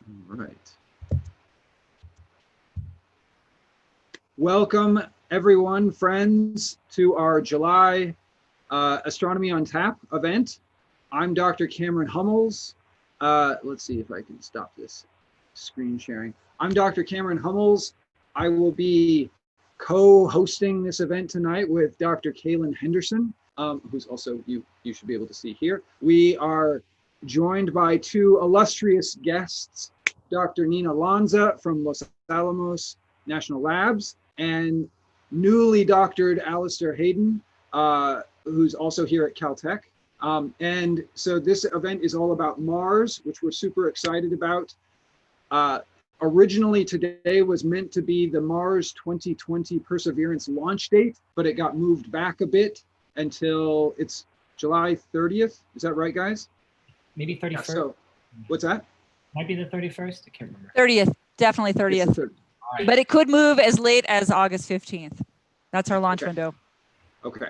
All right. Welcome, everyone, friends, to our July Astronomy on Tap event. I'm Dr. Cameron Hummels. Let's see if I can stop this screen sharing. I'm Dr. Cameron Hummels. I will be co-hosting this event tonight with Dr. Kaylin Henderson, who's also, you should be able to see here. We are joined by two illustrious guests, Dr. Nina Lanza from Los Alamos National Labs, and newly doctored Alistair Hayden, who's also here at Caltech. And so this event is all about Mars, which we're super excited about. Originally today was meant to be the Mars 2020 Perseverance launch date, but it got moved back a bit until it's July 30th. Is that right, guys? Maybe 31st. Yeah, so, what's that? Might be the 31st. I can't remember. 30th, definitely 30th. Right. But it could move as late as August 15th. That's our launch window. Okay.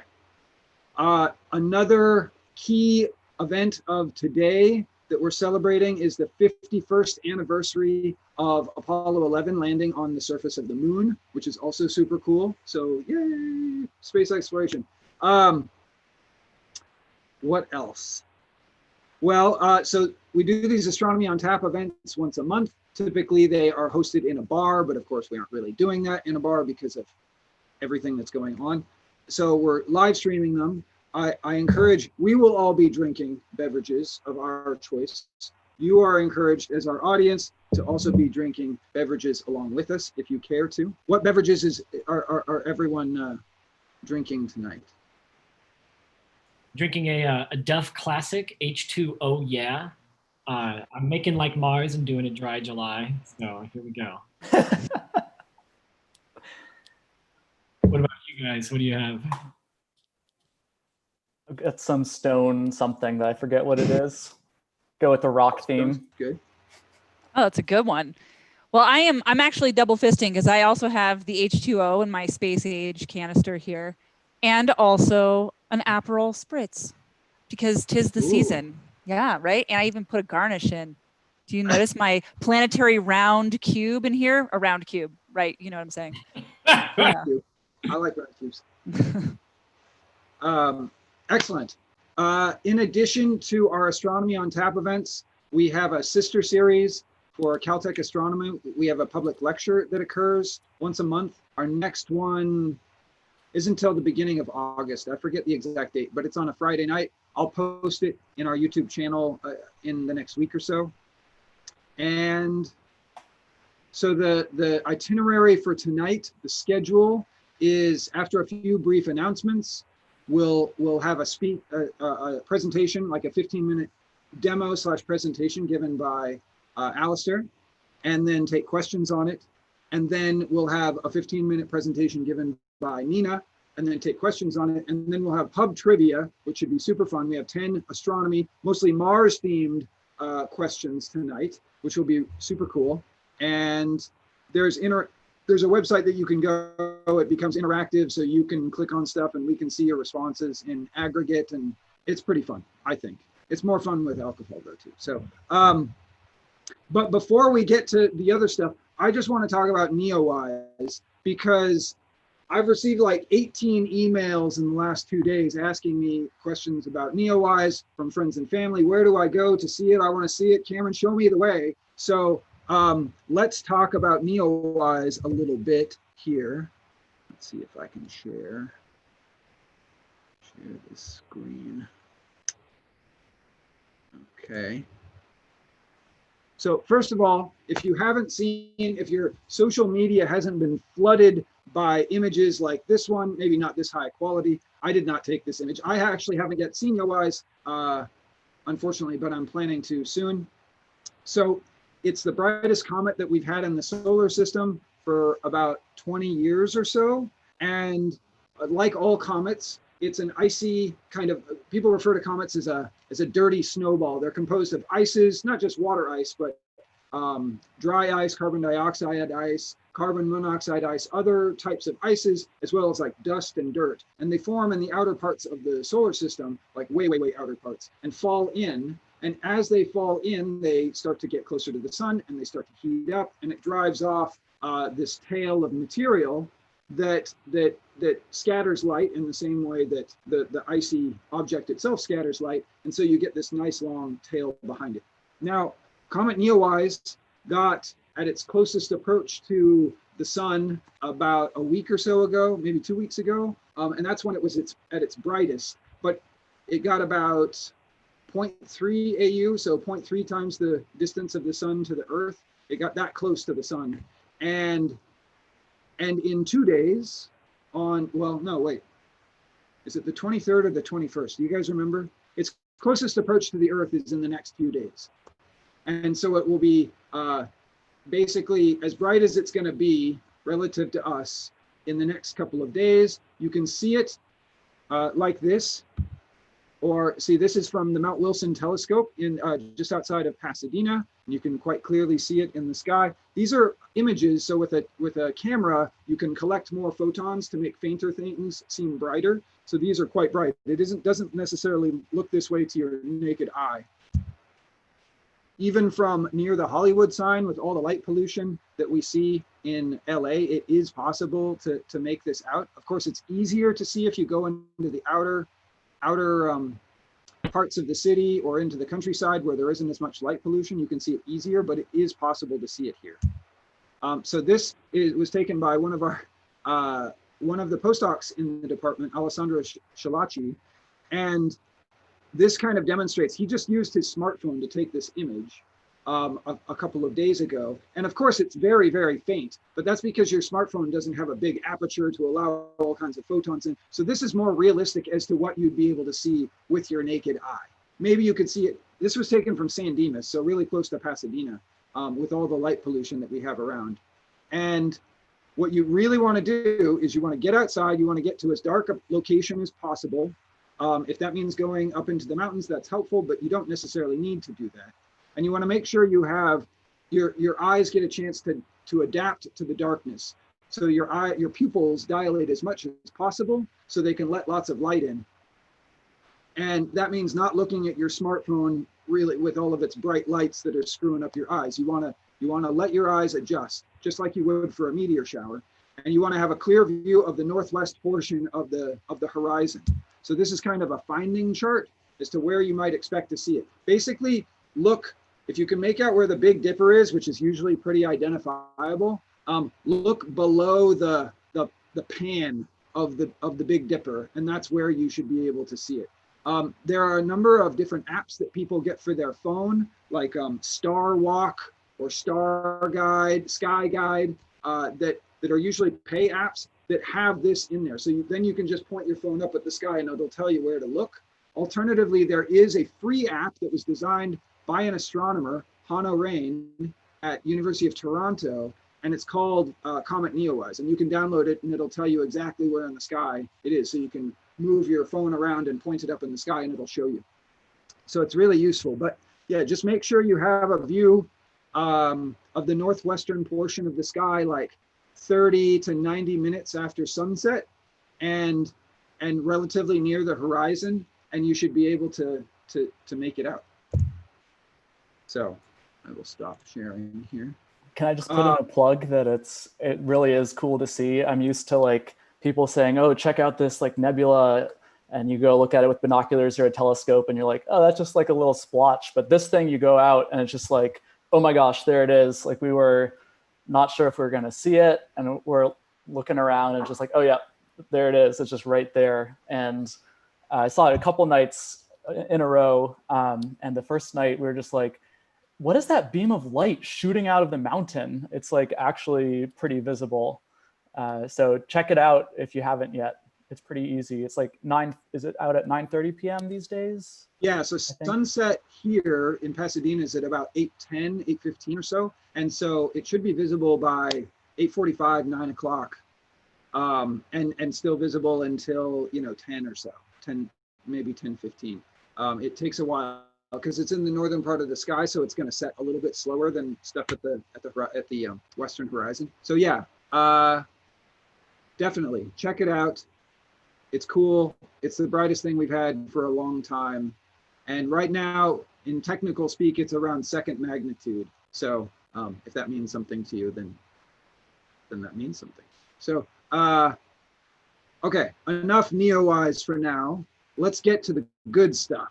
Another key event of today that we're celebrating is the 51st anniversary of Apollo 11 landing on the surface of the moon, which is also super cool. So yay, space exploration. What else? Well, so we do these Astronomy on Tap events once a month. Typically they are hosted in a bar, but of course we aren't really doing that in a bar because of everything that's going on. So we're live streaming them. I encourage, we will all be drinking beverages of our choice. You are encouraged as our audience to also be drinking beverages along with us if you care to. What beverages are everyone drinking tonight? Drinking a Duff Classic H2O, yeah. I'm making like Mars and doing a dry July. So here we go. What about you guys? What do you have? I've got some stone something that I forget what it is. Go with the rock theme. Good. Oh, that's a good one. Well, I'm actually double fisting because I also have the H2O in my space age canister here, and also an Aperol Spritz because 'tis the season. Yeah, right. And I even put a garnish in. Do you notice my planetary round cube in here? A round cube, right? You know what I'm saying? Yeah. I like round cubes. Excellent. In addition to our Astronomy on Tap events, we have a sister series for Caltech Astronomy. We have a public lecture that occurs once a month. Our next one isn't until the beginning of August. I forget the exact date, but it's on a Friday night. I'll post it in our YouTube channel in the next week or so. And so the itinerary for tonight, the schedule is after a few brief announcements, we'll have a presentation, like a 15-minute demo / presentation given by Alistair, and then take questions on it. And then we'll have a 15-minute presentation given by Nina, and then take questions on it. And then we'll have pub trivia, which should be super fun. We have 10 astronomy, mostly Mars themed questions tonight, which will be super cool. And there's a website that you can go, it becomes interactive, so you can click on stuff and we can see your responses in aggregate, and it's pretty fun, I think. It's more fun with alcohol though too. So, but before we get to the other stuff, I just want to talk about NEOWISE because I've received like 18 emails in the last 2 days asking me questions about NEOWISE from friends and family. Where do I go to see it? I want to see it. Cameron, show me the way. So let's talk about NEOWISE a little bit here. Let's see if I can share this screen. Okay. So first of all, if you haven't seen, if your social media hasn't been flooded by images like this one, maybe not this high quality. I did not take this image. I actually haven't yet seen NEOWISE, unfortunately, but I'm planning to soon. So it's the brightest comet that we've had in the solar system for about 20 years or so. And like all comets, it's an icy kind of, people refer to comets as a dirty snowball. They're composed of ices, not just water ice, but dry ice, carbon dioxide ice, carbon monoxide ice, other types of ices, as well as like dust and dirt. And they form in the outer parts of the solar system, like way outer parts, and fall in. And as they fall in, they start to get closer to the sun and they start to heat up, and it drives off this tail of material that scatters light in the same way that the icy object itself scatters light. And so you get this nice long tail behind it. Now, Comet NEOWISE got at its closest approach to the sun about a week or so ago, maybe 2 weeks ago. And that's when it was at its brightest, but it got about 0.3 AU, so 0.3 times the distance of the sun to the Earth. It got that close to the sun. And in 2 days well, no, wait. Is it the 23rd or the 21st? Do you guys remember? Its closest approach to the Earth is in the next few days. And so it will be basically as bright as it's going to be relative to us in the next couple of days. You can see it like this. Or see, this is from the Mount Wilson telescope in just outside of Pasadena. You can quite clearly see it in the sky. These are images, so with a camera, you can collect more photons to make fainter things seem brighter. So these are quite bright. It doesn't necessarily look this way to your naked eye. Even from near the Hollywood sign with all the light pollution that we see in LA, it is possible to make this out. Of course, it's easier to see if you go into the outer parts of the city or into the countryside where there isn't as much light pollution. You can see it easier, but it is possible to see it here. So this was taken by one of the postdocs in the department, Alessandro Schillaci, and this kind of demonstrates, he just used his smartphone to take this image a couple of days ago. And of course, it's very, very faint, but that's because your smartphone doesn't have a big aperture to allow all kinds of photons in. So this is more realistic as to what you'd be able to see with your naked eye. Maybe you could see it. This was taken from San Dimas, so really close to Pasadena, with all the light pollution that we have around. And what you really want to do is you want to get outside, you want to get to as dark a location as possible. If that means going up into the mountains, that's helpful, but you don't necessarily need to do that. And you want to make sure you have your eyes get a chance to adapt to the darkness. So your pupils dilate as much as possible so they can let lots of light in. And that means not looking at your smartphone really with all of its bright lights that are screwing up your eyes. You want to let your eyes adjust, just like you would for a meteor shower. And you want to have a clear view of the northwest portion of the horizon. So this is kind of a finding chart as to where you might expect to see it. Basically, look, if you can make out where the Big Dipper is, which is usually pretty identifiable, look below the pan of the Big Dipper, and that's where you should be able to see it. There are a number of different apps that people get for their phone, like Star Walk or Star Guide, Sky Guide, that are usually pay apps that have this in there. So then you can just point your phone up at the sky and it'll tell you where to look. Alternatively, there is a free app that was designed by an astronomer, Hanno Rain, at University of Toronto, and it's called Comet NEOWISE. And you can download it and it'll tell you exactly where in the sky it is. So you can move your phone around and point it up in the sky and it'll show you. So it's really useful. But yeah, just make sure you have a view of the northwestern portion of the sky, like 30 to 90 minutes after sunset and relatively near the horizon, and you should be able to make it out. So I will stop sharing here. Can I just put in a plug that it really is cool to see? I'm used to like people saying, oh, check out this like nebula, and you go look at it with binoculars or a telescope and you're like, oh, that's just like a little splotch. But this thing, you go out and it's just like, oh my gosh, there it is. Like we were not sure if we were going to see it, and we're looking around and just like, oh yeah, there it is. It's just right there. And I saw it a couple nights in a row. And the first night we were just like, what is that beam of light shooting out of the mountain? It's like actually pretty visible. So check it out if you haven't yet. It's pretty easy. It's like is it out at 9:30 p.m. these days? Yeah, so sunset here in Pasadena is at about 8:10, 8:15 or so. And so it should be visible by 8:45, 9 o'clock, and still visible until 10 or so, 10, maybe 10:15. It takes a while because it's in the northern part of the sky, so it's going to set a little bit slower than stuff at the western horizon. So yeah, definitely check it out. It's cool. It's the brightest thing we've had for a long time. And right now in technical speak, it's around second magnitude. So if that means something to you, then that means something. So, okay, enough NEOWISE for now. Let's get to the good stuff.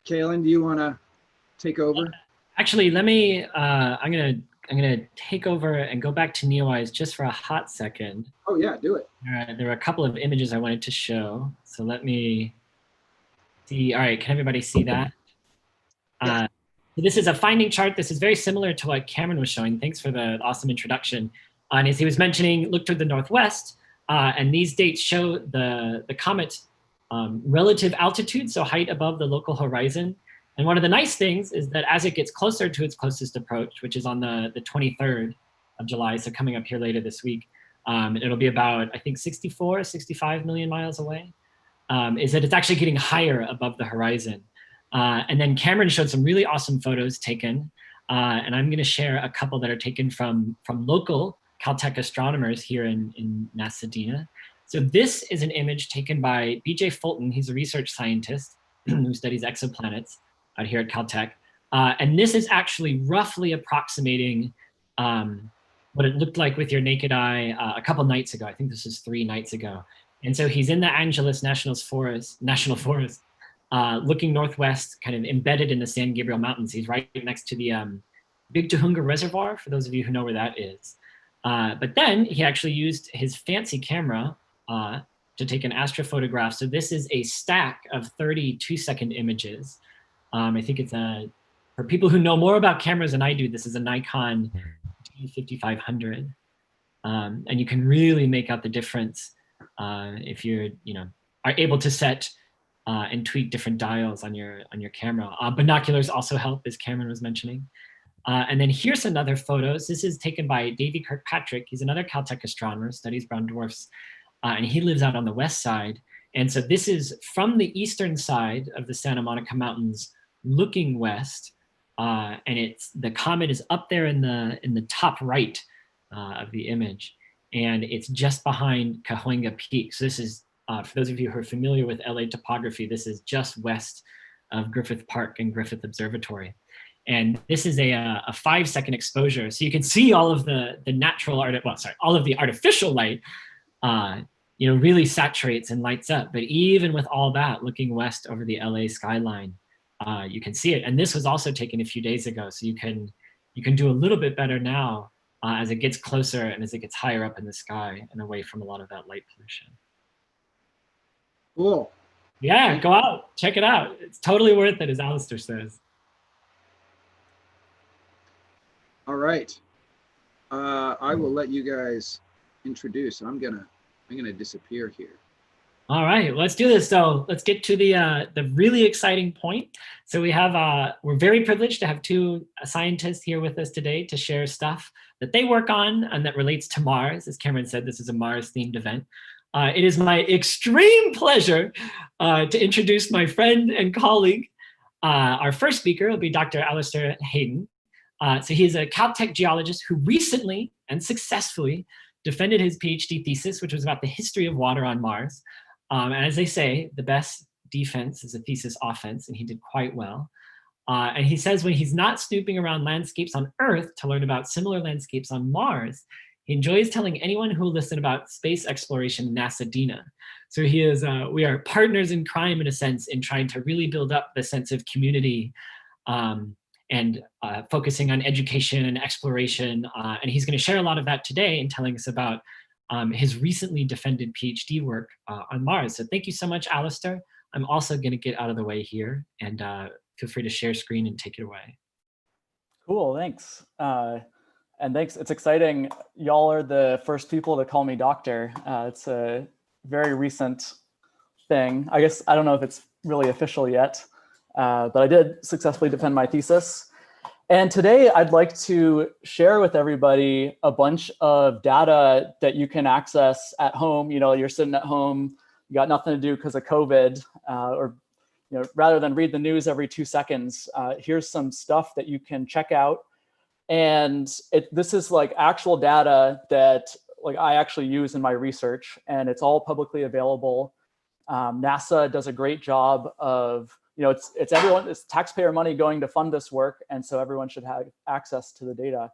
Kaylin, do you want to take over? Actually, let me, I'm gonna take over and go back to NEOWISE just for a hot second. Oh yeah, do it. All right, there were a couple of images I wanted to show. So let me see. All right, can everybody see that? Yeah. So this is a finding chart. This is very similar to what Cameron was showing. Thanks for the awesome introduction. And as he was mentioning, look toward the northwest, and these dates show the comet relative altitude, so height above the local horizon. And one of the nice things is that as it gets closer to its closest approach, which is on the 23rd of July, so coming up here later this week, it'll be about, I think, 64, 65 million miles away, is that it's actually getting higher above the horizon. And then Cameron showed some really awesome photos taken, and I'm gonna share a couple that are taken from local Caltech astronomers here in NASAdena. So this is an image taken by B.J. Fulton. He's a research scientist who studies exoplanets out here at Caltech. And this is actually roughly approximating what it looked like with your naked eye a couple nights ago. I think this is 3 nights ago. And so he's in the Angeles National Forest, looking northwest, kind of embedded in the San Gabriel Mountains. He's right next to the Big Tuhunga Reservoir, for those of you who know where that is. But then he actually used his fancy camera to take an astrophotograph. So this is a stack of 30 2-second images. I think it's for people who know more about cameras than I do, this is a Nikon D5500. And you can really make out the difference if you're, are able to set and tweak different dials on your camera. Binoculars also help, as Cameron was mentioning. And then here's another photos. This is taken by Davy Kirkpatrick. He's another Caltech astronomer, studies brown dwarfs, and he lives out on the west side. And so this is from the eastern side of the Santa Monica Mountains, looking west, and the comet is up there in the top right of the image, and it's just behind Cahuenga Peak. So this is for those of you who are familiar with LA topography, this is just west of Griffith Park and Griffith Observatory. And this is a 5-second exposure. So you can see all of the natural art, all of the artificial light, really saturates and lights up. But even with all that, looking west over the LA skyline, you can see it. And this was also taken a few days ago. So you can do a little bit better now as it gets closer and as it gets higher up in the sky and away from a lot of that light pollution. Cool. Yeah, go out, check it out. It's totally worth it, as Alistair says. All right. I will let you guys introduce. I'm gonna disappear here. All right, let's do this. So let's get to the really exciting point. So we have we're very privileged to have 2 scientists here with us today to share stuff that they work on and that relates to Mars. As Cameron said, this is a Mars-themed event. It is my extreme pleasure to introduce my friend and colleague. Our first speaker will be Dr. Alistair Hayden. So he is a Caltech geologist who recently and successfully defended his PhD thesis, which was about the history of water on Mars. And as they say, the best defense is a thesis offense, and he did quite well. And he says when he's not snooping around landscapes on Earth to learn about similar landscapes on Mars, he enjoys telling anyone who will listen about space exploration in NASAdena. So we are partners in crime in a sense in trying to really build up the sense of community and focusing on education and exploration. And he's going to share a lot of that today in telling us about his recently defended PhD work on Mars. So thank you so much, Alistair. I'm also going to get out of the way here, and feel free to share screen and take it away. Cool, thanks. And thanks, it's exciting. Y'all are the first people to call me doctor. It's a very recent thing. I guess, I don't know if it's really official yet, but I did successfully defend my thesis. And today I'd like to share with everybody a bunch of data that you can access at home. You're sitting at home, you got nothing to do because of COVID, or rather than read the news every 2 seconds, here's some stuff that you can check out. And this is like actual data that I actually use in my research, and it's all publicly available. NASA does a great job of it's taxpayer money going to fund this work, and so everyone should have access to the data.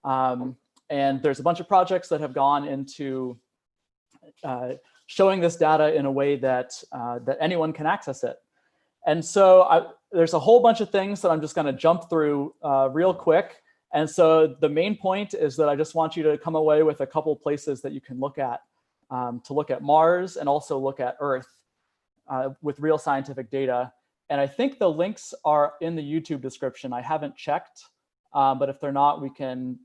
And there's a bunch of projects that have gone into showing this data in a way that that anyone can access it. And so there's a whole bunch of things that I'm just going to jump through real quick. And so the main point is that I just want you to come away with a couple places that you can look at to look at Mars and also look at Earth with real scientific data. And I think the links are in the YouTube description. I haven't checked, but if they're not, we can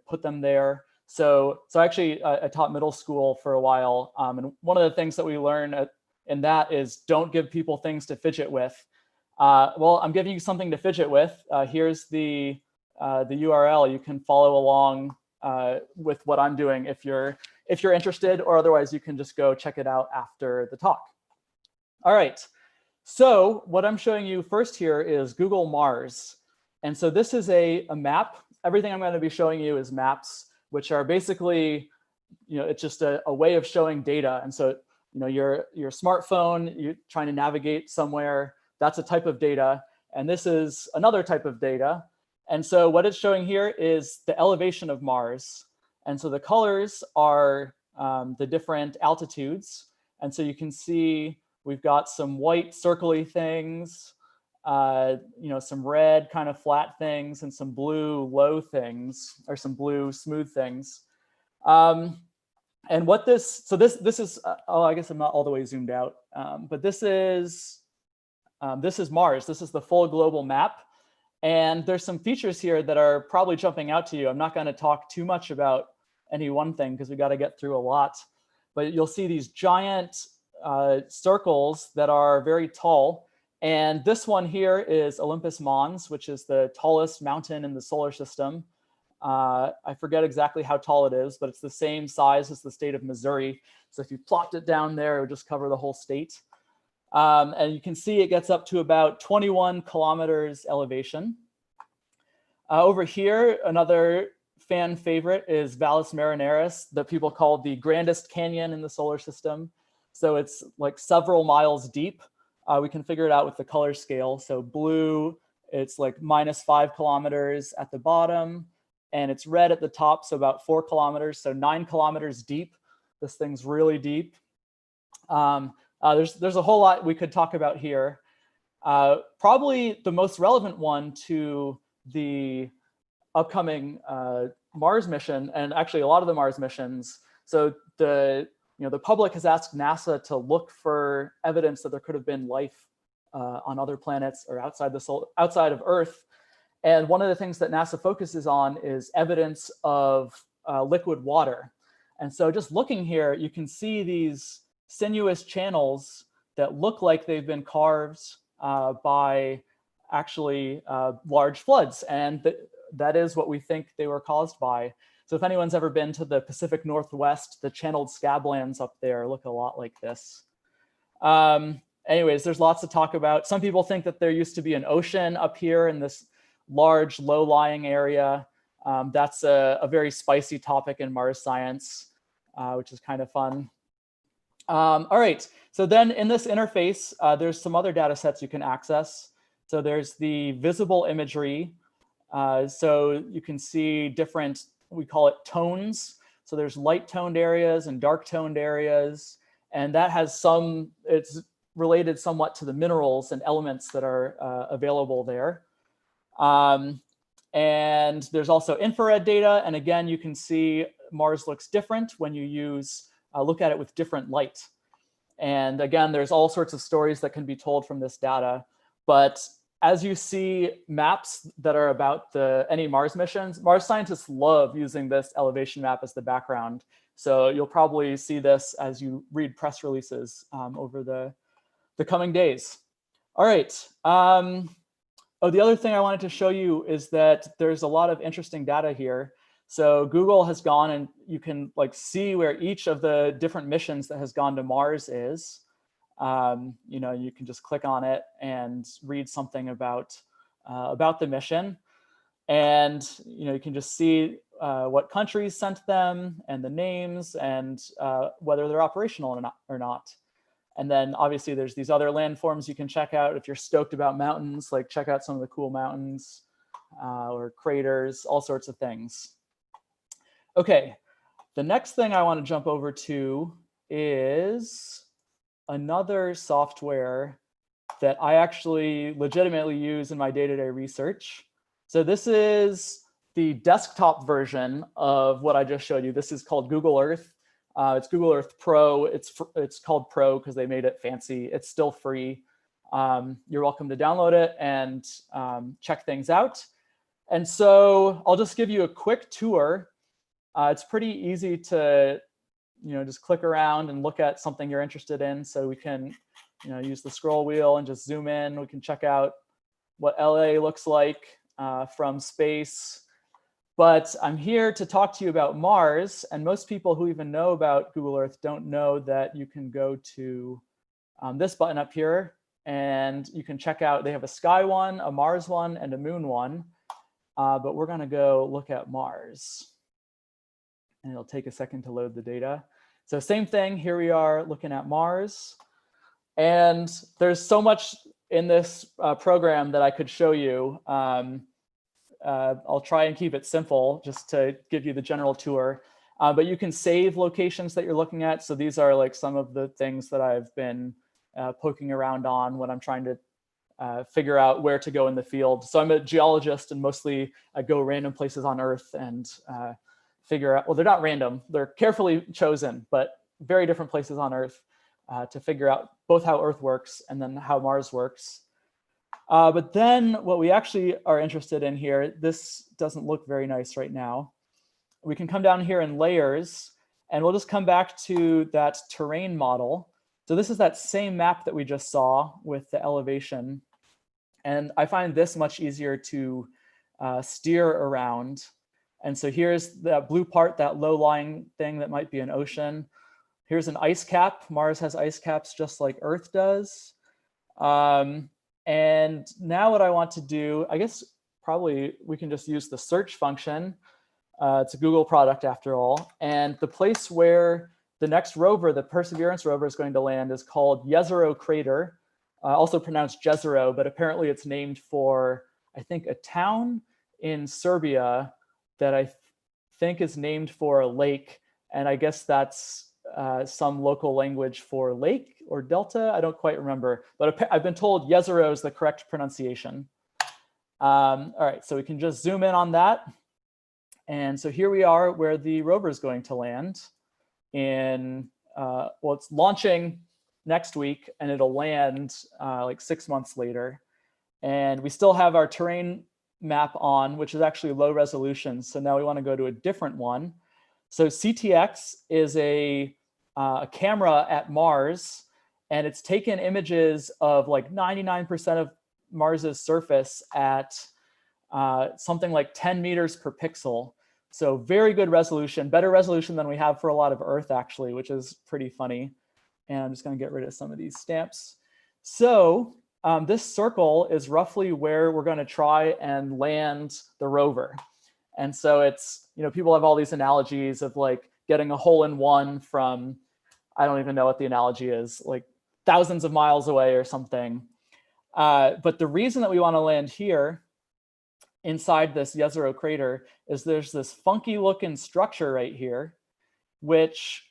put them there. So actually, I taught middle school for a while. And one of the things that we learn in that is don't give people things to fidget with. Well, I'm giving you something to fidget with. Here's the URL. You can follow along with what I'm doing if you're interested, or otherwise you can just go check it out after the talk. All right. So what I'm showing you first here is Google Mars. And so this is a map. Everything I'm going to be showing you is maps, which are basically, it's just a way of showing data. And so, your smartphone, you're trying to navigate somewhere, that's a type of data. And this is another type of data. And so what it's showing here is the elevation of Mars. And so the colors are the different altitudes. And so you can see we've got some white circly things, some red kind of flat things, and some blue low things, or some blue smooth things. And what this is, oh, I guess I'm not all the way zoomed out, but this is Mars. This is the full global map. And there's some features here that are probably jumping out to you. I'm not going to talk too much about any one thing because we got to get through a lot, but you'll see these giant circles that are very tall. And this one here is Olympus Mons, which is the tallest mountain in the solar system. I forget exactly how tall it is, but it's the same size as the state of Missouri. So if you plopped it down there, it would just cover the whole state. And you can see it gets up to about 21 kilometers elevation. Over here, another fan favorite is Valles Marineris, that people call the grandest canyon in the solar system. So it's like several miles deep. We can figure it out with the color scale. So blue, it's like -5 kilometers at the bottom, and it's red at the top, so about 4 kilometers, so 9 kilometers deep. This thing's really deep. There's a whole lot we could talk about here. Probably the most relevant one to the upcoming Mars mission, and actually a lot of the Mars missions. So the public has asked NASA to look for evidence that there could have been life on other planets or outside of Earth. And one of the things that NASA focuses on is evidence of liquid water. And so just looking here, you can see these sinuous channels that look like they've been carved by actually large floods. And that is what we think they were caused by. So if anyone's ever been to the Pacific Northwest, the channeled scablands up there look a lot like this. Anyways, there's lots to talk about. Some people think that there used to be an ocean up here in this large low-lying area. That's a very spicy topic in Mars science, which is kind of fun. All right, so then in this interface, there's some other data sets you can access. So there's the visible imagery. So you can see different, we call it tones. So there's light toned areas and dark toned areas. And that has it's related somewhat to the minerals and elements that are available there. And there's also infrared data. And again, you can see Mars looks different when you look at it with different light. And again, there's all sorts of stories that can be told from this data. But as you see maps that are about any Mars missions, Mars scientists love using this elevation map as the background. So you'll probably see this as you read press releases over the coming days. All right. Oh, the other thing I wanted to show you is that there's a lot of interesting data here. So Google has gone, and you can see where each of the different missions that has gone to Mars is. You can just click on it and read something about the mission, and you can just see what countries sent them and the names and whether they're operational or not. And then obviously there's these other landforms you can check out if you're stoked about mountains, like check out some of the cool mountains or craters, all sorts of things. Okay, the next thing I want to jump over to is another software that I actually legitimately use in my day-to-day research. So this is the desktop version of what I just showed you. This is called Google Earth. It's Google Earth Pro. It's called Pro because they made it fancy. It's still free. You're welcome to download it and check things out. And so I'll just give you a quick tour. It's pretty easy to, just click around and look at something you're interested in. So we can, use the scroll wheel and just zoom in. We can check out what LA looks like from space. But I'm here to talk to you about Mars. And most people who even know about Google Earth don't know that you can go to this button up here and you can check out, they have a sky one, a Mars one, and a moon one. But we're going to go look at Mars. And it'll take a second to load the data. So same thing, here we are looking at Mars. And there's so much in this program that I could show you. I'll try and keep it simple just to give you the general tour. But you can save locations that you're looking at. So these are like some of the things that I've been poking around on when I'm trying to figure out where to go in the field. So I'm a geologist and mostly I go random places on Earth and figure out, well, they're not random, they're carefully chosen, but very different places on Earth to figure out both how Earth works and then how Mars works. But then what we actually are interested in here, this doesn't look very nice right now. We can come down here in layers and we'll just come back to that terrain model. So this is that same map that we just saw with the elevation. And I find this much easier to steer around. And so here's that blue part, that low-lying thing that might be an ocean. Here's an ice cap. Mars has ice caps just like Earth does. And now what I want to do, I guess probably we can just use the search function. It's a Google product after all. And the place where the next rover, the Perseverance rover, is going to land is called Jezero Crater, also pronounced Jezero, but apparently it's named for, I think, a town in Serbia that I think is named for a lake. And I guess that's some local language for lake or delta. I don't quite remember, but I've been told Jezero is the correct pronunciation. All right, so we can just zoom in on that. And so here we are where the rover is going to land in, well, it's launching next week and it'll land like 6 months later. And we still have our terrain map on, which is actually low resolution. So now we want to go to a different one. So CTX is a camera at Mars, and it's taken images of like 99% of Mars's surface at something like 10 meters per pixel. So very good resolution, better resolution than we have for a lot of Earth actually, which is pretty funny. And I'm just going to get rid of some of these stamps. So this circle is roughly where we're going to try and land the rover. And so it's, people have all these analogies of like getting a hole-in-one from, I don't even know what the analogy is, like thousands of miles away or something. But the reason that we want to land here inside this Jezero crater is there's this funky looking structure right here, which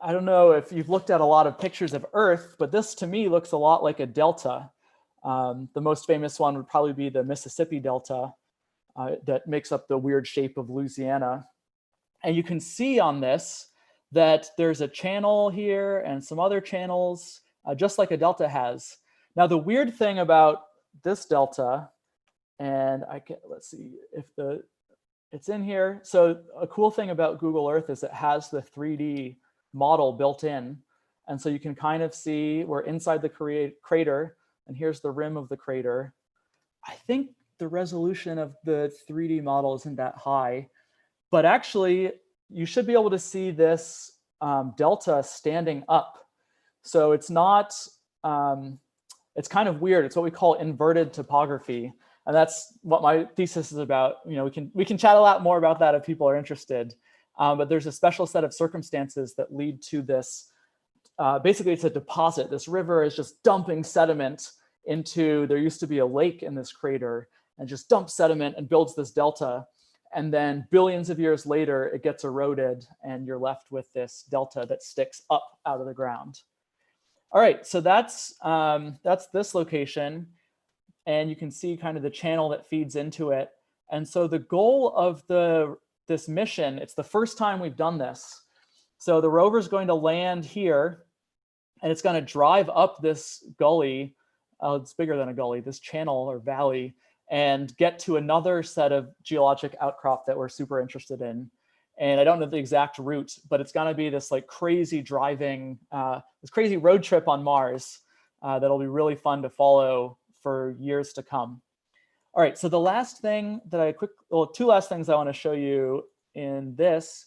I don't know if you've looked at a lot of pictures of Earth, but this to me looks a lot like a delta. The most famous one would probably be the Mississippi Delta that makes up the weird shape of Louisiana. And you can see on this that there's a channel here and some other channels, just like a delta has. Now, the weird thing about this delta, and let's see if it's in here. So a cool thing about Google Earth is it has the 3D model built in. And so you can kind of see we're inside the crater, and here's the rim of the crater. I think the resolution of the 3D model isn't that high, but actually you should be able to see this delta standing up. So it's not, it's kind of weird. It's what we call inverted topography. And that's what my thesis is about. We can chat a lot more about that if people are interested. But there's a special set of circumstances that lead to this basically it's a deposit. This river is just dumping sediment into, there used to be a lake in this crater, and just dumps sediment and builds this delta. And then billions of years later, it gets eroded and you're left with this delta that sticks up out of the ground. All right, so that's this location. And you can see kind of the channel that feeds into it. And so the goal of this mission, it's the first time we've done this. So the rover is going to land here, and it's going to drive up this gully. It's bigger than a gully, this channel or valley, and get to another set of geologic outcrop that we're super interested in. And I don't know the exact route, but it's going to be this like crazy driving, this crazy road trip on Mars that'll be really fun to follow for years to come. All right, so the last thing that two last things I want to show you in this.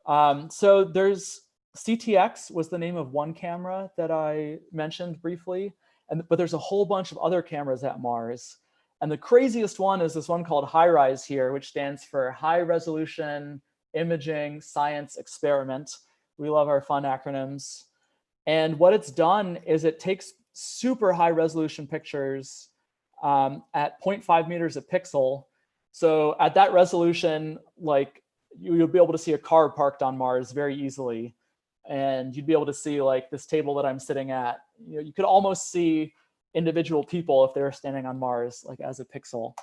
So there's CTX was the name of one camera that I mentioned briefly, but there's a whole bunch of other cameras at Mars. And the craziest one is this one called HiRISE here, which stands for High Resolution Imaging Science Experiment. We love our fun acronyms. And what it's done is it takes super high resolution pictures at 0.5 meters a pixel. So at that resolution, like you'll be able to see a car parked on Mars very easily. And you'd be able to see like this table that I'm sitting at. You could almost see individual people if they were standing on Mars, like as a pixel.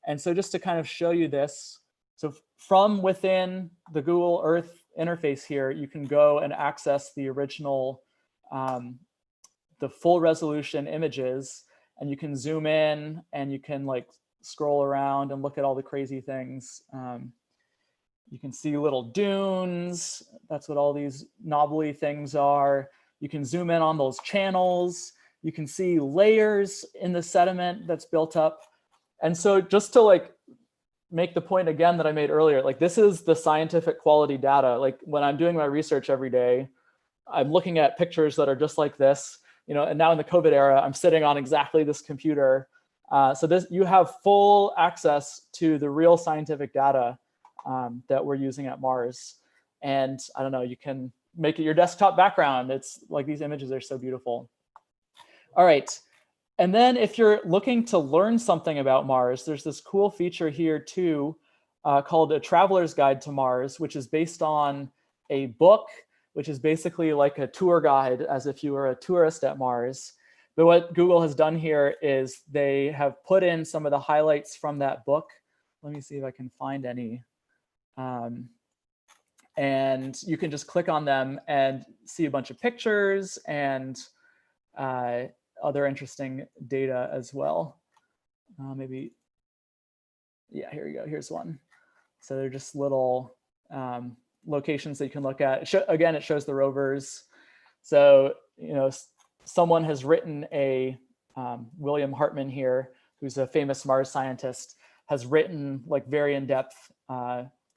And so just to kind of show you this, so from within the Google Earth interface here, you can go and access the original, the full resolution images, and you can zoom in and you can like scroll around and look at all the crazy things. You can see little dunes. That's what all these knobbly things are. You can zoom in on those channels. You can see layers in the sediment that's built up. And so just to like make the point again that I made earlier, like this is the scientific quality data. Like when I'm doing my research every day, I'm looking at pictures that are just like this, and now in the COVID era, I'm sitting on exactly this computer. So you have full access to the real scientific data that we're using at Mars. And I don't know, you can make it your desktop background. It's like these images are so beautiful. All right. And then if you're looking to learn something about Mars, there's this cool feature here too called A Traveler's Guide to Mars, which is based on a book, which is basically like a tour guide as if you were a tourist at Mars. But what Google has done here is they have put in some of the highlights from that book. Let me see if I can find any. And you can just click on them and see a bunch of pictures and other interesting data as well. Maybe, yeah, here you go. Here's one. So they're just little locations that you can look at. Again, it shows the rovers. So, someone has written William Hartman here, who's a famous Mars scientist, has written like very in-depth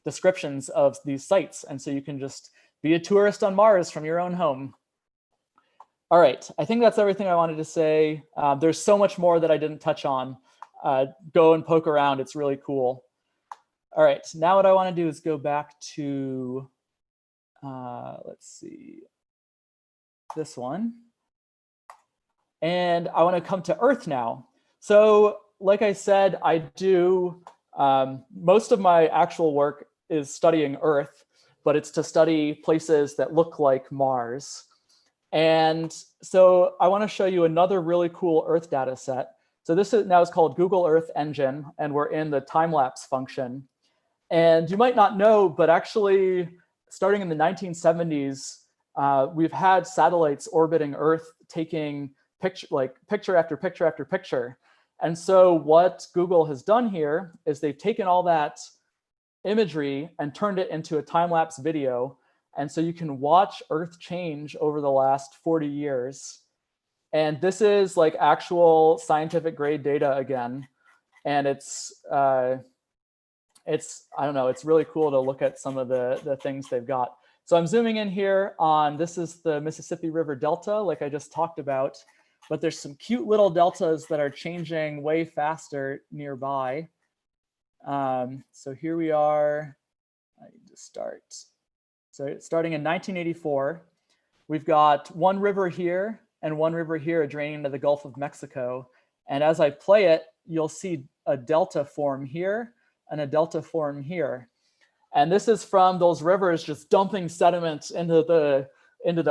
descriptions of these sites. And so you can just be a tourist on Mars from your own home. All right, I think that's everything I wanted to say. There's so much more that I didn't touch on. Go and poke around, it's really cool. All right, now what I want to do is go back to, let's see, this one. And I want to come to Earth now. So like I said, I do, most of my actual work is studying Earth, but it's to study places that look like Mars. And so I want to show you another really cool Earth data set. So this is now called Google Earth Engine, and we're in the time-lapse function. And you might not know, but actually, starting in the 1970s, we've had satellites orbiting Earth taking picture after picture after picture. And so what Google has done here is they've taken all that imagery and turned it into a time-lapse video. And so you can watch Earth change over the last 40 years. And this is like actual scientific grade data again. And it's I don't know, it's really cool to look at some of the things they've got. So I'm zooming in here on, this is the Mississippi River Delta, like I just talked about, but there's some cute little deltas that are changing way faster nearby. So here we are, I need to start. So starting in 1984, we've got one river here and one river here draining into the Gulf of Mexico. And as I play it, you'll see a delta form here and a delta form here. And this is from those rivers just dumping sediments into the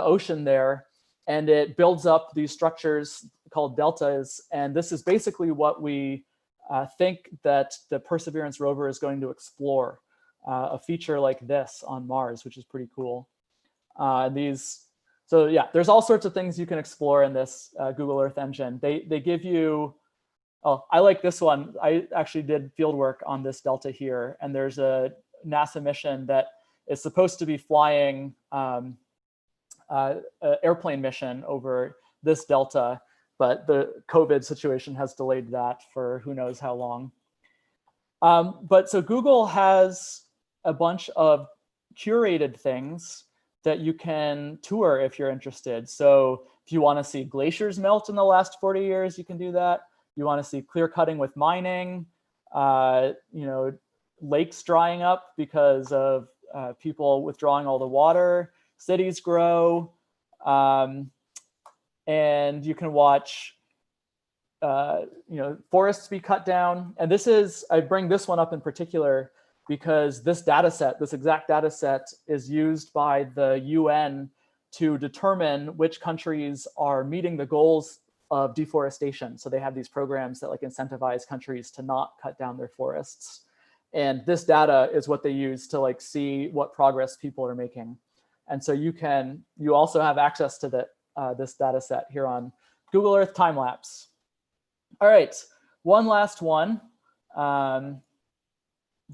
ocean there. And it builds up these structures called deltas. And this is basically what we think that the Perseverance rover is going to explore, a feature like this on Mars, which is pretty cool. So yeah, there's all sorts of things you can explore in this Google Earth engine. They give you, oh, I like this one. I actually did field work on this delta here, and there's a NASA mission that is supposed to be flying an airplane mission over this delta, but the COVID situation has delayed that for who knows how long. But so Google has a bunch of curated things that you can tour if you're interested. So if you want to see glaciers melt in the last 40 years, you can do that. You want to see clear cutting with mining, lakes drying up because of people withdrawing all the water, cities grow, and you can watch forests be cut down. And this is, I bring this one up in particular because this data set, this exact data set, is used by the UN to determine which countries are meeting the goals of deforestation. So they have these programs that like incentivize countries to not cut down their forests. And this data is what they use to like see what progress people are making. And so you also have access to this data set here on Google Earth Time Lapse. All right, one last one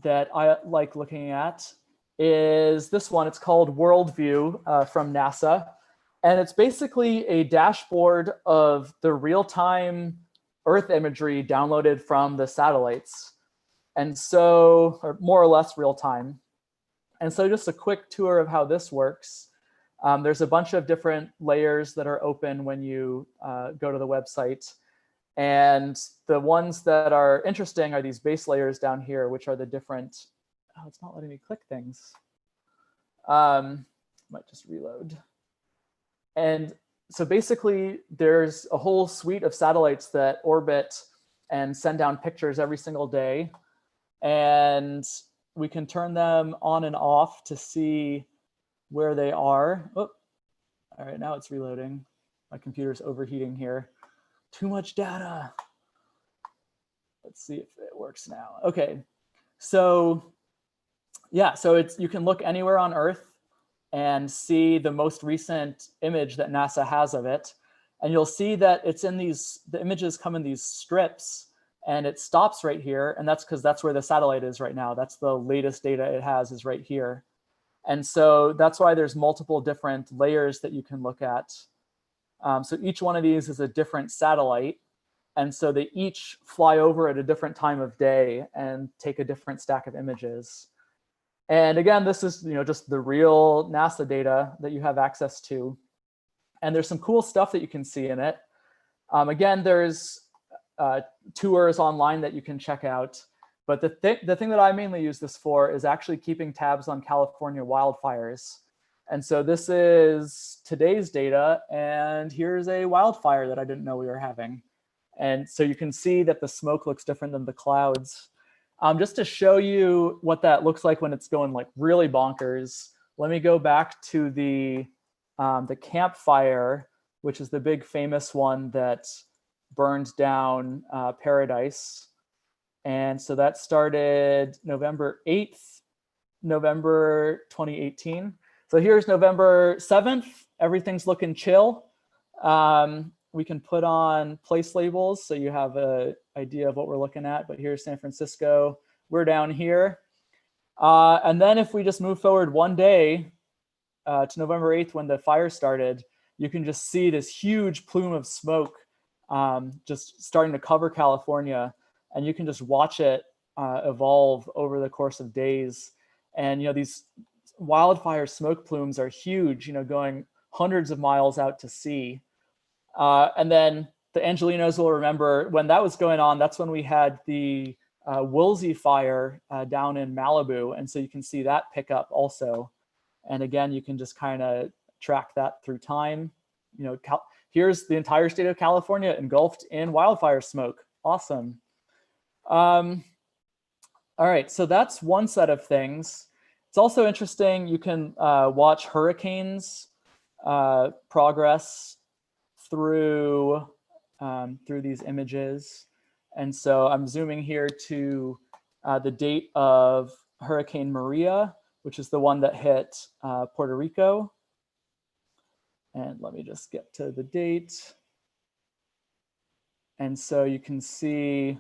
that I like looking at is this one. It's called Worldview from NASA. And it's basically a dashboard of the real-time Earth imagery downloaded from the satellites. And so, or more or less real time. And so just a quick tour of how this works. There's a bunch of different layers that are open when you go to the website. And the ones that are interesting are these base layers down here, which are the different, oh, it's not letting me click things. Might just reload. And so basically there's a whole suite of satellites that orbit and send down pictures every single day. And we can turn them on and off to see where they are. Oh, all right, now it's reloading. My computer's overheating here. Too much data. Let's see if it works now. Okay, so yeah, so you can look anywhere on Earth and see the most recent image that NASA has of it. And you'll see that it's in these, the images come in these strips, and it stops right here. And that's because that's where the satellite is right now. That's the latest data it has is right here. And so that's why there's multiple different layers that you can look at. So each one of these is a different satellite. And so they each fly over at a different time of day and take a different stack of images. And again, this is just the real NASA data that you have access to. And there's some cool stuff that you can see in it. Again, there's tours online that you can check out. But the thing that I mainly use this for is actually keeping tabs on California wildfires. And so this is today's data, and here's a wildfire that I didn't know we were having. And so you can see that the smoke looks different than the clouds. Just to show you what that looks like when it's going like really bonkers, let me go back to the campfire, which is the big famous one that burned down Paradise. And so that started November 8th, November 2018. So here's November 7th. Everything's looking chill. We can put on place labels so you have an idea of what we're looking at. But here's San Francisco. We're down here. And then if we just move forward one day to November 8th when the fire started, you can just see this huge plume of smoke just starting to cover California. And you can just watch it evolve over the course of days. And these wildfire smoke plumes are huge, going hundreds of miles out to sea. And then the Angelinos will remember when that was going on, that's when we had the Woolsey fire down in Malibu. And so you can see that pick up also. And again, you can just kind of track that through time. You know, here's the entire state of California engulfed in wildfire smoke. Awesome. All right, so that's one set of things. It's also interesting, you can watch hurricanes progress through these images. And so I'm zooming here to the date of Hurricane Maria, which is the one that hit Puerto Rico. And let me just get to the date. And so you can see,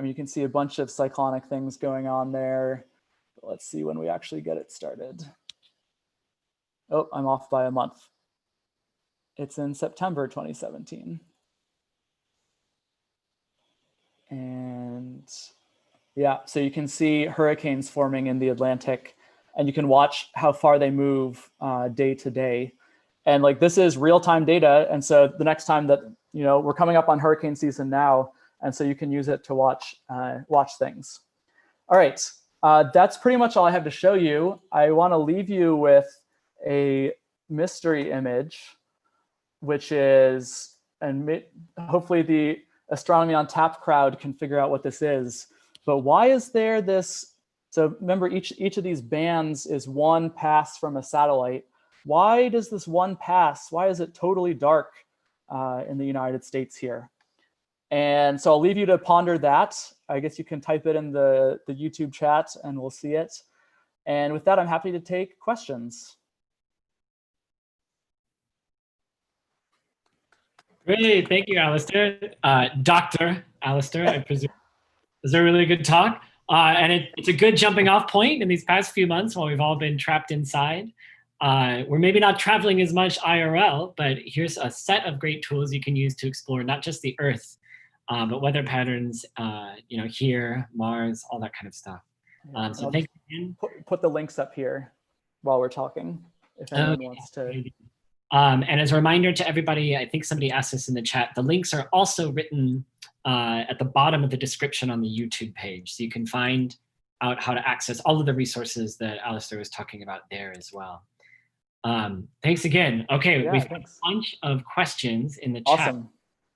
you can see a bunch of cyclonic things going on there. Let's see when we actually get it started. Oh, I'm off by a month. It's in September 2017. And yeah, so you can see hurricanes forming in the Atlantic, and you can watch how far they move day to day. And like, this is real-time data. And so the next time that, you know, we're coming up on hurricane season now, and so you can use it to watch things. All right, that's pretty much all I have to show you. I want to leave you with a mystery image, which is, and hopefully the Astronomy on Tap crowd can figure out what this is. But why is there this? So remember, each of these bands is one pass from a satellite. Why does this one pass? Why is it totally dark in the United States here? And so I'll leave you to ponder that. I guess you can type it in the YouTube chat and we'll see it. And with that, I'm happy to take questions. Great, thank you, Alistair. Dr. Alistair, I presume. It was a really good talk. And it's a good jumping off point in these past few months while we've all been trapped inside. We're maybe not traveling as much IRL, but here's a set of great tools you can use to explore not just the Earth, but weather patterns, you know, here, Mars, all that kind of stuff. So thank you again. Put the links up here while we're talking, if anyone wants to. And as a reminder to everybody, I think somebody asked us in the chat, the links are also written at the bottom of the description on the YouTube page. So you can find out how to access all of the resources that Alistair was talking about there as well. Thanks again. Okay, Yeah, we've got a bunch of questions in the chat. Awesome.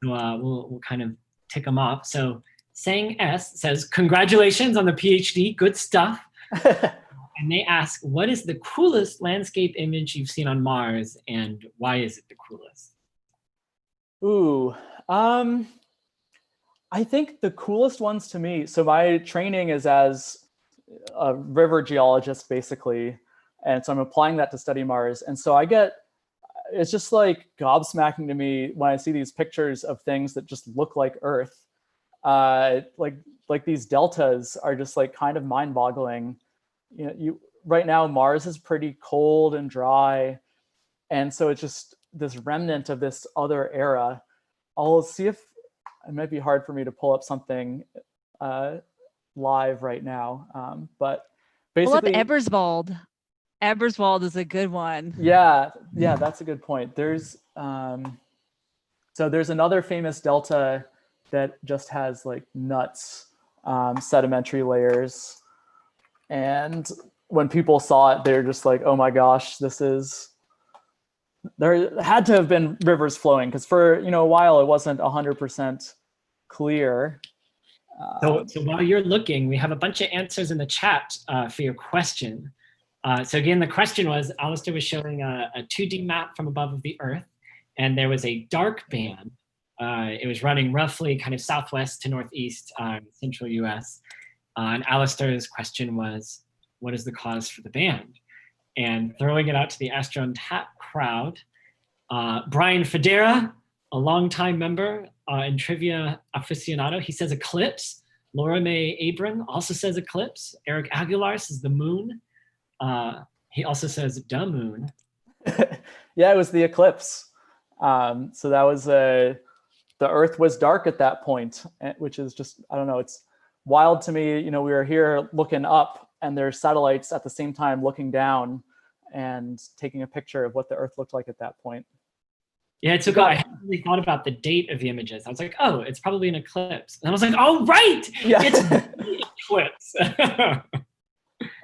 So, we'll kind of tick them off. So Sang S says, congratulations on the PhD, good stuff. And they ask, what is the coolest landscape image you've seen on Mars and why is it the coolest? Ooh, I think the coolest ones to me, so my training is as a river geologist, basically. And so I'm applying that to study Mars. And so it's just like gobsmacking to me when I see these pictures of things that just look like Earth. Like these deltas are just like kind of mind-boggling. You know, right now Mars is pretty cold and dry, and so it's just this remnant of this other era. I'll see if it might be hard for me to pull up something live right now, but basically, pull up Eberswald. Eberswald is a good one. Yeah, that's a good point. There's so there's another famous delta that just has like nuts sedimentary layers. And when people saw it, they're just like, oh my gosh, there had to have been rivers flowing, because for a while it wasn't 100% clear. So while you're looking, we have a bunch of answers in the chat for your question. So again, the question was, Alistair was showing a 2D map from above of the Earth, and there was a dark band. It was running roughly kind of southwest to northeast central US. And Alistair's question was, what is the cause for the band? And throwing it out to the Astro on Tap crowd, Brian Federa, a longtime member and trivia aficionado, he says eclipse. Laura May Abram also says eclipse. Eric Aguilar says the moon. He also says the moon. Yeah, it was the eclipse. So that was the Earth was dark at that point, which is just, I don't know, it's wild to me. We were here looking up and there's satellites at the same time looking down and taking a picture of what the Earth looked like at that point. Yeah, it took. I hadn't really thought about the date of the images. I was like, oh, it's probably an eclipse. And I was like, oh, right, yeah. It's an eclipse. All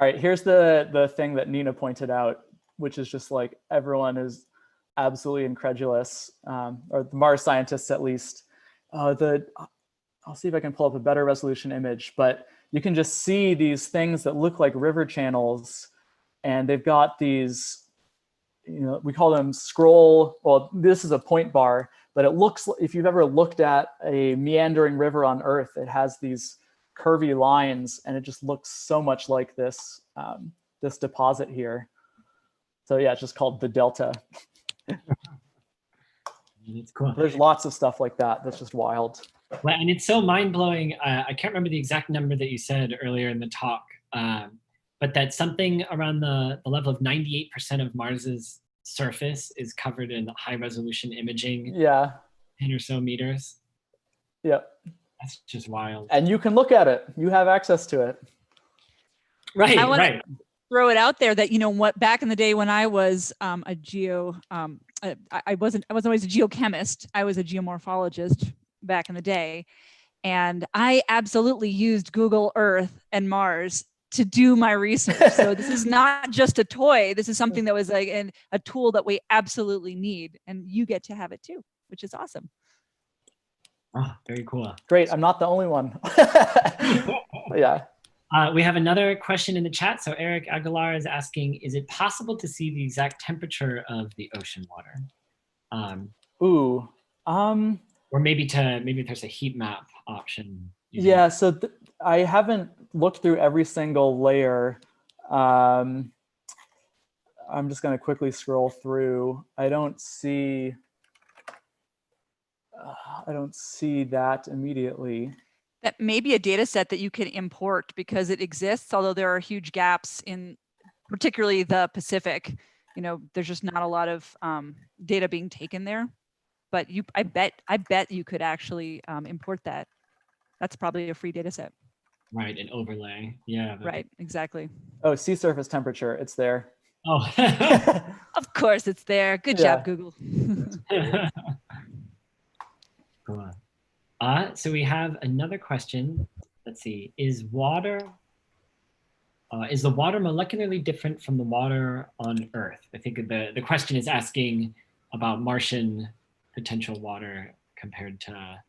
right, here's the thing that Nina pointed out, which is just like everyone is absolutely incredulous, or the Mars scientists at least. I'll see if I can pull up a better resolution image, but you can just see these things that look like river channels, and they've got these, we call them scroll, well, this is a point bar, but it looks, if you've ever looked at a meandering river on Earth, it has these curvy lines, and it just looks so much like this, this deposit here. So yeah, it's just called the Delta. It's cool. There's lots of stuff like that. That's just wild. Well, and it's so mind-blowing. I can't remember the exact number that you said earlier in the talk, but that something around the level of 98% of Mars's surface is covered in high-resolution imaging. Yeah. 10 or so meters. Yep. That's just wild. And you can look at it. You have access to it. Right, I wanna right. throw it out there that, what, back in the day when I was I wasn't always a geochemist. I was a geomorphologist back in the day. And I absolutely used Google Earth and Mars to do my research. So this is not just a toy. This is something that was like a tool that we absolutely need. And you get to have it too, which is awesome. Oh, very cool. Great. I'm not the only one. Yeah. We have another question in the chat. So Eric Aguilar is asking, is it possible to see the exact temperature of the ocean water? Or maybe there's a heat map option. Yeah, so I haven't looked through every single layer. I'm just going to quickly scroll through. I don't see that immediately. That may be a data set that you can import because it exists, although there are huge gaps in particularly the Pacific. There's just not a lot of data being taken there. But I bet you could actually import that. That's probably a free data set. Right, an overlay. Yeah. Right, exactly. Oh, sea surface temperature, it's there. Oh. Of course it's there. Good job, Google. Cool. So we have another question. Let's see. Is the water molecularly different from the water on Earth? I think the question is asking about Martian potential water compared to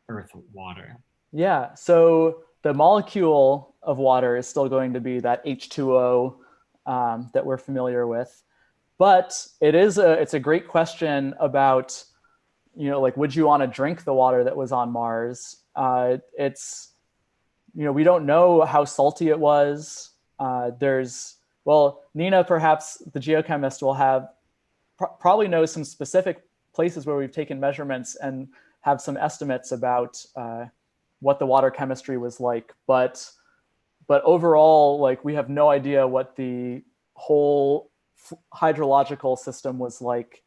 Earth water. Yeah, so the molecule of water is still going to be that H2O that we're familiar with, but it's a great question about, would you want to drink the water that was on Mars? We don't know how salty it was. Nina, perhaps the geochemist, will have probably knows some specific places where we've taken measurements and have some estimates about what the water chemistry was like. But overall, we have no idea what the whole hydrological system was like.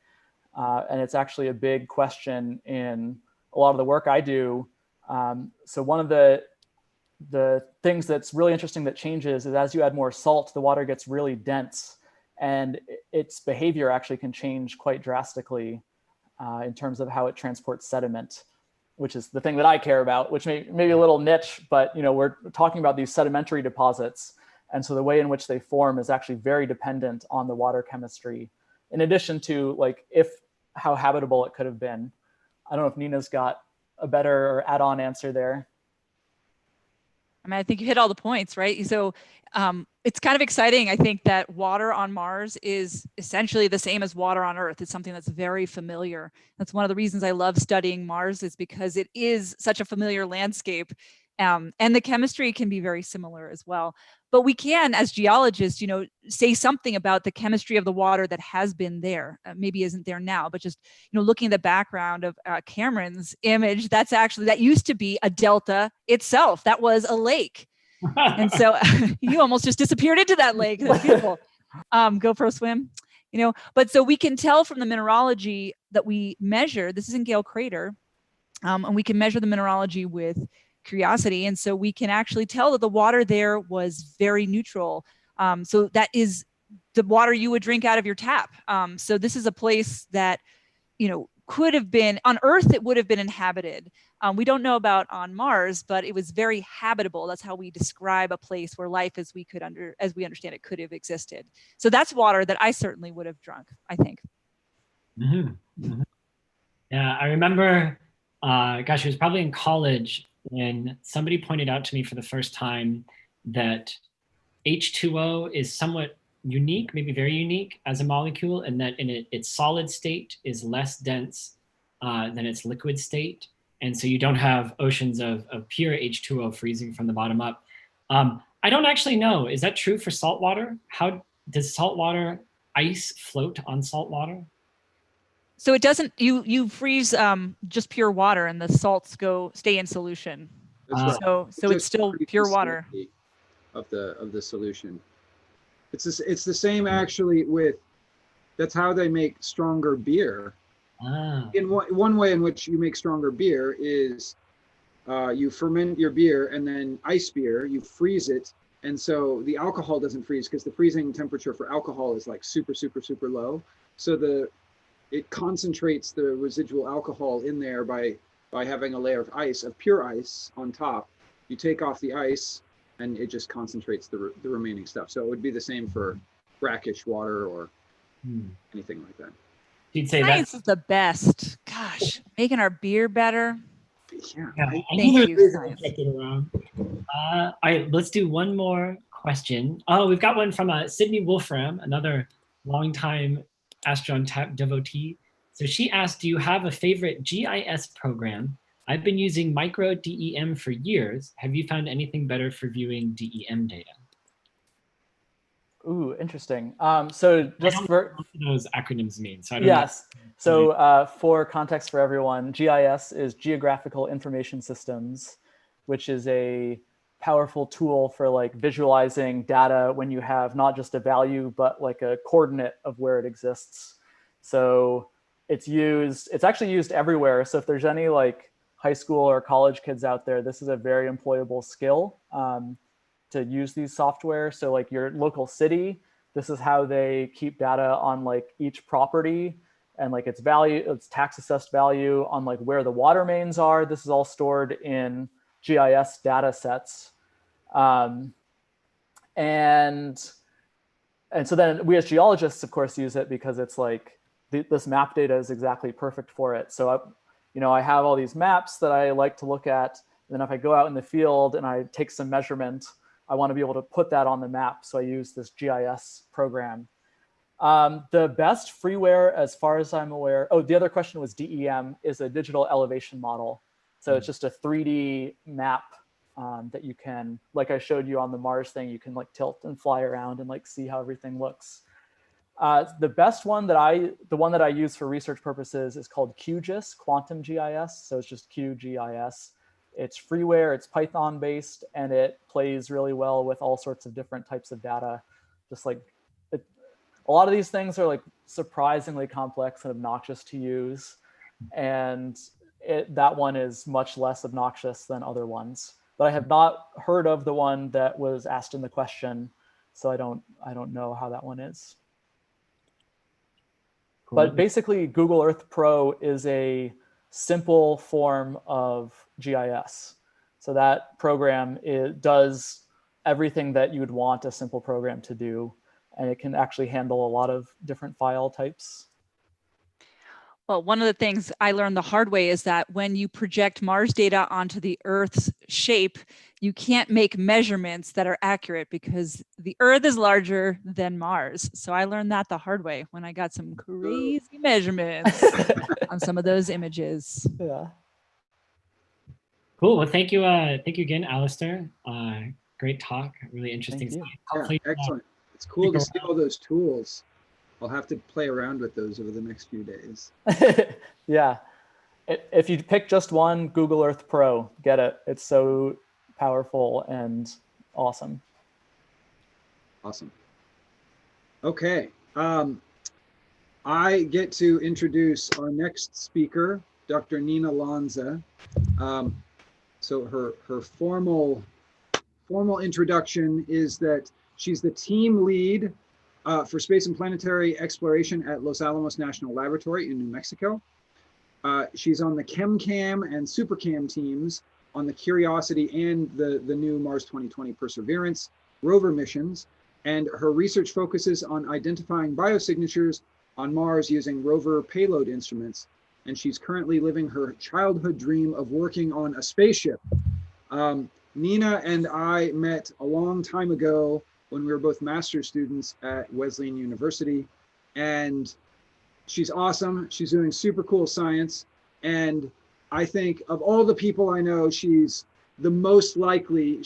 And it's actually a big question in a lot of the work I do. So one of the things that's really interesting that changes is as you add more salt, the water gets really dense, and its behavior actually can change quite drastically in terms of how it transports sediment, which is the thing that I care about, which may be a little niche, but we're talking about these sedimentary deposits. And so the way in which they form is actually very dependent on the water chemistry, in addition to how habitable it could have been. I don't know if Nina's got a better or add-on answer there. I think you hit all the points, right? So it's kind of exciting. I think that water on Mars is essentially the same as water on Earth. It's something that's very familiar. That's one of the reasons I love studying Mars, is because it is such a familiar landscape. And the chemistry can be very similar as well. But we can, as geologists, say something about the chemistry of the water that has been there. Maybe isn't there now, but just, looking at the background of Cameron's image, that used to be a delta itself. That was a lake. And so you almost just disappeared into that lake. That's beautiful. Go for a swim, But so we can tell from the mineralogy that we measure, this is in Gale Crater, and we can measure the mineralogy with Curiosity. And so we can actually tell that the water there was very neutral. So that is the water you would drink out of your tap. So this is a place that, could have been, on Earth, it would have been inhabited. We don't know about on Mars, but it was very habitable. That's how we describe a place where life as we understand it could have existed. So that's water that I certainly would have drunk, I think. Mhm, mhm. Yeah, I remember, gosh, it was probably in college when somebody pointed out to me for the first time that H2O is somewhat unique, maybe very unique as a molecule, and that in its solid state is less dense than its liquid state. And so you don't have oceans of pure H2O freezing from the bottom up. I don't actually know. Is that true for salt water? How does saltwater ice float on salt water? So it doesn't, you freeze just pure water and the salts stay in solution. That's right. So it's Just still increase pure the water. salinity of the solution. It's the same actually with, that's how they make stronger beer. In one way in which you make stronger beer is you ferment your beer and then ice beer, you freeze it. And so the alcohol doesn't freeze because the freezing temperature for alcohol is like super, super, super low. So it concentrates the residual alcohol in there by having a layer of ice, of pure ice on top. You take off the ice and it just concentrates the remaining stuff. So it would be the same for brackish water or anything like that. You'd say Science that is the best. Gosh, making our beer better. Yeah. I Thank knew you, there was science. something around. All right, let's do one more question. Oh, we've got one from Sydney Wolfram, another longtime Astron devotee. So she asked, do you have a favorite GIS program? I've been using micro DEM for years. Have you found anything better for viewing DEM data? Ooh, interesting. So just for what those acronyms mean. So I don't yes. So for context for everyone, GIS is Geographical Information Systems, which is a powerful tool for like visualizing data when you have not just a value, but like a coordinate of where it exists. So it's actually used everywhere. So if there's any like high school or college kids out there, this is a very employable skill to use these software. So like your local city, this is how they keep data on like each property and like its value, its tax assessed value on like where the water mains are. This is all stored in GIS data sets. And so then we as geologists, of course, use it because it's like this map data is exactly perfect for it. So I have all these maps that I like to look at. And then if I go out in the field and I take some measurement, I want to be able to put that on the map. So I use this GIS program. The best freeware, as far as I'm aware, the other question was DEM, is a digital elevation model. So it's just a 3D map that you can, like I showed you on the Mars thing, you can like tilt and fly around and like see how everything looks. The best one the one that I use for research purposes is called QGIS, Quantum GIS. So it's just QGIS. It's freeware, it's Python based, and it plays really well with all sorts of different types of data. Just like a lot of these things are like surprisingly complex and obnoxious to use. And that one is much less obnoxious than other ones. But I have not heard of the one that was asked in the question. So I don't know how that one is. Cool. But basically Google Earth Pro is a simple form of GIS. So that program does everything that you would want a simple program to do. And it can actually handle a lot of different file types. Well, one of the things I learned the hard way is that when you project Mars data onto the Earth's shape, you can't make measurements that are accurate because the Earth is larger than Mars. So I learned that the hard way when I got some crazy measurements on some of those images. Yeah. Cool. Well, thank you again, Alistair. Great talk. Really interesting stuff. Yeah, excellent. It's cool to see all those tools. I'll have to play around with those over the next few days. Yeah. If you pick just one, Google Earth Pro, get it. It's so powerful and awesome. Awesome. Okay. I get to introduce our next speaker, Dr. Nina Lanza. So her formal introduction is that she's the team lead for space and planetary exploration at Los Alamos National Laboratory in New Mexico. She's on the ChemCam and SuperCam teams on the Curiosity and the new Mars2020 Perseverance rover missions. And her research focuses on identifying biosignatures on Mars using rover payload instruments. And she's currently living her childhood dream of working on a spaceship. Nina and I met a long time ago when we were both master's students at Wesleyan University. And she's awesome. She's doing super cool science. And I think of all the people I know, she's the most likely.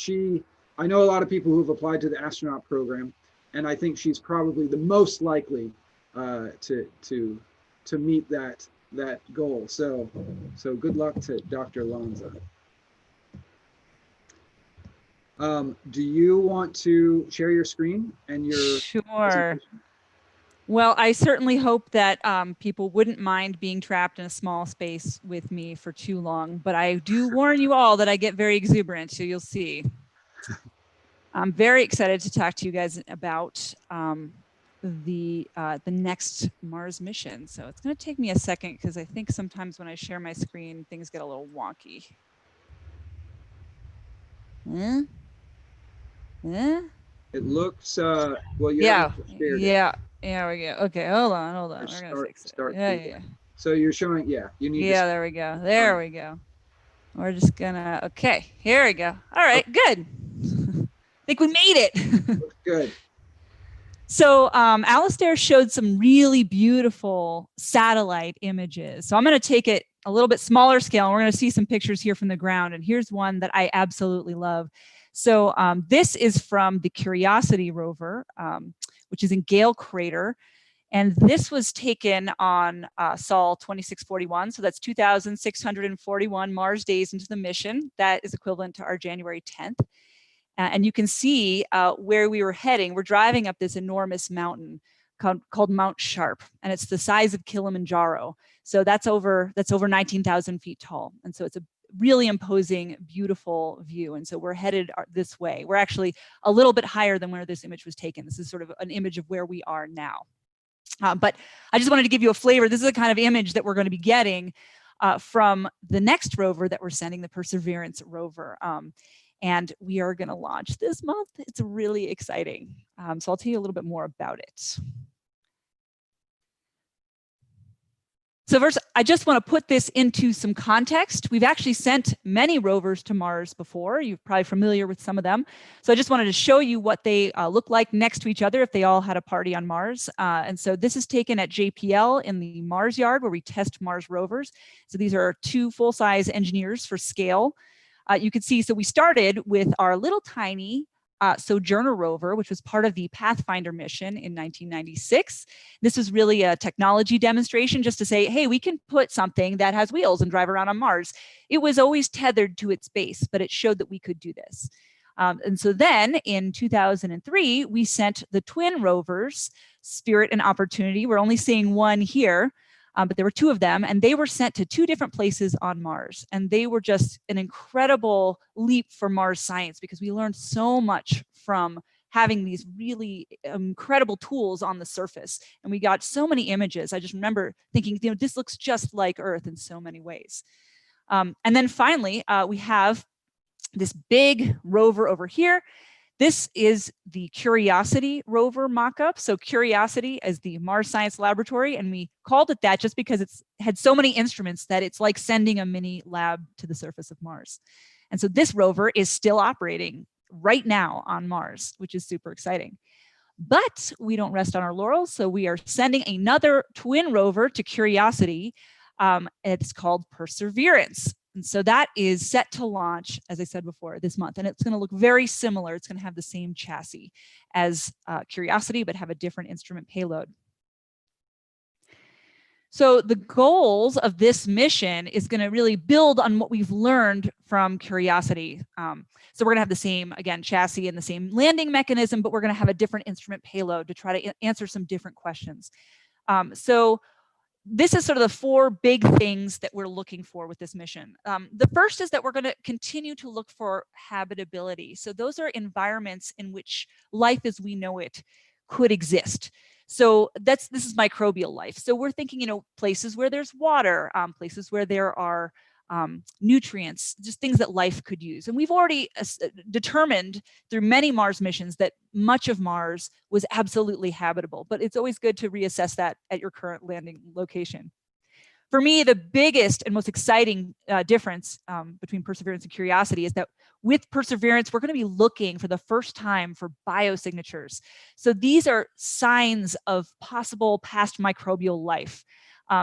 I know a lot of people who've applied to the astronaut program, and I think she's probably the most likely to meet that goal. So good luck to Dr. Lanza. Do you want to share your screen and your Sure. Well, I certainly hope that people wouldn't mind being trapped in a small space with me for too long, but I do warn you all that I get very exuberant, so you'll see. I'm very excited to talk to you guys about the next Mars mission. So it's going to take me a second because I think sometimes when I share my screen, things get a little wonky. It looks well. Yeah. There we go. Okay, hold on. We're gonna fix it. Yeah. So you're showing, you need. Yeah, there we go. There we go. We're just gonna. Okay, here we go. All right, good. I think we made it. Good. So Alistair showed some really beautiful satellite images. So I'm going to take it a little bit smaller scale, and we're going to see some pictures here from the ground. And here's one that I absolutely love. So this is from the Curiosity rover, which is in Gale Crater. And this was taken on Sol 2641. So that's 2,641 Mars days into the mission. That is equivalent to our January 10th. And you can see where we were heading. We're driving up this enormous mountain called Mount Sharp, and it's the size of Kilimanjaro. So that's over 19,000 feet tall. And so it's a really imposing, beautiful view. And so we're headed this way. We're actually a little bit higher than where this image was taken. This is sort of an image of where we are now. But I just wanted to give you a flavor. This is the kind of image that we're going to be getting from the next rover that we're sending, the Perseverance rover. And we are going to launch this month. It's really exciting. So I'll tell you a little bit more about it. So first, I just want to put this into some context. We've actually sent many rovers to Mars before. You're probably familiar with some of them. So I just wanted to show you what they look like next to each other if they all had a party on Mars. And so this is taken at JPL in the Mars Yard where we test Mars rovers. So these are 2 full-size engineers for scale. You can see, so we started with our little tiny Sojourner rover, which was part of the Pathfinder mission in 1996. This was really a technology demonstration just to say, hey, we can put something that has wheels and drive around on Mars. It was always tethered to its base, but it showed that we could do this. And so then in 2003, we sent the twin rovers, Spirit and Opportunity. We're only seeing one here. But there were 2 of them, and they were sent to 2 different places on Mars. And they were just an incredible leap for Mars science because we learned so much from having these really incredible tools on the surface. And we got so many images. I just remember thinking, this looks just like Earth in so many ways. And then finally, we have this big rover over here. This is the Curiosity rover mock-up. So Curiosity is the Mars Science Laboratory, and we called it that just because it's had so many instruments that it's like sending a mini lab to the surface of Mars. And so this rover is still operating right now on Mars, which is super exciting. But we don't rest on our laurels, so we are sending another twin rover to Curiosity. It's called Perseverance. And so that is set to launch, as I said before, this month. And it's going to look very similar. It's going to have the same chassis as Curiosity, but have a different instrument payload. So the goals of this mission is going to really build on what we've learned from Curiosity. So we're going to have the same, again, chassis and the same landing mechanism, but we're going to have a different instrument payload to try to answer some different questions. So this is sort of the 4 big things that we're looking for with this mission. The first is that we're going to continue to look for habitability. So those are environments in which life as we know it could exist. So this is microbial life. So we're thinking, places where there's water, places where there are nutrients, just things that life could use. And we've already determined through many Mars missions that much of Mars was absolutely habitable, but it's always good to reassess that at your current landing location. For me, the biggest and most exciting difference between Perseverance and Curiosity is that with Perseverance, we're going to be looking for the first time for biosignatures. So these are signs of possible past microbial life.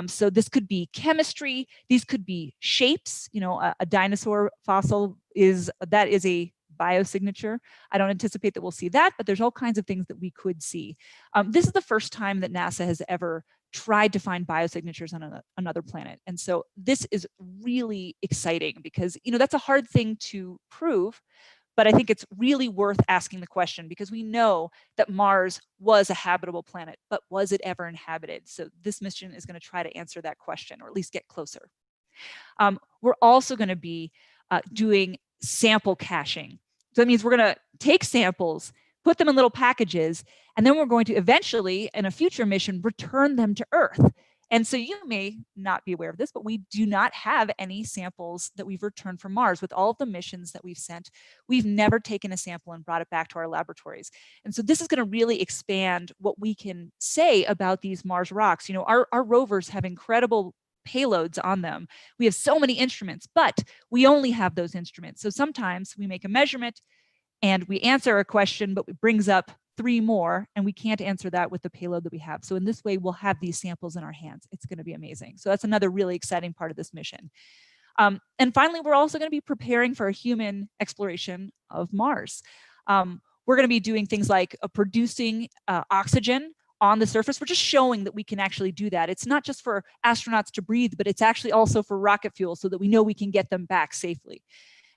So this could be chemistry, these could be shapes. You know, a dinosaur fossil is a biosignature. I don't anticipate that we'll see that, but there's all kinds of things that we could see. This is the first time that NASA has ever tried to find biosignatures on another planet. And so this is really exciting because, you know, that's a hard thing to prove, but I think it's really worth asking the question because we know that Mars was a habitable planet, but was it ever inhabited? So this mission is going to try to answer that question, or at least get closer. We're also going to be doing sample caching. So that means we're going to take samples, put them in little packages, and then we're going to eventually, in a future mission, return them to Earth. And so you may not be aware of this, but we do not have any samples that we've returned from Mars. With all of the missions that we've sent, we've never taken a sample and brought it back to our laboratories. And so this is going to really expand what we can say about these Mars rocks. You know, our rovers have incredible payloads on them. We have so many instruments, but we only have those instruments. So sometimes we make a measurement and we answer a question, but it brings up 3 more, and we can't answer that with the payload that we have. So in this way, we'll have these samples in our hands. It's going to be amazing. So that's another really exciting part of this mission. And finally, we're also going to be preparing for a human exploration of Mars. We're going to be doing things like producing oxygen on the surface. We're just showing that we can actually do that. It's not just for astronauts to breathe, but it's actually also for rocket fuel so that we know we can get them back safely.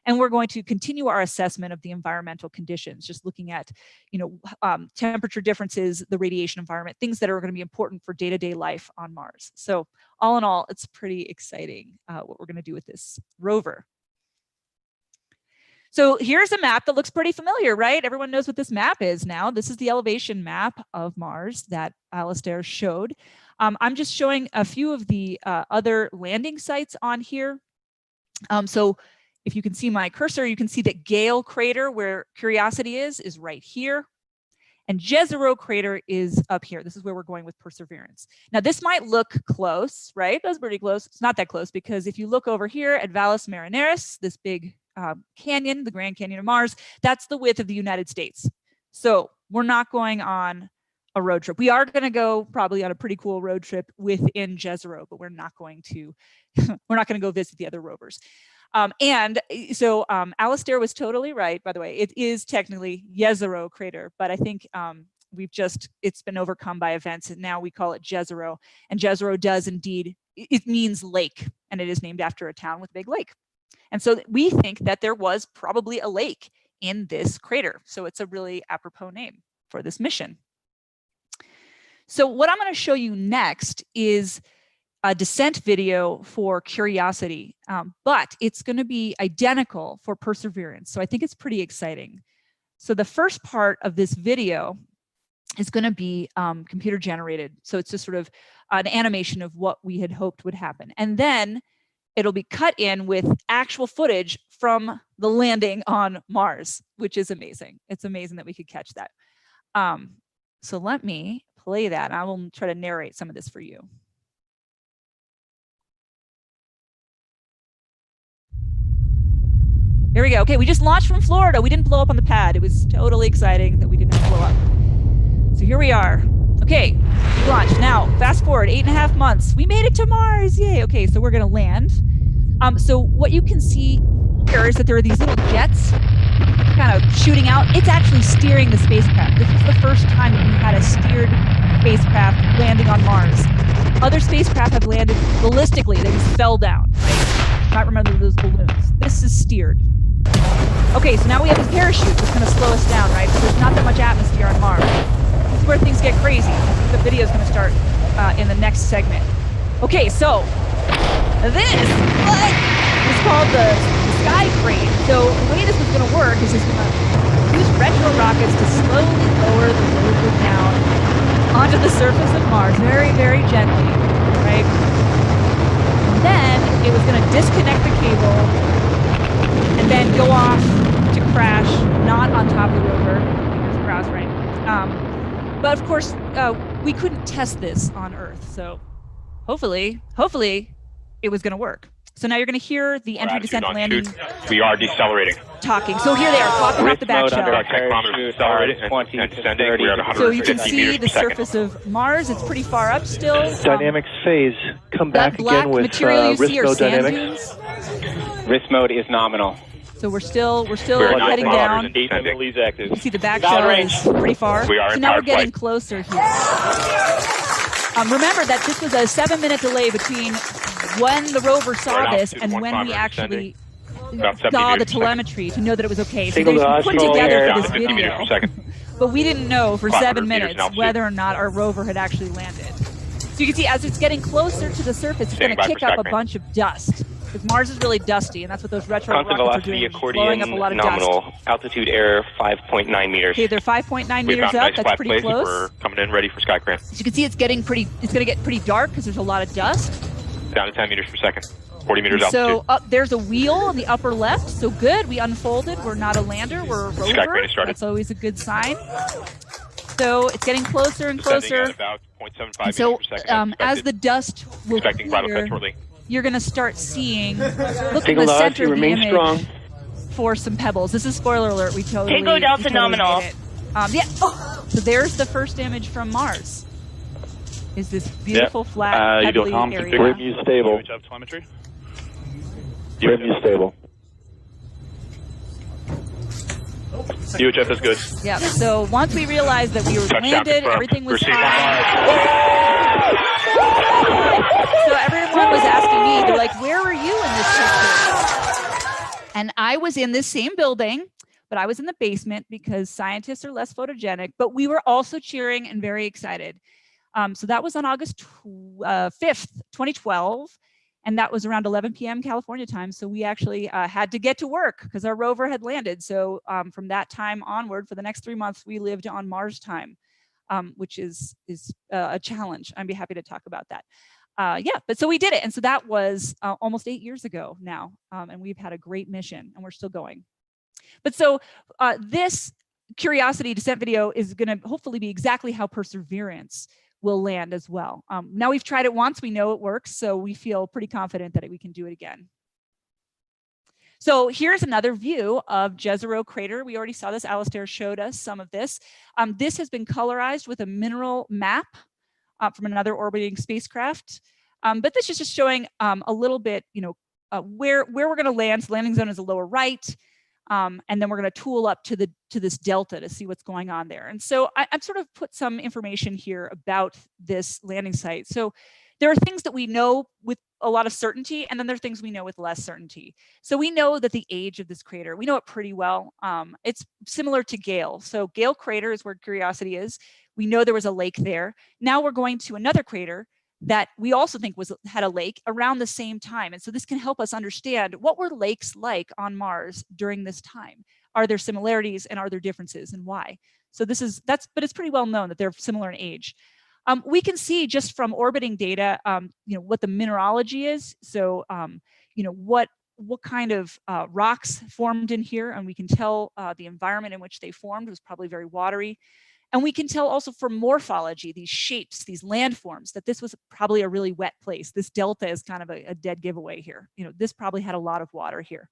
And we're going to continue our assessment of the environmental conditions, just looking at, you know, temperature differences, the radiation environment, things that are going to be important for day-to-day life on Mars. So all in all, it's pretty exciting what we're going to do with this rover. So here's a map that looks pretty familiar, right? Everyone knows what this map is now. This is the elevation map of Mars that Alistair showed. I'm just showing a few of the other landing sites on here. So if you can see my cursor, you can see that Gale crater, where Curiosity is right here. And Jezero crater is up here. This is where we're going with Perseverance. Now, this might look close, right? That's pretty close. It's not that close because if you look over here at Valles Marineris, this big canyon, the Grand Canyon of Mars, that's the width of the United States. So we're not going on a road trip. We are going to go probably on a pretty cool road trip within Jezero, but we're not going to go visit the other rovers. And so Alistair was totally right, by the way. It is technically Jezero crater, but I think it's been overcome by events, and now we call it Jezero. And Jezero does indeed, it means lake, and it is named after a town with a big lake. And so we think that there was probably a lake in this crater. So it's a really apropos name for this mission. So what I'm going to show you next is a descent video for Curiosity, but it's going to be identical for Perseverance. So I think it's pretty exciting. So the first part of this video is going to be computer generated. So it's just sort of an animation of what we had hoped would happen. And then it'll be cut in with actual footage from the landing on Mars, which is amazing. It's amazing that we could catch that. So let me play that. I will try to narrate some of this for you. Here we go. Okay, we just launched from Florida. We didn't blow up on the pad. It was totally exciting that we did not blow up. So here we are. Okay, we launched. Now, fast forward 8.5 months. We made it to Mars. Yay. Okay, so we're going to land. So what you can see here is that there are these little jets kind of shooting out. It's actually steering the spacecraft. This was the first time that we had a steered spacecraft landing on Mars. Other spacecraft have landed ballistically. They just fell down, right? You might remember those balloons. This is steered. Okay, so now we have this parachute that's going to slow us down, right? But there's not that much atmosphere on Mars. This is where things get crazy. The video is going to start in the next segment. Okay, so this is called the sky crane. So the way this is going to work is it's going to use retro rockets to slowly lower the rover down onto the surface of Mars, very, very gently, right? then it was going to disconnect the cable and then go off to crash, not on top of the rover. Fingers crossed, right? But of course, we couldn't test this on Earth, so hopefully it was going to work. So now you're going to hear the entry, descent, landing. We are decelerating. Talking. So here they are talking off the back shell. So you can see the surface of Mars. It's pretty far up still. Dynamics phase. Come back again with risk mode dynamics. Risk mode is nominal. So we're still heading down. You see the back shell is pretty far. So now we're getting closer here. Remember that this was a 7-minute delay between when the rover saw this and when we actually saw the telemetry to know that it was okay. So they put together for this video, but we didn't know for 7 minutes whether or not our rover had actually landed. So you can see as it's getting closer to the surface, it's going to kick up a bunch of dust. Because Mars is really dusty, and that's what those retro rockets are doing, blowing up a lot of dust. Altitude error 5.9 meters. Okay, they're 5.9 meters up. That's pretty close. We're coming in ready for skycrane. As you can see, it's going to get pretty dark because there's a lot of dust. Down to 10 meters per second. 40 meters altitude. So there's a wheel on the upper left. So good. We unfolded. We're not a lander. We're a rover. Skycrane has started. That's always a good sign. So it's getting closer and closer. About 0.75 so meters per second. as the dust will clear, you're going to start seeing, look in the center of the image strong. for some pebbles. This is spoiler alert. We totally Tango Delta nominal. Yeah. So there's the first image from Mars. Is this beautiful flat pebbly area. Brim you stable. Brim you stable. UHF is good. Yeah. So once we realized that we were landed, everything was fine. So everyone was asking me, they're like, where were you in this picture? And I was in this same building, but I was in the basement because scientists are less photogenic, but we were also cheering and very excited. So that was on August 5th, 2012. And that was around 11 p.m. California time. So we actually had to get to work because our rover had landed. So from that time onward, for the next 3 months, we lived on Mars time, which is a challenge. I'd be happy to talk about that. Yeah, but so we did it. And so that was almost 8 years ago now. And we've had a great mission and we're still going. But so this Curiosity descent video is going to hopefully be exactly how Perseverance will land as well. Now we've tried it once, we know it works, so we feel pretty confident that we can do it again. So here's another view of Jezero crater. We already saw this, Alistair showed us some of this. This has been colorized with a mineral map from another orbiting spacecraft. But this is just showing a little bit, where we're gonna land. So landing zone is the lower right. And then we're going to tool up to this delta to see what's going on there. And so I've sort of put some information here about this landing site. So there are things that we know with a lot of certainty, and then there are things we know with less certainty. So we know that the age of this crater, we know it pretty well. It's similar to Gale. So Gale crater is where Curiosity is. We know there was a lake there. Now we're going to another crater that we also think had a lake around the same time. And so this can help us understand what were lakes like on Mars during this time. Are there similarities and are there differences and why? So but it's pretty well known that they're similar in age. We can see just from orbiting data, what the mineralogy is. So, what kind of rocks formed in here, and we can tell the environment in which they formed was probably very watery. And we can tell also from morphology, these shapes, these landforms, that this was probably a really wet place. This delta is kind of a dead giveaway here. This probably had a lot of water here.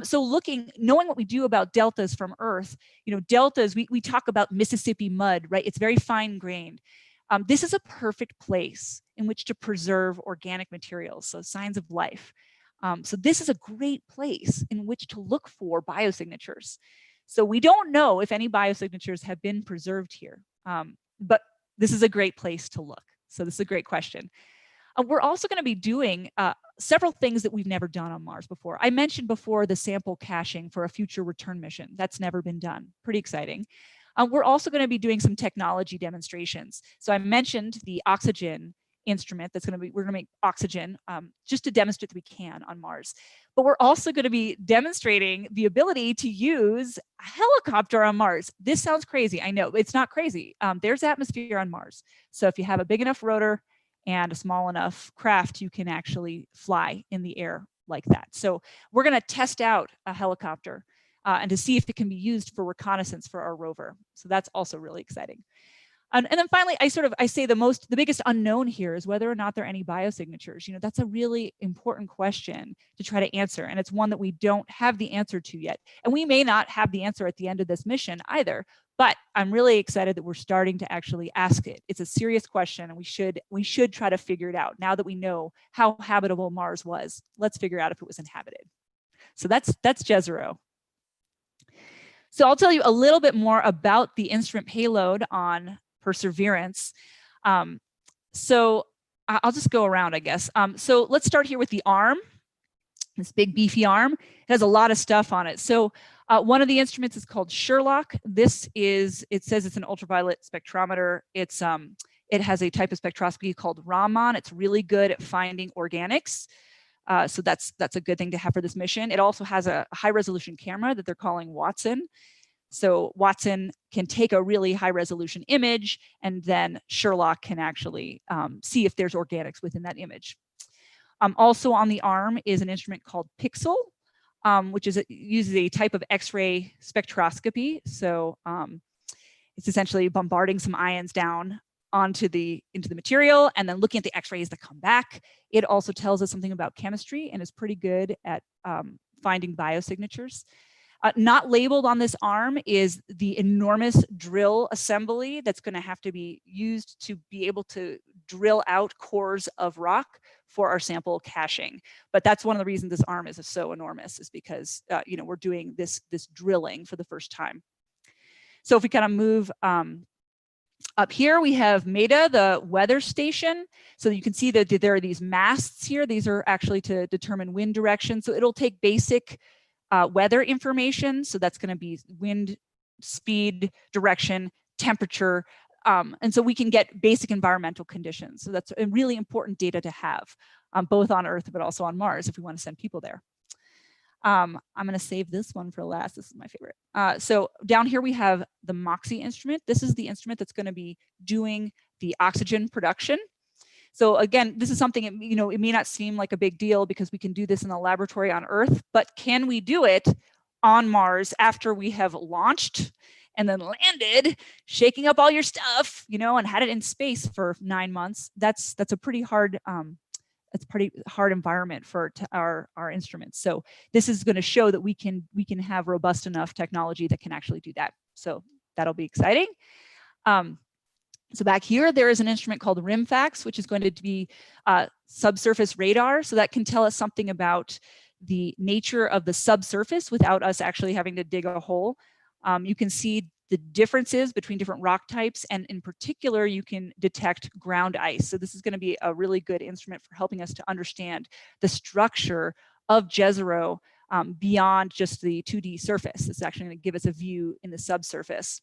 So knowing what we do about deltas from Earth, deltas, we talk about Mississippi mud, right? It's very fine grained. This is a perfect place in which to preserve organic materials, so signs of life. So this is a great place in which to look for biosignatures. So we don't know if any biosignatures have been preserved here, but this is a great place to look. So this is a great question. We're also going to be doing several things that we've never done on Mars before. I mentioned before the sample caching for a future return mission. That's never been done. Pretty exciting. We're also going to be doing some technology demonstrations. So I mentioned the oxygen instrument we're going to make oxygen just to demonstrate that we can on Mars. But we're also going to be demonstrating the ability to use a helicopter on Mars. This sounds crazy. I know it's not crazy. There's atmosphere on Mars. So if you have a big enough rotor and a small enough craft you can actually fly in the air like that. So we're going to test out a helicopter and to see if it can be used for reconnaissance for our rover. So that's also really exciting. And then finally, I say the biggest unknown here is whether or not there are any biosignatures. You know, that's a really important question to try to answer. And it's one that we don't have the answer to yet. And we may not have the answer at the end of this mission either, but I'm really excited that we're starting to actually ask it. It's a serious question and we should try to figure it out. Now that we know how habitable Mars was, let's figure out if it was inhabited. So that's Jezero. So I'll tell you a little bit more about the instrument payload on Perseverance. So I'll just go around, I guess. So let's start here with the arm, this big beefy arm. It has a lot of stuff on it. So one of the instruments is called Sherlock. It says it's an ultraviolet spectrometer. It has a type of spectroscopy called Raman. It's really good at finding organics. So that's a good thing to have for this mission. It also has a high resolution camera that they're calling Watson. So Watson can take a really high resolution image, and then Sherlock can actually see if there's organics within that image. Also on the arm is an instrument called Pixel, which uses a type of X-ray spectroscopy. So it's essentially bombarding some ions down into the material and then looking at the X-rays that come back. It also tells us something about chemistry and is pretty good at finding biosignatures. Not labeled on this arm is the enormous drill assembly that's going to have to be used to be able to drill out cores of rock for our sample caching. But that's one of the reasons this arm is so enormous, is because you know, we're doing this drilling for the first time. So if we kind of move up here, we have MEDA, the weather station. So you can see that there are these masts here. These are actually to determine wind direction. So it'll take basic weather information. So that's going to be wind, speed, direction, temperature. And so we can get basic environmental conditions. So that's a really important data to have, both on Earth, but also on Mars if we want to send people there. I'm going to save this one for last. This is my favorite. So down here we have the MOXIE instrument. This is the instrument that's going to be doing the oxygen production. So again, this is something, you know, it may not seem like a big deal because we can do this in the laboratory on Earth, but can we do it on Mars after we have launched and then landed, shaking up all your stuff, you know, and had it in space for 9 months? That's a pretty hard environment for our instruments. So this is going to show that we can have robust enough technology that can actually do that. So that'll be exciting. So back here, there is an instrument called RIMFAX, which is going to be subsurface radar. So that can tell us something about the nature of the subsurface without us actually having to dig a hole. You can see the differences between different rock types, and in particular, you can detect ground ice. So this is going to be a really good instrument for helping us to understand the structure of Jezero beyond just the 2D surface. It's actually going to give us a view in the subsurface.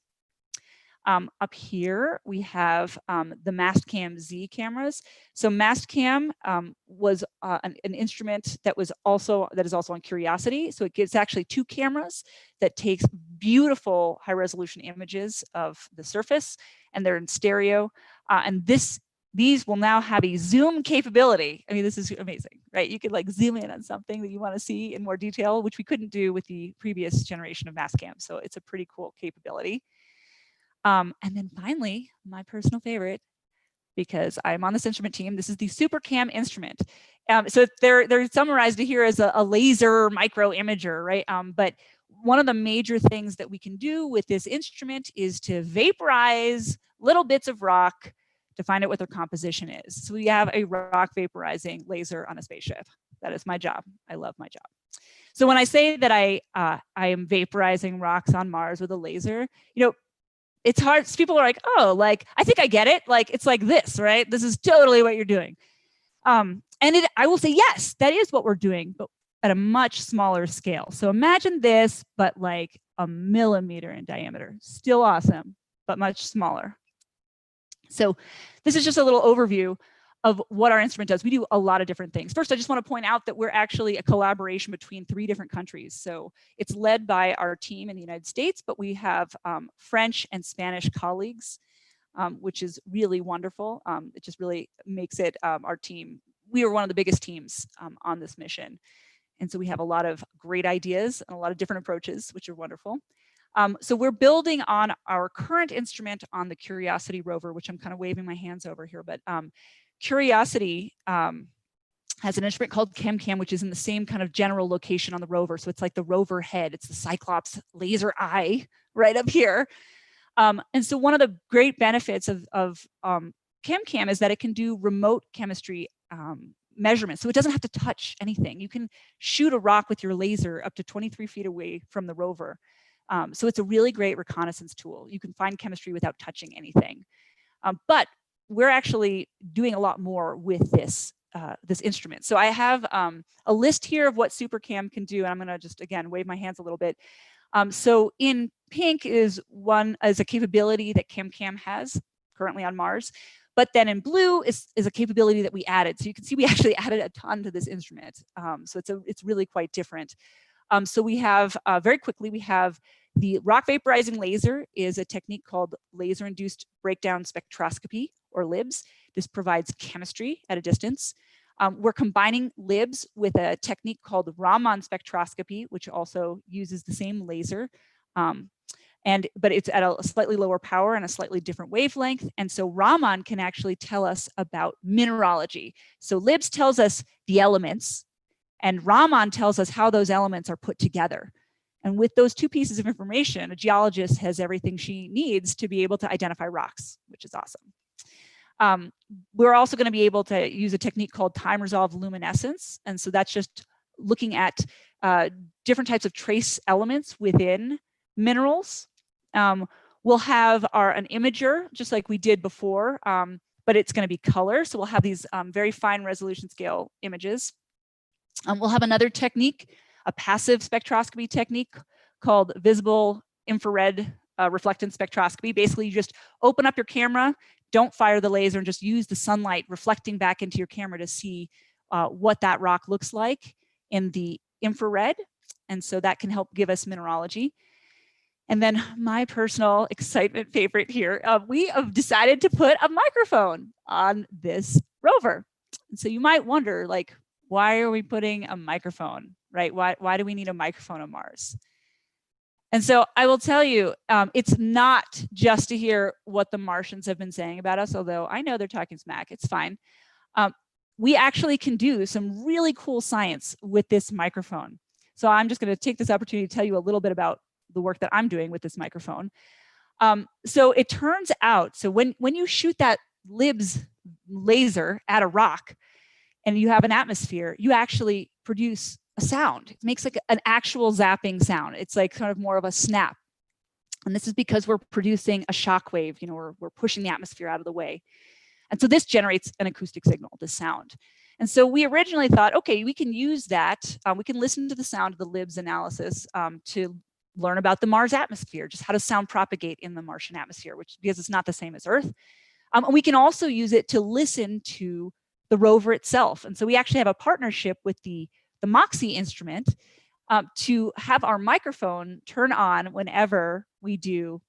Up here, we have the Mastcam Z cameras. So Mastcam was an instrument that is also on Curiosity. So it gives actually 2 cameras that takes beautiful high resolution images of the surface, and they're in stereo. And these will now have a zoom capability. I mean, this is amazing, right? You could like zoom in on something that you want to see in more detail, which we couldn't do with the previous generation of Mastcam. So it's a pretty cool capability. And then finally, my personal favorite, because I'm on this instrument team, this is the SuperCam instrument. So they're summarized here as a laser micro imager, right? But one of the major things that we can do with this instrument is to vaporize little bits of rock to find out what their composition is. So we have a rock vaporizing laser on a spaceship. That is my job. I love my job. So when I say that I am vaporizing rocks on Mars with a laser, you know, it's hard. People are like, oh, like, I think I get it. Like, it's like this, right? This is totally what you're doing. And I will say, yes, that is what we're doing, but at a much smaller scale. So imagine this, but like a millimeter in diameter. Still awesome, but much smaller. So this is just a little overview of what our instrument does. We do a lot of different things. First, I just want to point out that we're actually a collaboration between 3 different countries. So it's led by our team in the United States, but we have French and Spanish colleagues. which is really wonderful. It just really makes it our team. We are one of the biggest teams on this mission. And so we have a lot of great ideas and a lot of different approaches, which are wonderful. So we're building on our current instrument on the Curiosity rover, which I'm kind of waving my hands over here, but Curiosity has an instrument called ChemCam, which is in the same kind of general location on the rover. So it's like the rover head, it's the Cyclops laser eye right up here. And so one of the great benefits of ChemCam is that it can do remote chemistry measurements. So it doesn't have to touch anything. You can shoot a rock with your laser up to 23 feet away from the rover. So it's a really great reconnaissance tool. You can find chemistry without touching anything. But we're actually doing a lot more with this instrument. So I have a list here of what SuperCam can do. And I'm going to just, again, wave my hands a little bit. So in pink is a capability that ChemCam has currently on Mars. But then in blue is a capability that we added. So you can see we actually added a ton to this instrument. So it's really quite different. So we have, very quickly, we have the rock vaporizing laser is a technique called laser-induced breakdown spectroscopy, or LIBS. This provides chemistry at a distance. We're combining LIBS with a technique called Raman spectroscopy, which also uses the same laser. But it's at a slightly lower power and a slightly different wavelength. And so Raman can actually tell us about mineralogy. So LIBS tells us the elements, and Raman tells us how those elements are put together. And with those two pieces of information, a geologist has everything she needs to be able to identify rocks, which is awesome. We're also going to be able to use a technique called time-resolved luminescence. And so that's just looking at different types of trace elements within minerals. We'll have an imager, just like we did before, but it's going to be color. So we'll have these very fine resolution scale images. We'll have another technique, a passive spectroscopy technique called visible infrared reflectance spectroscopy. Basically, you just open up your camera, don't fire the laser, and just use the sunlight reflecting back into your camera to see what that rock looks like in the infrared. And so that can help give us mineralogy. And then my personal excitement favorite here, we have decided to put a microphone on this rover. And so you might wonder, like, why are we putting a microphone, right? Why do we need a microphone on Mars? And so I will tell you, it's not just to hear what the Martians have been saying about us, although I know they're talking smack, it's fine. We actually can do some really cool science with this microphone. So I'm just going to take this opportunity to tell you a little bit about the work that I'm doing with this microphone. So it turns out, so when you shoot that LIBS laser at a rock and you have an atmosphere, you actually produce a sound. It makes like an actual zapping sound. It's like kind of more of a snap. And this is because we're producing a shock wave, you know, we're pushing the atmosphere out of the way. And so this generates an acoustic signal, the sound. And so we originally thought, okay, we can use that. We can listen to the sound of the LIBS analysis to learn about the Mars atmosphere, just how does sound propagate in the Martian atmosphere, because it's not the same as Earth. And we can also use it to listen to the rover itself. And so we actually have a partnership with the MOXIE instrument to have our microphone turn on whenever we do,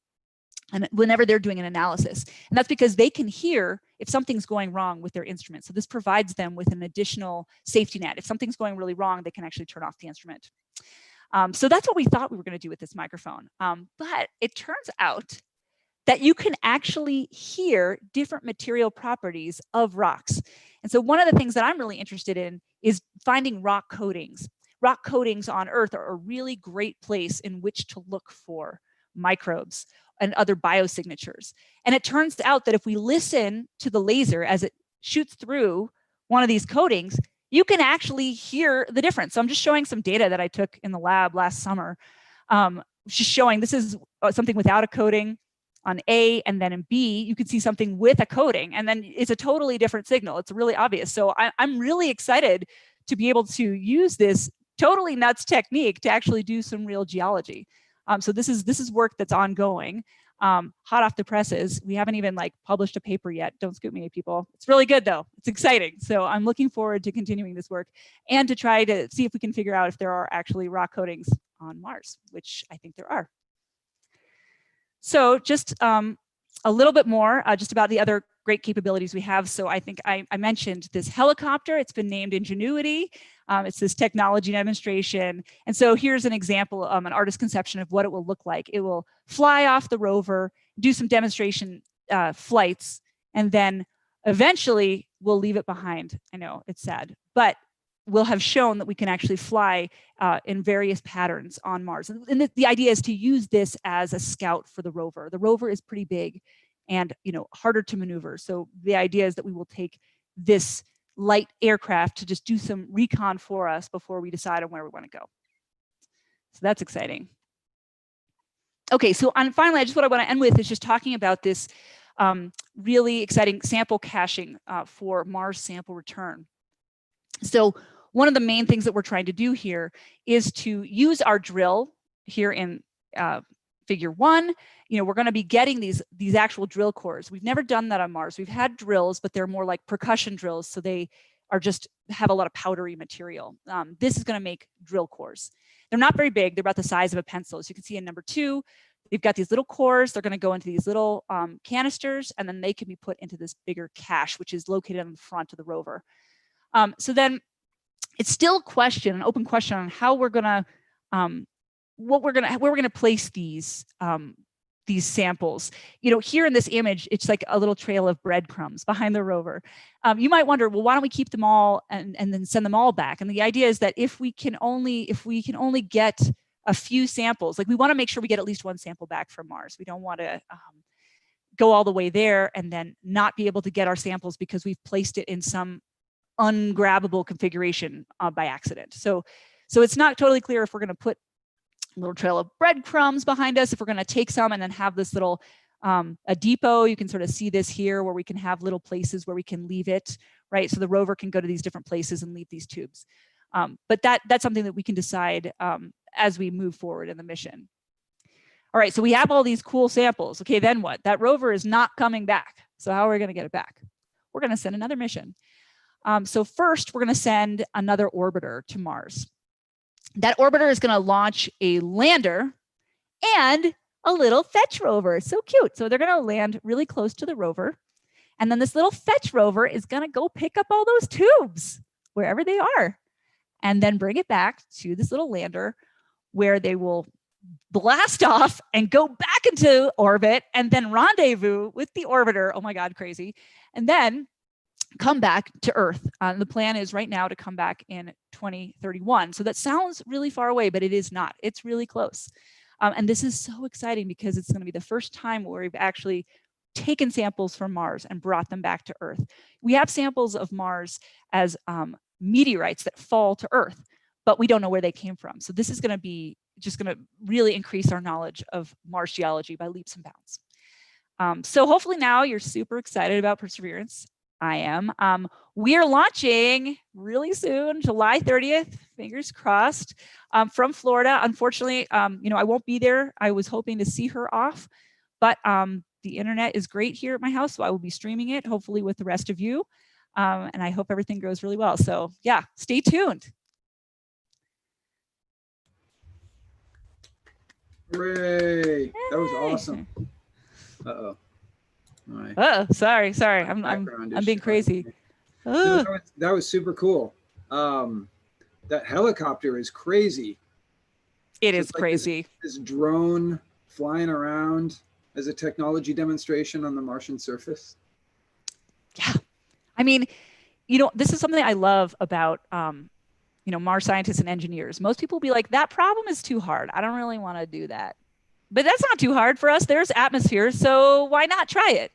and whenever they're doing an analysis. And that's because they can hear if something's going wrong with their instrument. So this provides them with an additional safety net. If something's going really wrong, they can actually turn off the instrument. So that's what we thought we were going to do with this microphone. But it turns out that you can actually hear different material properties of rocks. And so one of the things that I'm really interested in is finding rock coatings. Rock coatings on Earth are a really great place in which to look for microbes and other biosignatures. And it turns out that if we listen to the laser as it shoots through one of these coatings, you can actually hear the difference. So I'm just showing some data that I took in the lab last summer. Just showing this is something without a coating on A, and then in B, you can see something with a coating, and then it's a totally different signal. It's really obvious. So I'm really excited to be able to use this totally nuts technique to actually do some real geology. So this is work that's ongoing, hot off the presses. We haven't even published a paper yet. Don't scoop me, people. It's really good though. It's exciting. So I'm looking forward to continuing this work and to try to see if we can figure out if there are actually rock coatings on Mars, which I think there are. So just A little bit more just about the other great capabilities we have. So I think I mentioned this helicopter. It's been named Ingenuity. It's this technology demonstration. And so here's an example, an artist's conception of what it will look like. It will fly off the rover, do some demonstration flights, and then eventually we'll leave it behind. I know it's sad, but we'll have shown that we can actually fly in various patterns on Mars. And the idea is to use this as a scout for the rover. The rover is pretty big and harder to maneuver. So the idea is that we will take this light aircraft to just do some recon for us before we decide on where we want to go. So that's exciting. Okay, so finally, what I want to end with is just talking about this really exciting sample caching for Mars sample return. So one of the main things that we're trying to do here is to use our drill here in figure 1. We're going to be getting these actual drill cores. We've never done that on Mars. We've had drills, but they're more like percussion drills, so they are have a lot of powdery material. This is going to make drill cores. They're not very big. They're about the size of a pencil. As you can see in number 2, they've got these little cores. They're going to go into these little canisters, and then they can be put into this bigger cache, which is located on the front of the rover. So then it's still an open question on how we're going to, where we're going to place these samples. Here in this image, it's like a little trail of breadcrumbs behind the rover. You might wonder, well, why don't we keep them all and then send them all back? And the idea is that if we can only get a few samples, like we want to make sure we get at least one sample back from Mars. We don't want to go all the way there and then not be able to get our samples because we've placed it in some ungrabbable configuration by accident. So it's not totally clear if we're going to put a little trail of breadcrumbs behind us, if we're going to take some and then have this little a depot. You can sort of see this here where we can have little places where we can leave it, right? So the rover can go to these different places and leave these tubes. But that's something that we can decide as we move forward in the mission. All right, so we have all these cool samples. Okay, then what? That rover is not coming back. So how are we going to get it back? We're going to send another mission. So first, we're going to send another orbiter to Mars. That orbiter is going to launch a lander and a little fetch rover. So cute. So they're going to land really close to the rover. And then this little fetch rover is going to go pick up all those tubes wherever they are and then bring it back to this little lander where they will blast off and go back into orbit and then rendezvous with the orbiter. Oh my God, crazy. And then come back to Earth. The plan is right now to come back in 2031. So that sounds really far away, but it is not. It's really close. And this is so exciting because it's going to be the first time where we've actually taken samples from Mars and brought them back to Earth. We have samples of Mars as meteorites that fall to Earth, but we don't know where they came from. So this is going to be just going to really increase our knowledge of Mars geology by leaps and bounds. So hopefully now you're super excited about Perseverance. I am. We are launching really soon, July 30th, fingers crossed, from Florida. Unfortunately, I won't be there. I was hoping to see her off, but the internet is great here at my house, so I will be streaming it, hopefully with the rest of you. And I hope everything goes really well. So yeah, stay tuned. Hooray! That was awesome. Uh-oh. Right. Oh, sorry. I'm being crazy. No, that was super cool. That helicopter is crazy. It is crazy. This drone flying around as a technology demonstration on the Martian surface. Yeah. I mean, this is something I love about, Mars scientists and engineers. Most people will be like, that problem is too hard. I don't really want to do that. But that's not too hard for us. There's atmosphere, so why not try it?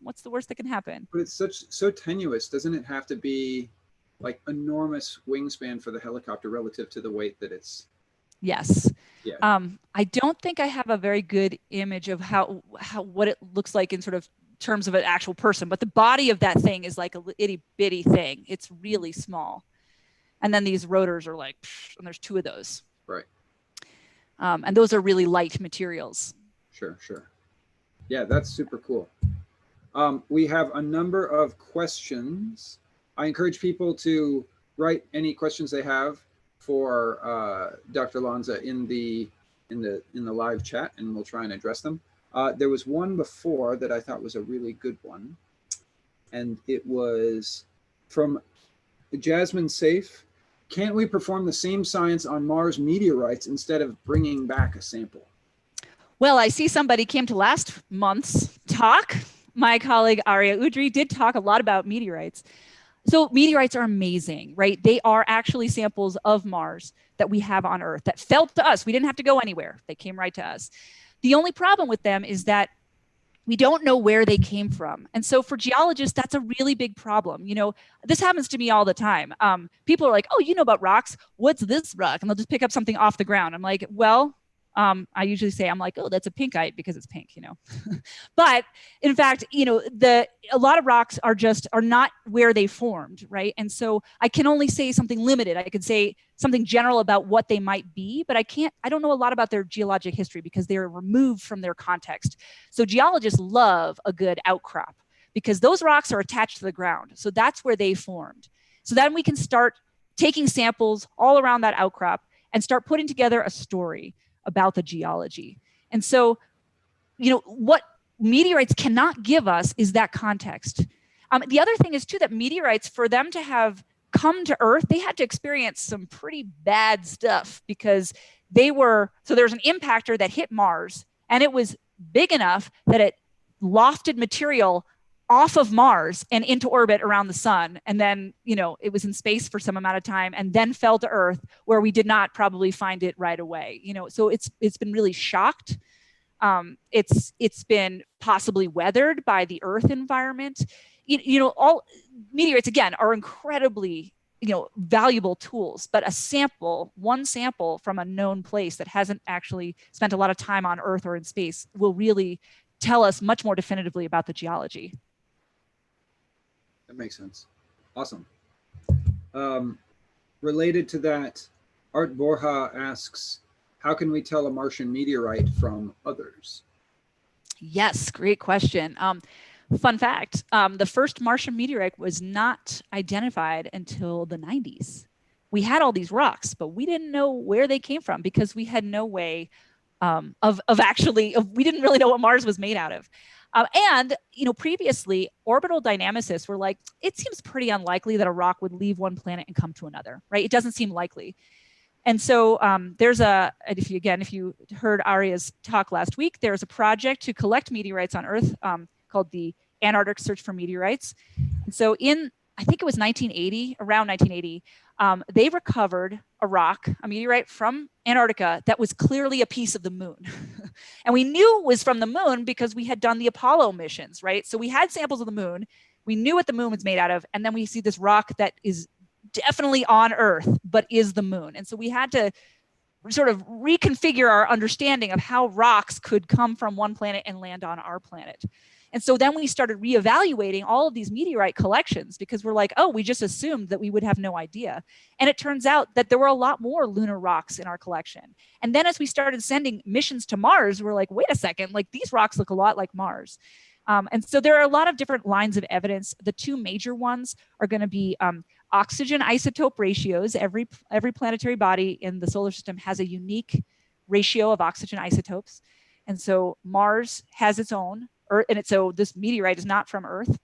What's the worst that can happen? But it's so tenuous. Doesn't it have to be like enormous wingspan for the helicopter relative to the weight that it's? Yes. Yeah. I don't think I have a very good image of what it looks like in sort of terms of an actual person, but the body of that thing is like a itty bitty thing. It's really small. And then these rotors are like, and there's 2 of those. Right. And those are really light materials. Sure. Yeah, that's super cool. We have a number of questions. I encourage people to write any questions they have for Dr. Lanza in the live chat, and we'll try and address them. There was one before that I thought was a really good one. And it was from Jasmine Safe. Can't we perform the same science on Mars meteorites instead of bringing back a sample? Well, I see somebody came to last month's talk. My colleague Arya Udry did talk a lot about meteorites. So meteorites are amazing, right? They are actually samples of Mars that we have on Earth that fell to us. We didn't have to go anywhere. They came right to us. The only problem with them is that we don't know where they came from. And so for geologists, that's a really big problem. You know, this happens to me all the time. People are like, oh, you know about rocks. What's this rock? And they'll just pick up something off the ground. I'm like, well, I usually say, I'm like, oh, that's a pinkite because it's pink, you know. But in fact, you know, a lot of rocks are not where they formed, right? And so I can only say something limited. I could say something general about what they might be, but I don't know a lot about their geologic history because they're removed from their context. So geologists love a good outcrop because those rocks are attached to the ground. So that's where they formed. So then we can start taking samples all around that outcrop and start putting together a story about the geology. And so, you know, what meteorites cannot give us is that context. The other thing is too, that meteorites, for them to have come to Earth, they had to experience some pretty bad stuff because so there's an impactor that hit Mars and it was big enough that it lofted material off of Mars and into orbit around the sun. And then, you know, it was in space for some amount of time and then fell to Earth where we did not probably find it right away. You know, so it's been really shocked. It's been possibly weathered by the Earth environment. You know, all meteorites, again, are incredibly, you know, valuable tools, but one sample from a known place that hasn't actually spent a lot of time on Earth or in space will really tell us much more definitively about the geology. That makes sense. Awesome. Related to that, Art Borja asks, how can we tell a Martian meteorite from others? Yes, great question. Fun fact, the first Martian meteorite was not identified until the 90s. We had all these rocks, but we didn't know where they came from because we had no way we didn't really know what Mars was made out of. And, you know, previously orbital dynamicists were like, it seems pretty unlikely that a rock would leave one planet and come to another, right? It doesn't seem likely. And so if you heard Arya's talk last week, there's a project to collect meteorites on Earth called the Antarctic Search for Meteorites. And so I think it was around 1980, they recovered a meteorite from Antarctica that was clearly a piece of the moon. And we knew it was from the moon because we had done the Apollo missions, right? So we had samples of the moon. We knew what the moon was made out of. And then we see this rock that is definitely on Earth, but is the moon. And so we had to sort of reconfigure our understanding of how rocks could come from one planet and land on our planet. And so then we started reevaluating all of these meteorite collections because we're like, oh, we just assumed that we would have no idea. And it turns out that there were a lot more lunar rocks in our collection. And then as we started sending missions to Mars, we're like, wait a second, like these rocks look a lot like Mars. And so there are a lot of different lines of evidence. The two major ones are going to be oxygen isotope ratios. Every planetary body in the solar system has a unique ratio of oxygen isotopes. And so Mars has its own. So this meteorite is not from Earth.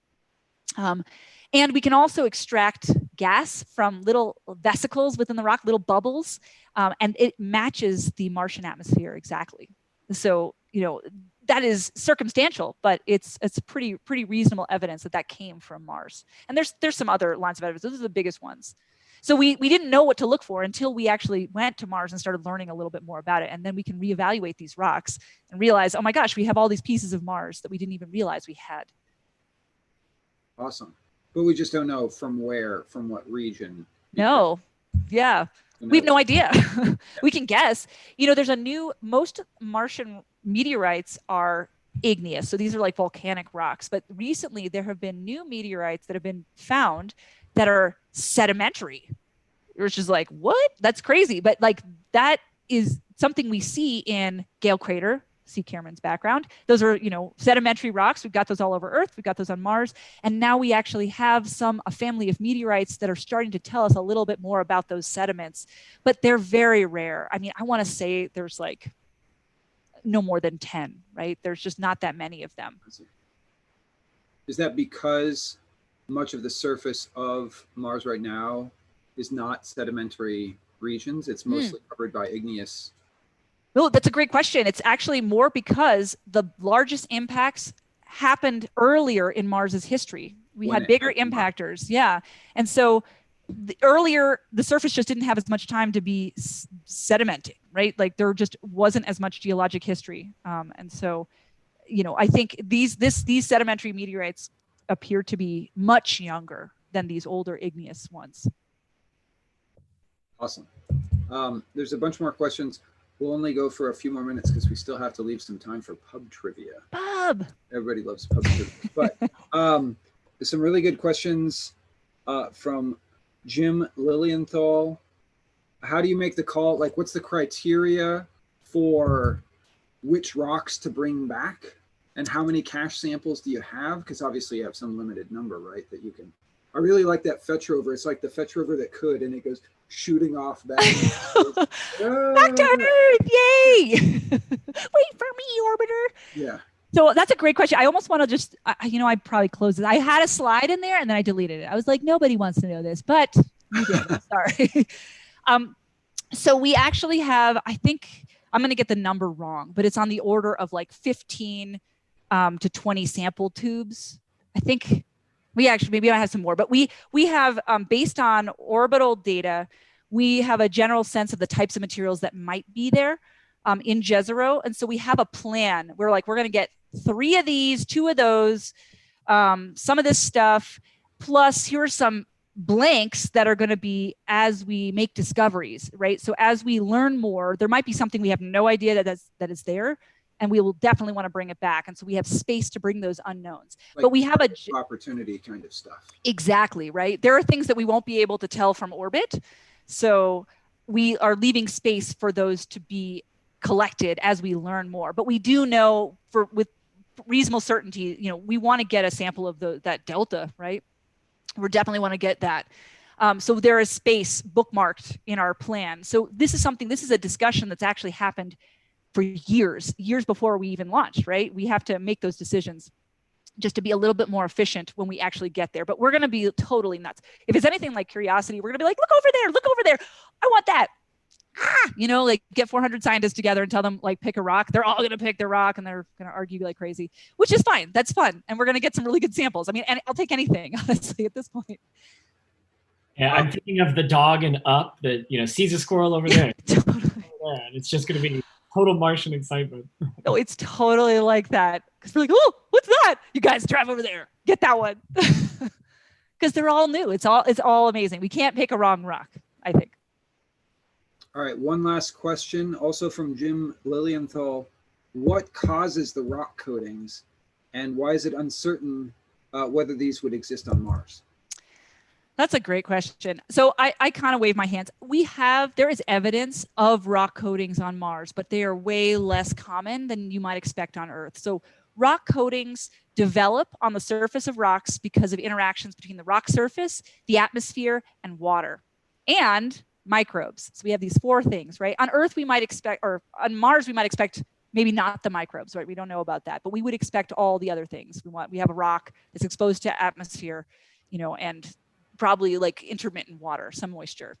And we can also extract gas from little vesicles within the rock, little bubbles, and it matches the Martian atmosphere exactly. So, you know, that is circumstantial, but it's pretty reasonable evidence that came from Mars. And there's some other lines of evidence. Those are the biggest ones. So we didn't know what to look for until we actually went to Mars and started learning a little bit more about it. And then we can reevaluate these rocks and realize, oh my gosh, we have all these pieces of Mars that we didn't even realize we had. Awesome. But we just don't know from where, from what region. No. Yeah. We have no idea. We can guess. You know, most Martian meteorites are igneous. So these are like volcanic rocks. But recently there have been new meteorites that have been found that are sedimentary, which is like, what? That's crazy. But like that is something we see in Gale Crater. See Cameron's background. Those are, you know, sedimentary rocks. We've got those all over Earth. We've got those on Mars. And now we actually have a family of meteorites that are starting to tell us a little bit more about those sediments, but they're very rare. I mean, I want to say there's like no more than 10, right? There's just not that many of them. Is that because much of the surface of Mars right now is not sedimentary regions? It's mostly covered by igneous. No, that's a great question. It's actually more because the largest impacts happened earlier in Mars's history. We had bigger impactors, yeah. And so earlier, the surface just didn't have as much time to be sedimenting, right? Like there just wasn't as much geologic history. And so, you know, I think these sedimentary meteorites appear to be much younger than these older igneous ones. Awesome. There's a bunch more questions. We'll only go for a few more minutes because we still have to leave some time for pub trivia. Pub! Everybody loves pub trivia. But there's some really good questions from Jim Lilienthal. How do you make the call? Like, what's the criteria for which rocks to bring back? And how many cache samples do you have? Because obviously you have some limited number, right? That you can. I really like that fetch rover. It's like the fetch rover that could, and it goes shooting off back. Back to Earth! Yay! Wait for me, orbiter. Yeah. So that's a great question. I almost want to just, you know, I'd probably close it. I had a slide in there and then I deleted it. I was like, nobody wants to know this, but you did. Sorry. So we actually have, I think, I'm going to get the number wrong, but it's on the order of like 15 to 20 sample tubes. I think we actually, maybe I have some more, but we have, based on orbital data, we have a general sense of the types of materials that might be there in Jezero. And so we have a plan. We're like, we're going to get 3 of these, 2 of those, some of this stuff, plus here are some blanks that are going to be as we make discoveries, right? So as we learn more, there might be something we have no idea that is there, and we will definitely want to bring it back. And so we have space to bring those unknowns. Like, but we have a opportunity kind of stuff. Exactly, right? There are things that we won't be able to tell from orbit. So we are leaving space for those to be collected as we learn more. But we do know with reasonable certainty, you know, we want to get a sample of that delta, right? We definitely want to get that. So there is space bookmarked in our plan. So this is a discussion that's actually happened for years before we even launched, right? We have to make those decisions just to be a little bit more efficient when we actually get there. But we're going to be totally nuts. If it's anything like Curiosity, we're going to be like, look over there. I want that. You know, like get 400 scientists together and tell them like pick a rock. They're all going to pick their rock and they're going to argue like crazy, which is fine. That's fun. And we're going to get some really good samples. I mean, and I'll take anything, honestly, at this point. Yeah, I'm thinking of the dog and Up that, you know, sees a squirrel over there. Totally. And it's just going to be total Martian excitement. No, it's totally like that. Because we're like, oh, what's that? You guys drive over there. Get that one. Because they're all new. It's all amazing. We can't pick a wrong rock, I think. All right, one last question, also from Jim Lilienthal. What causes the rock coatings, and why is it uncertain whether these would exist on Mars? That's a great question. So I kind of wave my hands. There is evidence of rock coatings on Mars, but they are way less common than you might expect on Earth. So rock coatings develop on the surface of rocks because of interactions between the rock surface, the atmosphere, and water, and microbes. So we have these 4 things, right? On Earth, we might expect, or on Mars, we might expect maybe not the microbes, right? We don't know about that, but we would expect all the other things. We have a rock that's exposed to atmosphere, you know, and probably like intermittent water, some moisture.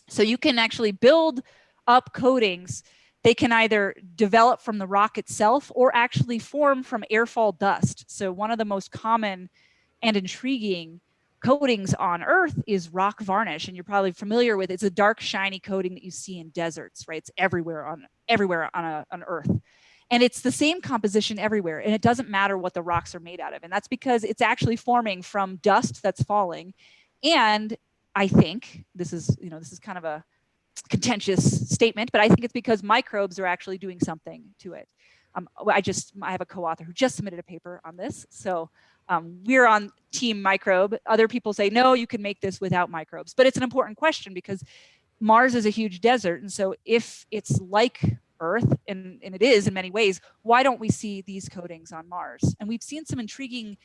So you can actually build up coatings. They can either develop from the rock itself or actually form from airfall dust. So one of the most common and intriguing coatings on Earth is rock varnish, and you're probably familiar with it. It's a dark, shiny coating that you see in deserts, right? It's everywhere on Earth. And it's the same composition everywhere, and it doesn't matter what the rocks are made out of. And that's because it's actually forming from dust that's falling. And I think this is kind of a contentious statement, but I think it's because microbes are actually doing something to it. I have a co-author who just submitted a paper on this. So we're on team microbe. Other people say, no, you can make this without microbes. But it's an important question because Mars is a huge desert. And so if it's like Earth, and it is in many ways, why don't we see these coatings on Mars? And we've seen some intriguing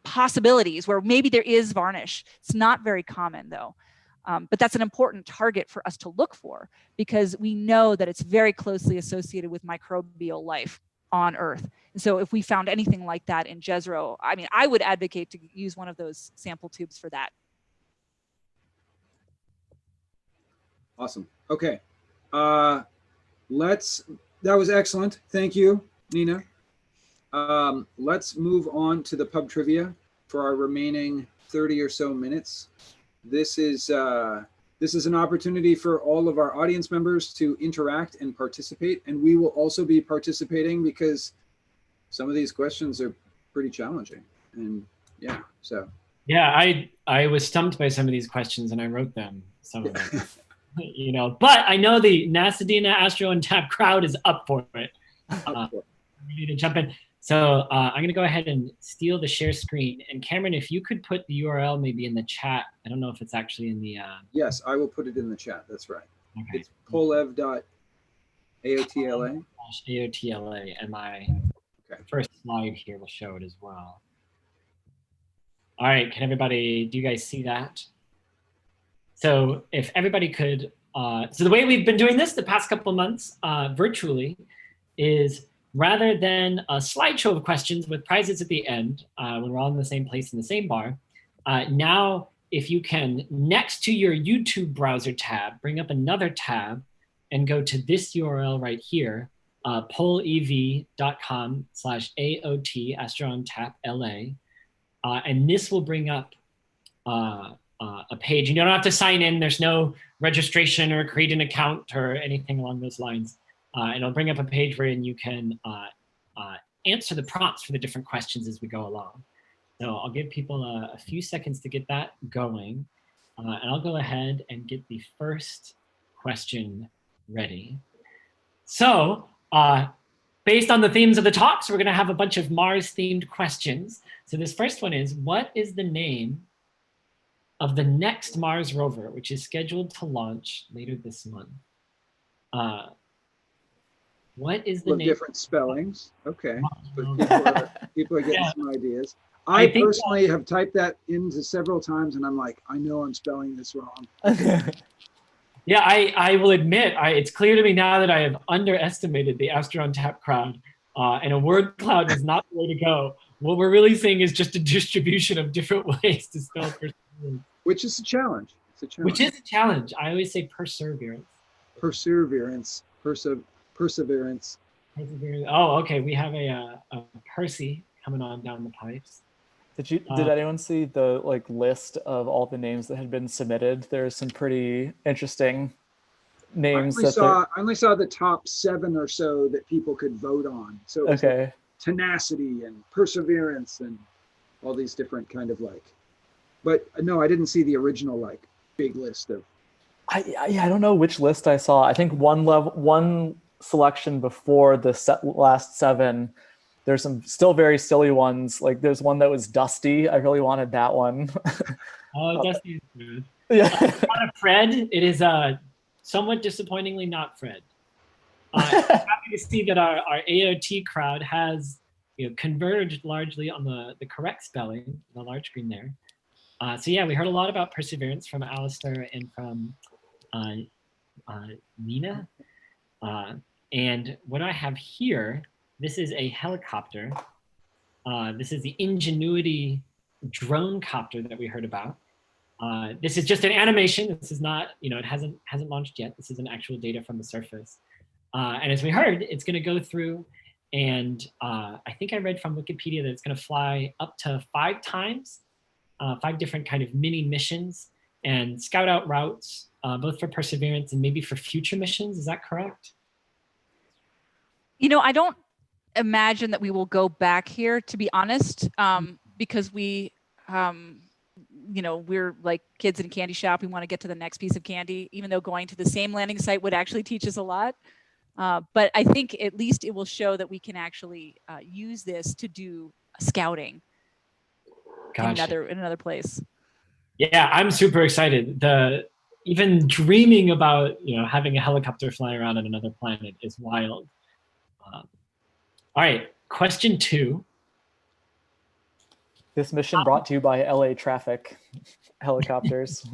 possibilities where maybe there is varnish. It's not very common though. But that's an important target for us to look for because we know that it's very closely associated with microbial life on Earth. And so if we found anything like that in Jezero, I mean, I would advocate to use one of those sample tubes for that. Awesome. Okay. That was excellent. Thank you, Nina. Let's move on to the pub trivia for our remaining 30 or so minutes. This is an opportunity for all of our audience members to interact and participate, and we will also be participating because some of these questions are pretty challenging. And yeah, so. Yeah, I was stumped by some of these questions and I wrote them, some of them. You know, but I know the NASAdena Astro Untapped crowd is up for it. We need to jump in. So I'm going to go ahead and steal the share screen. And Cameron, if you could put the URL maybe in the chat. I don't know if it's actually in the... Yes, I will put it in the chat. That's right. Okay. It's polev.aotla. AOTLA, and my first slide here will show it as well. All right, can everybody, do you guys see that? So if everybody could, so the way we've been doing this the past couple of months virtually is rather than a slideshow of questions with prizes at the end, when we're all in the same place in the same bar, now if you can, next to your YouTube browser tab, bring up another tab and go to this URL right here, polev.com/AOT, AstroUntappedLA, and this will bring up a page. You don't have to sign in. There's no registration or create an account or anything along those lines. And it'll bring up a page wherein you can answer the prompts for the different questions as we go along. So I'll give people a few seconds to get that going. And I'll go ahead and get the first question ready. So based on the themes of the talks, we're going to have a bunch of Mars-themed questions. So this first one is, what is the name of the next Mars rover, which is scheduled to launch later this month? What is the name? Different spellings. Okay. But people are getting some ideas. I personally have typed that into several times and I'm like, I know I'm spelling this wrong. Yeah, I will admit, it's clear to me now that I have underestimated the Astro Untapped crowd, and a word cloud is not the way to go. What we're really seeing is just a distribution of different ways to spell perseverance. Which is a challenge. It's a challenge. Which is a challenge. I always say perseverance. Perseverance. Perseverance. Perseverance. Oh, okay. We have a Percy coming on down the pipes. Did anyone see the list of all the names that had been submitted? There's some pretty interesting names. I only saw the top 7 or so that people could vote on. So it was like tenacity and perseverance and all these different kind of but no, I didn't see the original big list of. I don't know which list I saw. I think one selection before the last 7. There's some still very silly ones. There's one that was Dusty. I really wanted that one. Oh, Dusty is good. Yeah. Not a Fred. It is somewhat disappointingly not Fred. I'm happy to see that our AOT crowd has converged largely on the correct spelling, the large screen there. So yeah, we heard a lot about Perseverance from Alistair and from Nina. And what I have here, this is a helicopter. This is the Ingenuity drone copter that we heard about. This is just an animation. This is not, it hasn't launched yet. This is an actual data from the surface. And as we heard, it's going to go through, and I think I read from Wikipedia that it's going to fly up to 5 times, 5 different kind of mini missions and scout out routes, both for Perseverance and maybe for future missions. Is that correct? I don't imagine that we will go back here, to be honest, because we, we're like kids in a candy shop. We want to get to the next piece of candy, even though going to the same landing site would actually teach us a lot. But I think at least it will show that we can actually use this to do scouting in another place. Yeah, I'm super excited. Even dreaming about having a helicopter fly around on another planet is wild. All right, question 2. This mission brought to you by LA Traffic Helicopters.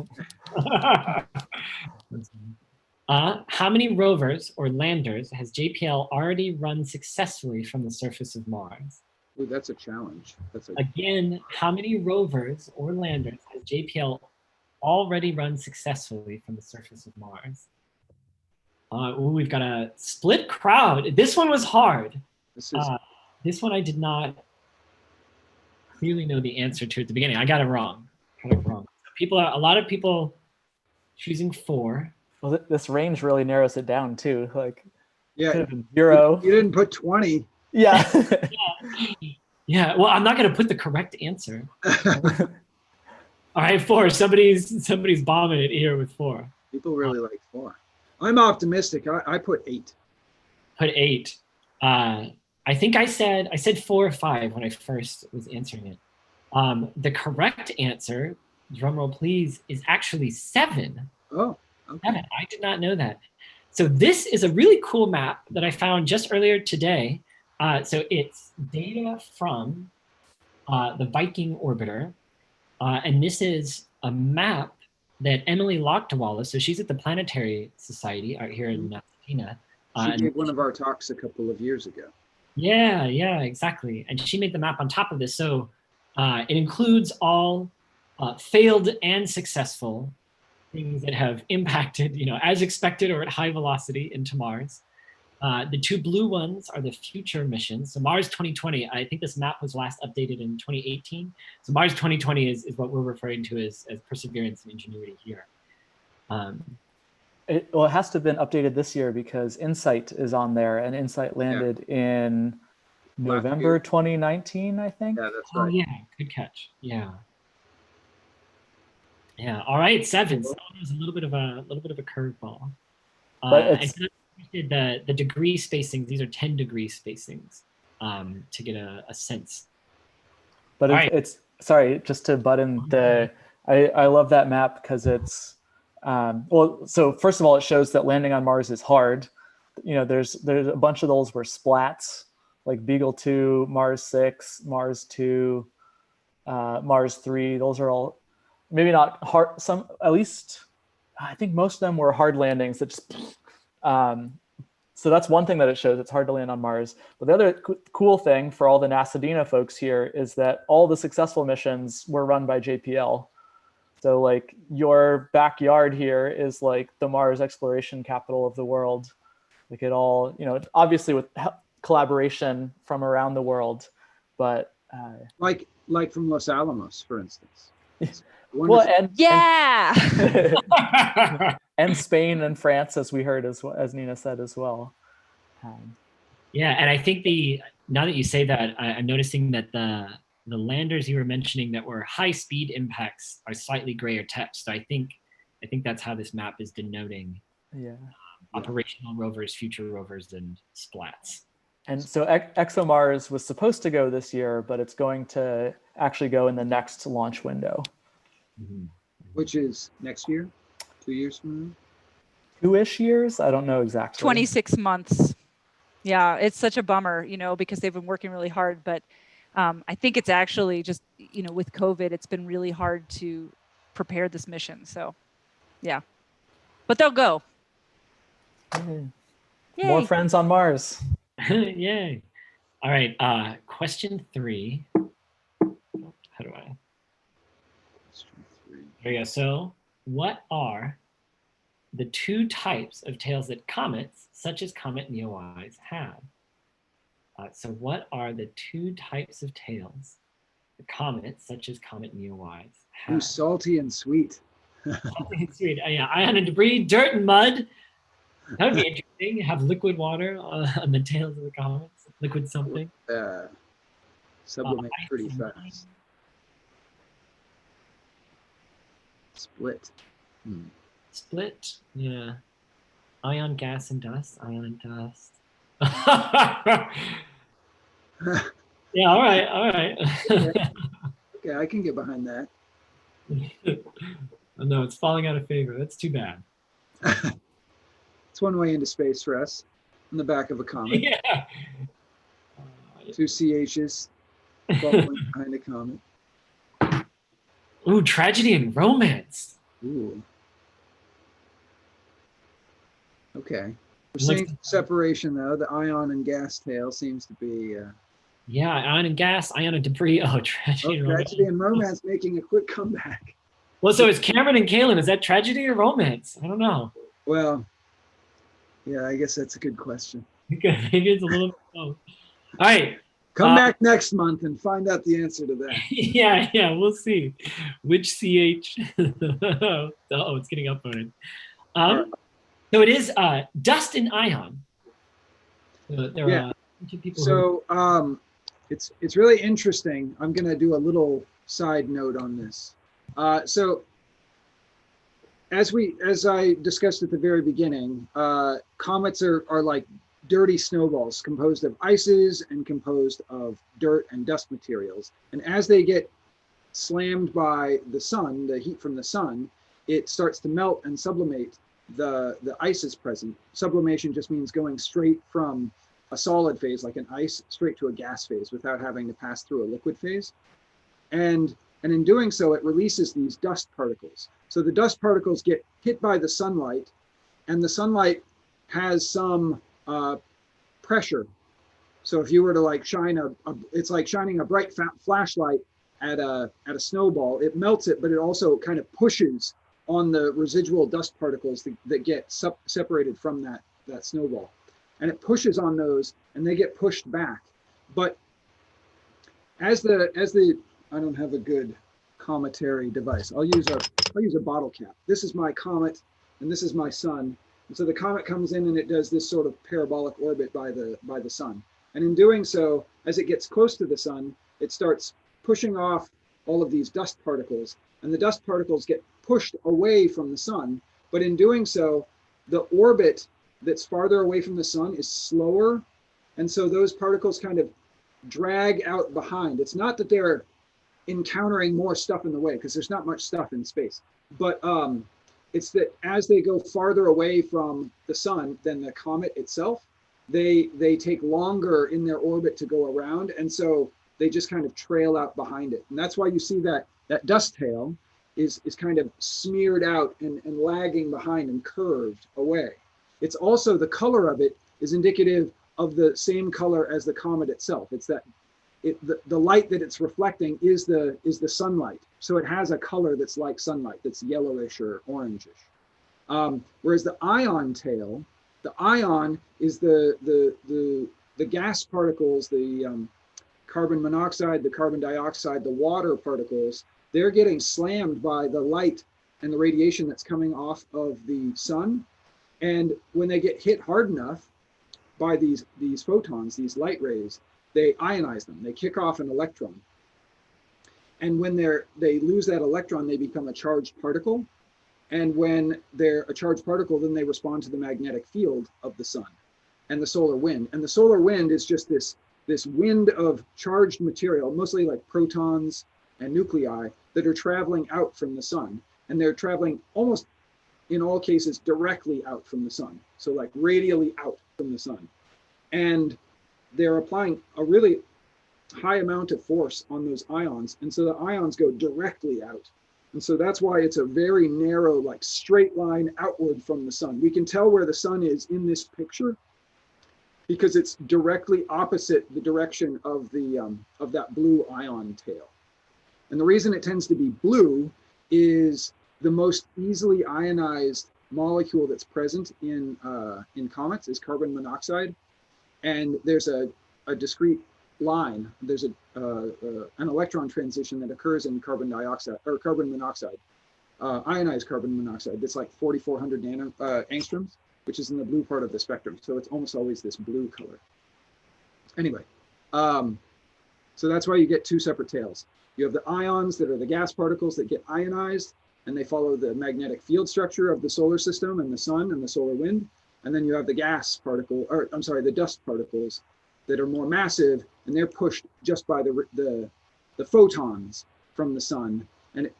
How many rovers or landers has JPL already run successfully from the surface of Mars? Ooh, that's a challenge. Again, how many rovers or landers has JPL already run successfully from the surface of Mars? We've got a split crowd. This one was hard. This one I did not clearly know the answer to at the beginning. I got it wrong. A lot of people choosing 4. Well, this range really narrows it down too. Like, yeah, could have been 0. You didn't put 20. Yeah. Yeah. Well, I'm not going to put the correct answer. All right, 4. Somebody's bombing it here with 4. People really like 4. I'm optimistic. I put 8. Put 8. I think I said 4 or 5 when I first was answering it. The correct answer, drum roll please, is actually 7. Oh, okay. 7. I did not know that. So this is a really cool map that I found just earlier today. So it's data from the Viking orbiter. And this is a map that Emily Lochtewala, so she's at the Planetary Society out here in NASAdena. She gave one of our talks a couple of years ago. Yeah, exactly. And she made the map on top of this. So it includes all failed and successful things that have impacted, as expected or at high velocity into Mars. The 2 blue ones are the future missions. So Mars 2020, I think this map was last updated in 2018. So Mars 2020 is what we're referring to as Perseverance and Ingenuity here. It has to have been updated this year because InSight is on there, and InSight landed in November 2019, I think. Yeah, that's right. Oh yeah, good catch. Yeah. All right, 7. So that was a little bit of a curveball. But it's, the degree spacings, these are 10 degree spacings to get a sense. But it's sorry, just to butt in I love that map because it's so first of all, it shows that landing on Mars is hard. There's a bunch of those were splats, like Beagle 2, Mars 6, Mars 2, Mars 3. Those are all maybe not hard. Some, at least I think most of them were hard landings that just so that's one thing that it shows. It's hard to land on Mars. But the other cool thing for all the NASAdena folks here is that all the successful missions were run by JPL. So like your backyard here is like the Mars exploration capital of the world. Like it all, obviously with collaboration from around the world, but like from Los Alamos, for instance. Well, yeah. And Spain and France, as we heard, as Nina said as well. Yeah, and I think now that you say that, I'm noticing that the landers you were mentioning that were high speed impacts are slightly grayer text. So I think that's how this map is denoting operational rovers, future rovers, and splats. And so ExoMars was supposed to go this year, but it's going to actually go in the next launch window. Mm-hmm. Which is next year? 2 years from now? 2-ish years? I don't know exactly. 26 months. Yeah, it's such a bummer, you know, because they've been working really hard. But I think it's actually just, you know, with COVID, it's been really hard to prepare this mission. So, yeah. But they'll go. Yay. More friends on Mars. Yay. All right. Question 3. How do I? There we go. So, what are the 2 types of tails that comets, such as Comet NEOWISE, have? So, what are the 2 types of tails the comets, such as Comet NEOWISE, have? Ooh, salty and sweet. Salty and sweet. Yeah, ion and debris, dirt and mud. That would be interesting. Have liquid water on the tails of the comets. Liquid something. Sublimate pretty fast. Split. Split. Yeah. Ion, gas, and dust. Ion and dust. Yeah. All right. All right. Okay, I can get behind that. Oh, no, it's falling out of favor. That's too bad. It's one way into space for us, in the back of a comet. Yeah. 2 CHs bubbling behind a comet. Ooh, tragedy and romance. Ooh. Okay. We're Looks- seeing separation though. The ion and gas tail seems to be. Yeah, ion and gas, ion and debris. Oh, tragedy and romance. Tragedy and romance making a quick comeback. Well, so it's Cameron and Kaylin. Is that tragedy or romance? I don't know. Well, yeah, I guess that's a good question. Maybe it's a little. Oh. All right. Come back next month and find out the answer to that. Yeah, we'll see. Which CH? Oh, it's getting upvoted. So it is dust and ion. So there are two people. So it's really interesting. I'm going to do a little side note on this. So as I discussed at the very beginning, comets are like dirty snowballs composed of ices and composed of dirt and dust materials. And as they get slammed by the sun, the heat from the sun, it starts to melt and sublimate the ices present. Sublimation just means going straight from a solid phase like an ice straight to a gas phase without having to pass through a liquid phase. And in doing so, it releases these dust particles. So the dust particles get hit by the sunlight, and the sunlight has some pressure. So if you were to like shine it's like shining a bright flashlight at a snowball. It melts it, but it also kind of pushes on the residual dust particles that get separated from that snowball. And it pushes on those and they get pushed back. But as the I don't have a good cometary device. I'll use a bottle cap. This is my comet and this is my sun. And so the comet comes in and it does this sort of parabolic orbit by the sun. And in doing so, as it gets close to the sun, it starts pushing off all of these dust particles, and the dust particles get pushed away from the sun. But in doing so, the orbit that's farther away from the sun is slower. And so those particles kind of drag out behind. It's not that they're encountering more stuff in the way, because there's not much stuff in space, but it's that as they go farther away from the sun than the comet itself, they take longer in their orbit to go around. And so they just kind of trail out behind it. And that's why you see that dust tail is kind of smeared out and lagging behind and curved away. It's also, the color of it is indicative of the same color as the comet itself. It's that the light that it's reflecting is the sunlight. So it has a color that's like sunlight, that's yellowish or orangish. Whereas the ion tail, the ion is the gas particles, the carbon monoxide, the carbon dioxide, the water particles. They're getting slammed by the light and the radiation that's coming off of the sun. And when they get hit hard enough by these photons, these light rays, they ionize them. They kick off an electron. And when they lose that electron, they become a charged particle. And when they're a charged particle, then they respond to the magnetic field of the sun and the solar wind. And the solar wind is just this wind of charged material, mostly like protons and nuclei, that are traveling out from the sun. And they're traveling almost, in all cases, directly out from the sun. So like radially out from the sun. And they're applying a really high amount of force on those ions. And so the ions go directly out. And so that's why it's a very narrow, like straight line outward from the sun. We can tell where the sun is in this picture because it's directly opposite the direction of that blue ion tail. And the reason it tends to be blue is the most easily ionized molecule that's present in comets is carbon monoxide. And there's a discrete line. There's an electron transition that occurs in carbon dioxide or carbon monoxide, ionized carbon monoxide. That's like 4,400 angstroms, which is in the blue part of the spectrum. So it's almost always this blue color. Anyway, so that's why you get two separate tails. You have the ions that are the gas particles that get ionized, and they follow the magnetic field structure of the solar system and the sun and the solar wind. And then you have the the dust particles that are more massive, and they're pushed just by the photons from the sun.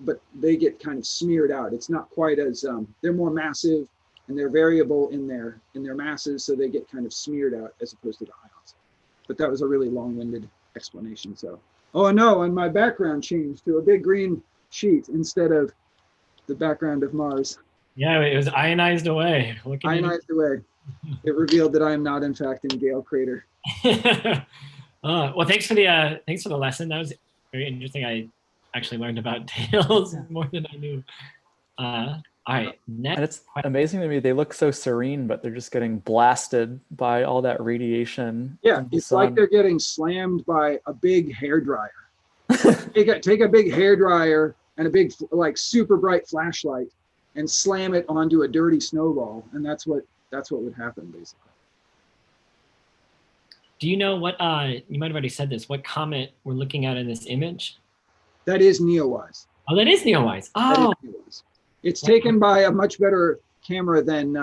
But they get kind of smeared out. It's not quite as they're more massive and they're variable in their masses, so they get kind of smeared out as opposed to the ions. But that was a really long-winded explanation. So, oh no, and my background changed to a big green sheet instead of the background of Mars. Yeah, it was ionized away. What can you do? Ionized away. It revealed that I am not, in fact, in Gale Crater. Well, thanks for the lesson. That was very interesting. I actually learned about tails more than I knew. All right, next. And it's amazing to me. They look so serene, but they're just getting blasted by all that radiation. Yeah, it's like they're getting slammed by a big hairdryer. Take a big hairdryer and a big, like, super bright flashlight and slam it onto a dirty snowball, and that's what would happen, basically. Do you know what, you might have already said this, what comet we're looking at in this image? That is NEOWISE. Oh, that is NEOWISE. Oh. NEOWISE. It's taken by a much better camera than,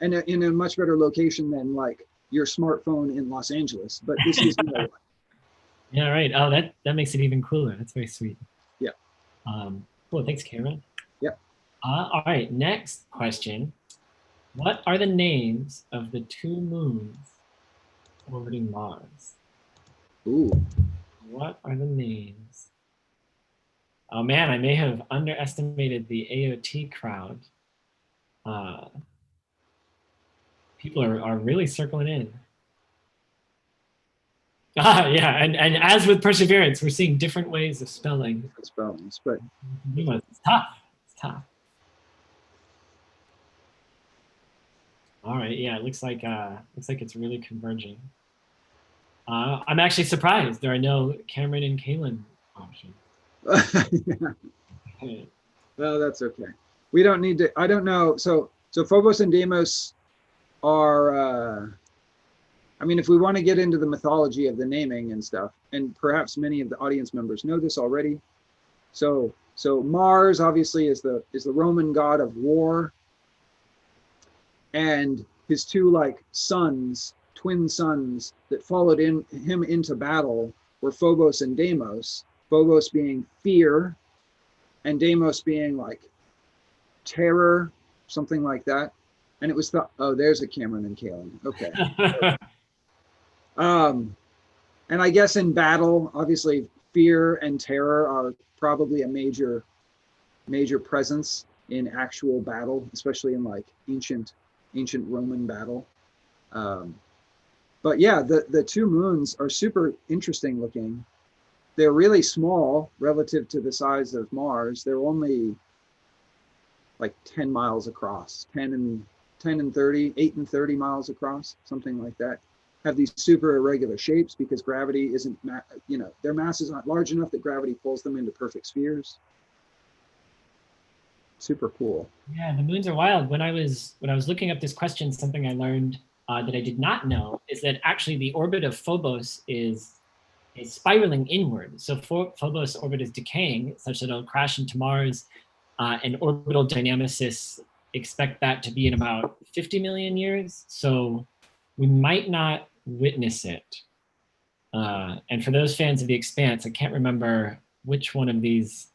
and in a much better location than, like, your smartphone in Los Angeles, but this is NEOWISE. Yeah, right. Oh, that makes it even cooler. That's very sweet. Yeah. Cool, thanks, Cameron. Yeah. All right, next question. What are the names of the 2 moons orbiting Mars? Ooh. What are the names? Oh man, I may have underestimated the AOT crowd. People are really circling in. Yeah, and as with Perseverance, we're seeing different ways of spelling. Different spellings, but it's tough. It's tough. All right, yeah, it looks like it's really converging. I'm actually surprised there are no Cameron and Kaylin options. Yeah. Well, that's okay. We don't need to. I don't know. So Phobos and Deimos are. I mean, if we want to get into the mythology of the naming and stuff, and perhaps many of the audience members know this already. So Mars obviously is the Roman god of war, and his 2 like sons, twin sons that followed him into battle were Phobos and Deimos. Phobos being fear, and Deimos being like terror, something like that. And it was thought, oh, there's a Cameron and Kaylin. Okay. And I guess in battle, obviously fear and terror are probably a major presence in actual battle, especially in like ancient Roman battle. But yeah, the 2 moons are super interesting looking. They're really small relative to the size of Mars. They're only like 10 miles across, 10 and 30, 8 and 30 miles across, something like that. Have these super irregular shapes because gravity isn't, their mass is not large enough that gravity pulls them into perfect spheres. Super cool. Yeah, the moons are wild. When I was looking up this question, something I learned that I did not know is that actually the orbit of Phobos is spiraling inward. So Phobos orbit is decaying such that it'll crash into Mars, and orbital dynamicists expect that to be in about 50 million years. So we might not witness it. And for those fans of The Expanse, I can't remember which one of these,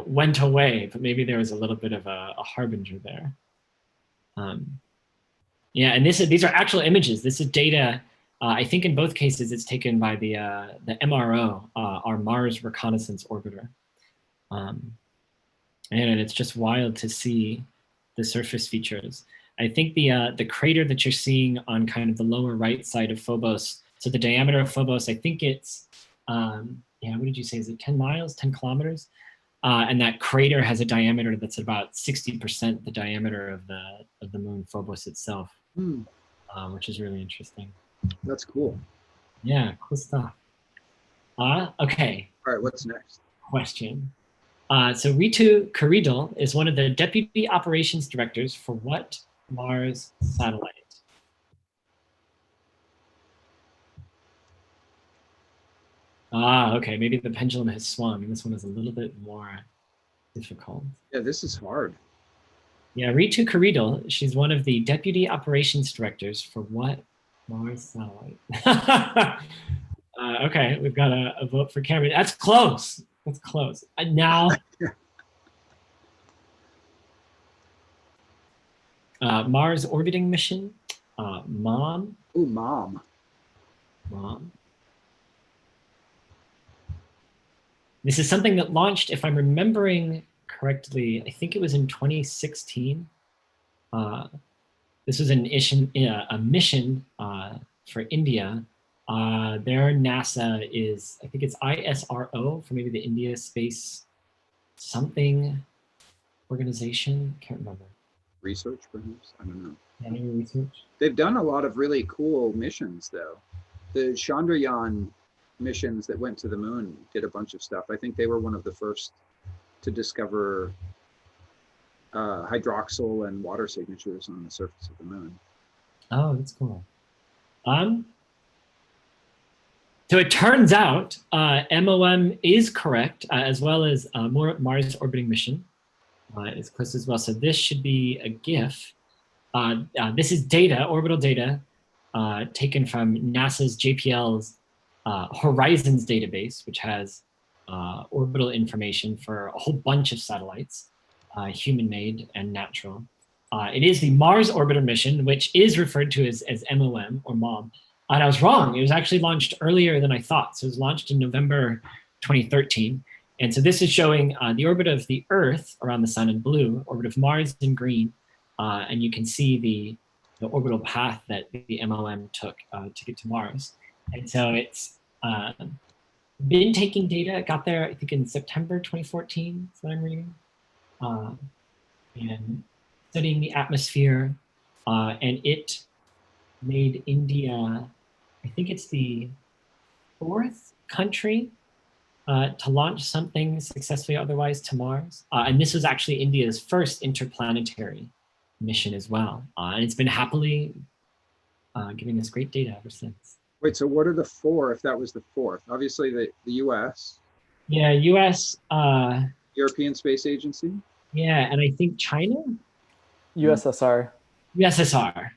went away, but maybe there was a little bit of a harbinger there. Yeah, and these are actual images. This is data. I think in both cases it's taken by the MRO, our Mars Reconnaissance Orbiter. And it's just wild to see the surface features. I think the crater that you're seeing on kind of the lower right side of Phobos, so the diameter of Phobos, I think it's, what did you say? Is it 10 miles, 10 kilometers? And that crater has a diameter that's about 60% the diameter of the moon Phobos itself, which is really interesting. That's cool. Yeah, cool stuff. Okay. All right, what's next? Question. So Ritu Karidhal is one of the deputy operations directors for what Mars satellite? Okay, maybe the pendulum has swung, and this one is a little bit more difficult. Yeah, this is hard. Yeah, Ritu Karidhal, she's one of the deputy operations directors for what Mars satellite? Okay, we've got a vote for Cameron. That's close. That's close. And now, Mars orbiting mission, MOM. Ooh, MOM. MOM. This is something that launched, if I'm remembering correctly, I think it was in 2016. This was a mission for India. Their NASA is, I think it's ISRO, for maybe the India Space something organization. Can't remember. Research, perhaps? I don't know. Any research? They've done a lot of really cool missions, though. The Chandrayaan missions that went to the moon did a bunch of stuff. I think they were one of the first to discover hydroxyl and water signatures on the surface of the moon. Oh, that's cool. So it turns out MOM is correct, as well as Mars orbiting mission is close as well. So this should be a GIF. This is data, orbital data, taken from NASA's JPL's Horizons database, which has orbital information for a whole bunch of satellites, human-made and natural. It is the Mars orbiter mission, which is referred to as MOM or MOM. And I was wrong. It was actually launched earlier than I thought. So it was launched in November 2013. And so this is showing the orbit of the Earth around the sun in blue, orbit of Mars in green. And you can see the orbital path that the MOM took to get to Mars. And so it's been taking data. It got there, I think, in September 2014, is what I'm reading. And studying the atmosphere. And it made India, I think it's the 4th country to launch something successfully otherwise to Mars. And this was actually India's first interplanetary mission as well. And it's been happily giving us great data ever since. Wait, so what are the 4 if that was the 4th? Obviously the US. Yeah, US. European Space Agency. Yeah, and I think China? USSR. USSR.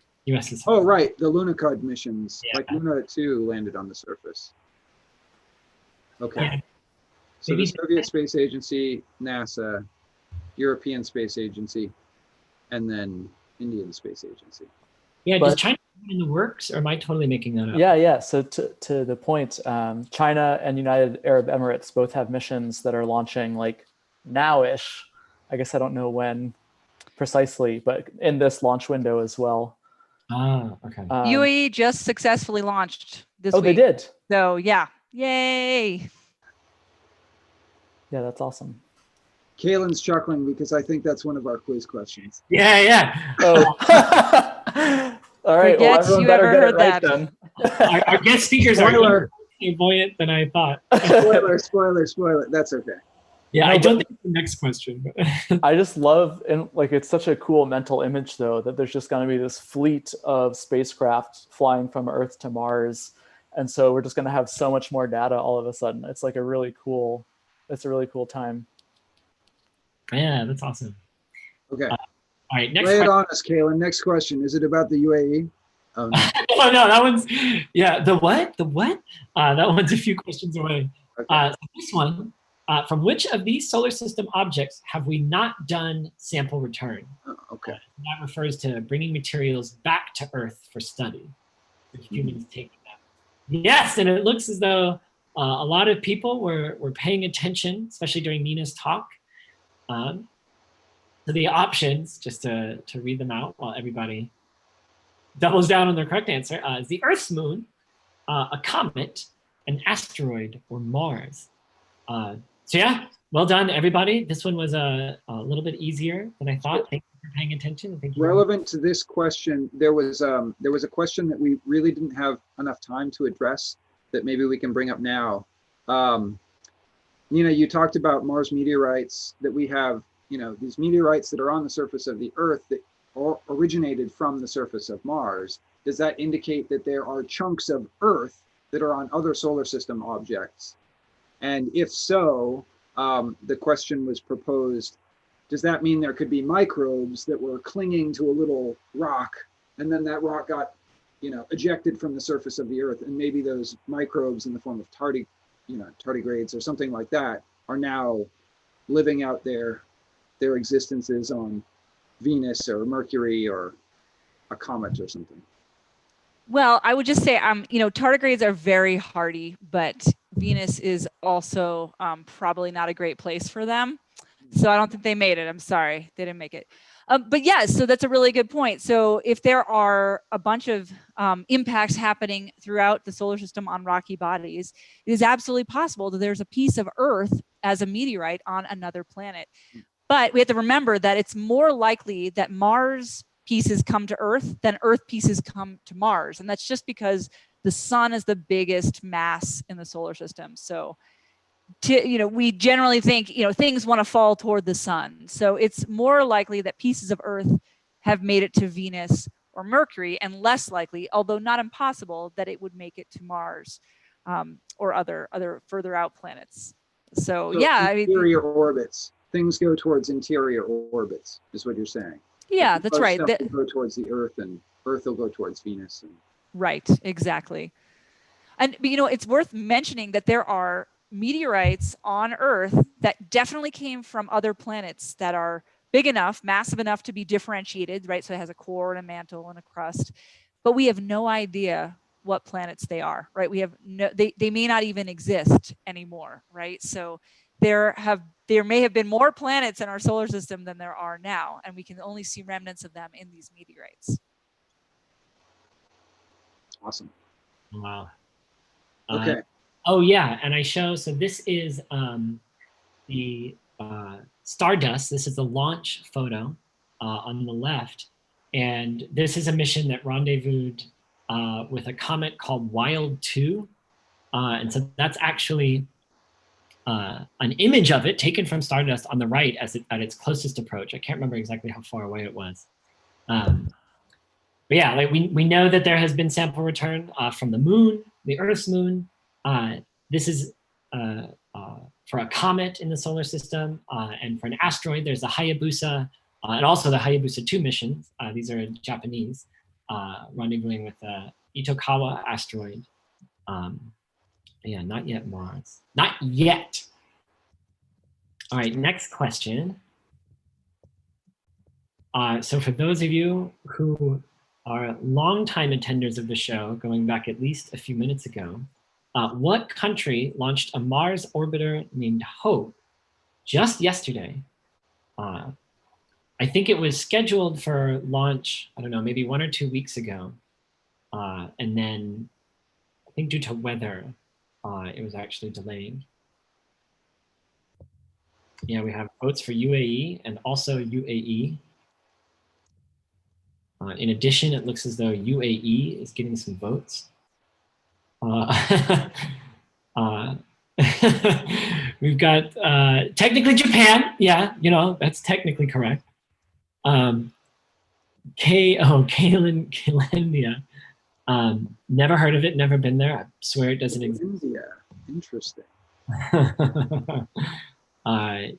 Oh, right, the Lunokhod missions. Yeah. Like Luna 2 landed on the surface. Okay. Yeah. So Maybe the Soviet Space Agency, NASA, European Space Agency, and then Indian Space Agency. Yeah, does China have it in the works, or am I totally making that up? Yeah. So to the point, China and United Arab Emirates both have missions that are launching like now-ish. I guess I don't know when precisely, but in this launch window as well. Ah, okay. UAE just successfully launched this week. Oh, they did? So yeah, yay. Yeah, that's awesome. Kaylin's chuckling because I think that's one of our quiz questions. Yeah. Oh. All right. Well, Yes, everyone you better ever get it heard right that? then. Our guest speakers are Spoiler. more buoyant than I thought. Spoiler. That's okay. Yeah, No, I don't but- think it's the next question. But I just love, and like it's such a cool mental image though, that there's just going to be this fleet of spacecraft flying from Earth to Mars. And so we're just going to have so much more data all of a sudden. It's like a really cool time. yeah, that's awesome. Okay. All right, next Lay it question. on us, Kaylin. Next question. Is it about the UAE? Oh, no. Oh, no, that one's, yeah, the what? That one's a few questions away. Okay. So this one, from which of these solar system objects have we not done sample return? Oh, okay. That refers to bringing materials back to Earth for study, with humans taking them. Yes, and it looks as though a lot of people were paying attention, especially during Nina's talk. So the options, just to read them out while everybody doubles down on their correct answer, is the Earth's moon, a comet, an asteroid, or Mars. So yeah, well done, everybody. This one was a little bit easier than I thought. Thank you for paying attention. Thank you. Relevant to this question, there was a question that we really didn't have enough time to address that maybe we can bring up now. Nina, you talked about Mars meteorites, that we have, these meteorites that are on the surface of the Earth that originated from the surface of Mars. Does that indicate that there are chunks of Earth that are on other solar system objects? And if so, the question was proposed, does that mean there could be microbes that were clinging to a little rock, and then that rock got, ejected from the surface of the Earth, and maybe those microbes in the form of tardigrades or something like that are now living out their existences on Venus or Mercury or a comet or something? Well, I would just say, tardigrades are very hardy, but Venus is also probably not a great place for them. So I don't think they made it. I'm sorry, they didn't make it. But yeah, so that's a really good point. So if there are a bunch of impacts happening throughout the solar system on rocky bodies, it is absolutely possible that there's a piece of Earth as a meteorite on another planet. But we have to remember that it's more likely that Mars pieces come to Earth than Earth pieces come to Mars. And that's just because the sun is the biggest mass in the solar system. So we generally think, things want to fall toward the sun. So it's more likely that pieces of Earth have made it to Venus or Mercury, and less likely, although not impossible, that it would make it to Mars or other further out planets. So yeah, interior orbits. Things go towards interior orbits, is what you're saying. Yeah, that's right. Stuff will go towards the Earth, and Earth will go towards Venus. Right, exactly. And it's worth mentioning that there are meteorites on Earth that definitely came from other planets that are big enough, massive enough to be differentiated, right? So it has a core and a mantle and a crust, but we have no idea what planets they are, right? We have they may not even exist anymore, right? So there may have been more planets in our solar system than there are now, and we can only see remnants of them in these meteorites. Awesome. Wow. Okay. Oh yeah, and I show, so this is the Stardust. This is the launch photo on the left. And this is a mission that rendezvoused with a comet called Wild 2. And so that's actually an image of it taken from Stardust on the right at its closest approach. I can't remember exactly how far away it was. But yeah, like we know that there has been sample return from the moon, the Earth's moon. This is for a comet in the solar system, and for an asteroid, there's the Hayabusa, and also the Hayabusa 2 missions. These are Japanese, rendezvousing with the Itokawa asteroid. Yeah, not yet Mars. Not yet. All right, next question. So for those of you who are longtime attenders of the show, going back at least a few minutes ago, what country launched a Mars orbiter named Hope just yesterday? I think it was scheduled for launch, I don't know, maybe 1 or 2 weeks ago. And then I think due to weather, it was actually delayed. Yeah, we have votes for UAE and also UAE. In addition, it looks as though UAE is getting some votes. We've got technically Japan. Yeah, that's technically correct. Kalendia. Never heard of it, never been there. I swear it doesn't exist. India, interesting.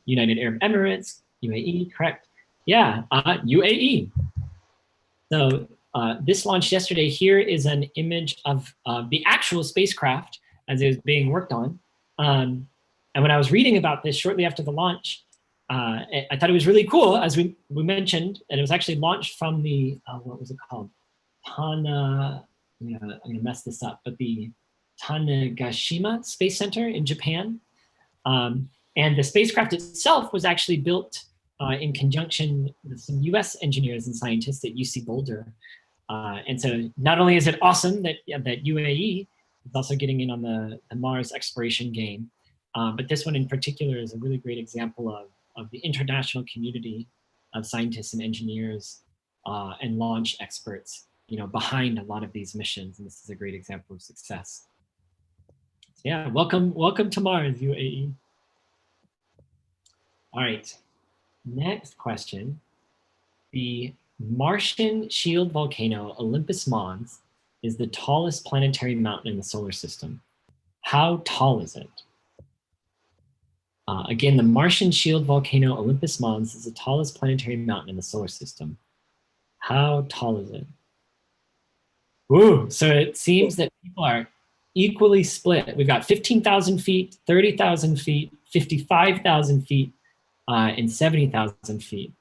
United Arab Emirates, UAE, correct. Yeah, UAE. So this launched yesterday. Here is an image of the actual spacecraft as it was being worked on. And when I was reading about this shortly after the launch, I thought it was really cool, as we mentioned, and it was actually launched from the, what was it called? I'm gonna mess this up, but the Tanegashima Space Center in Japan. And the spacecraft itself was actually built in conjunction with some US engineers and scientists at UC Boulder. And so not only is it awesome that UAE is also getting in on the Mars exploration game, but this one in particular is a really great example of the international community of scientists and engineers and launch experts, behind a lot of these missions. And this is a great example of success. So yeah, welcome to Mars, UAE. All right, next question. The Martian shield volcano Olympus Mons is the tallest planetary mountain in the solar system. How tall is it? Again, the Martian shield volcano Olympus Mons is the tallest planetary mountain in the solar system. How tall is it? Ooh, so it seems that people are equally split. We've got 15,000 feet, 30,000 feet, 55,000 feet, and 70,000 feet.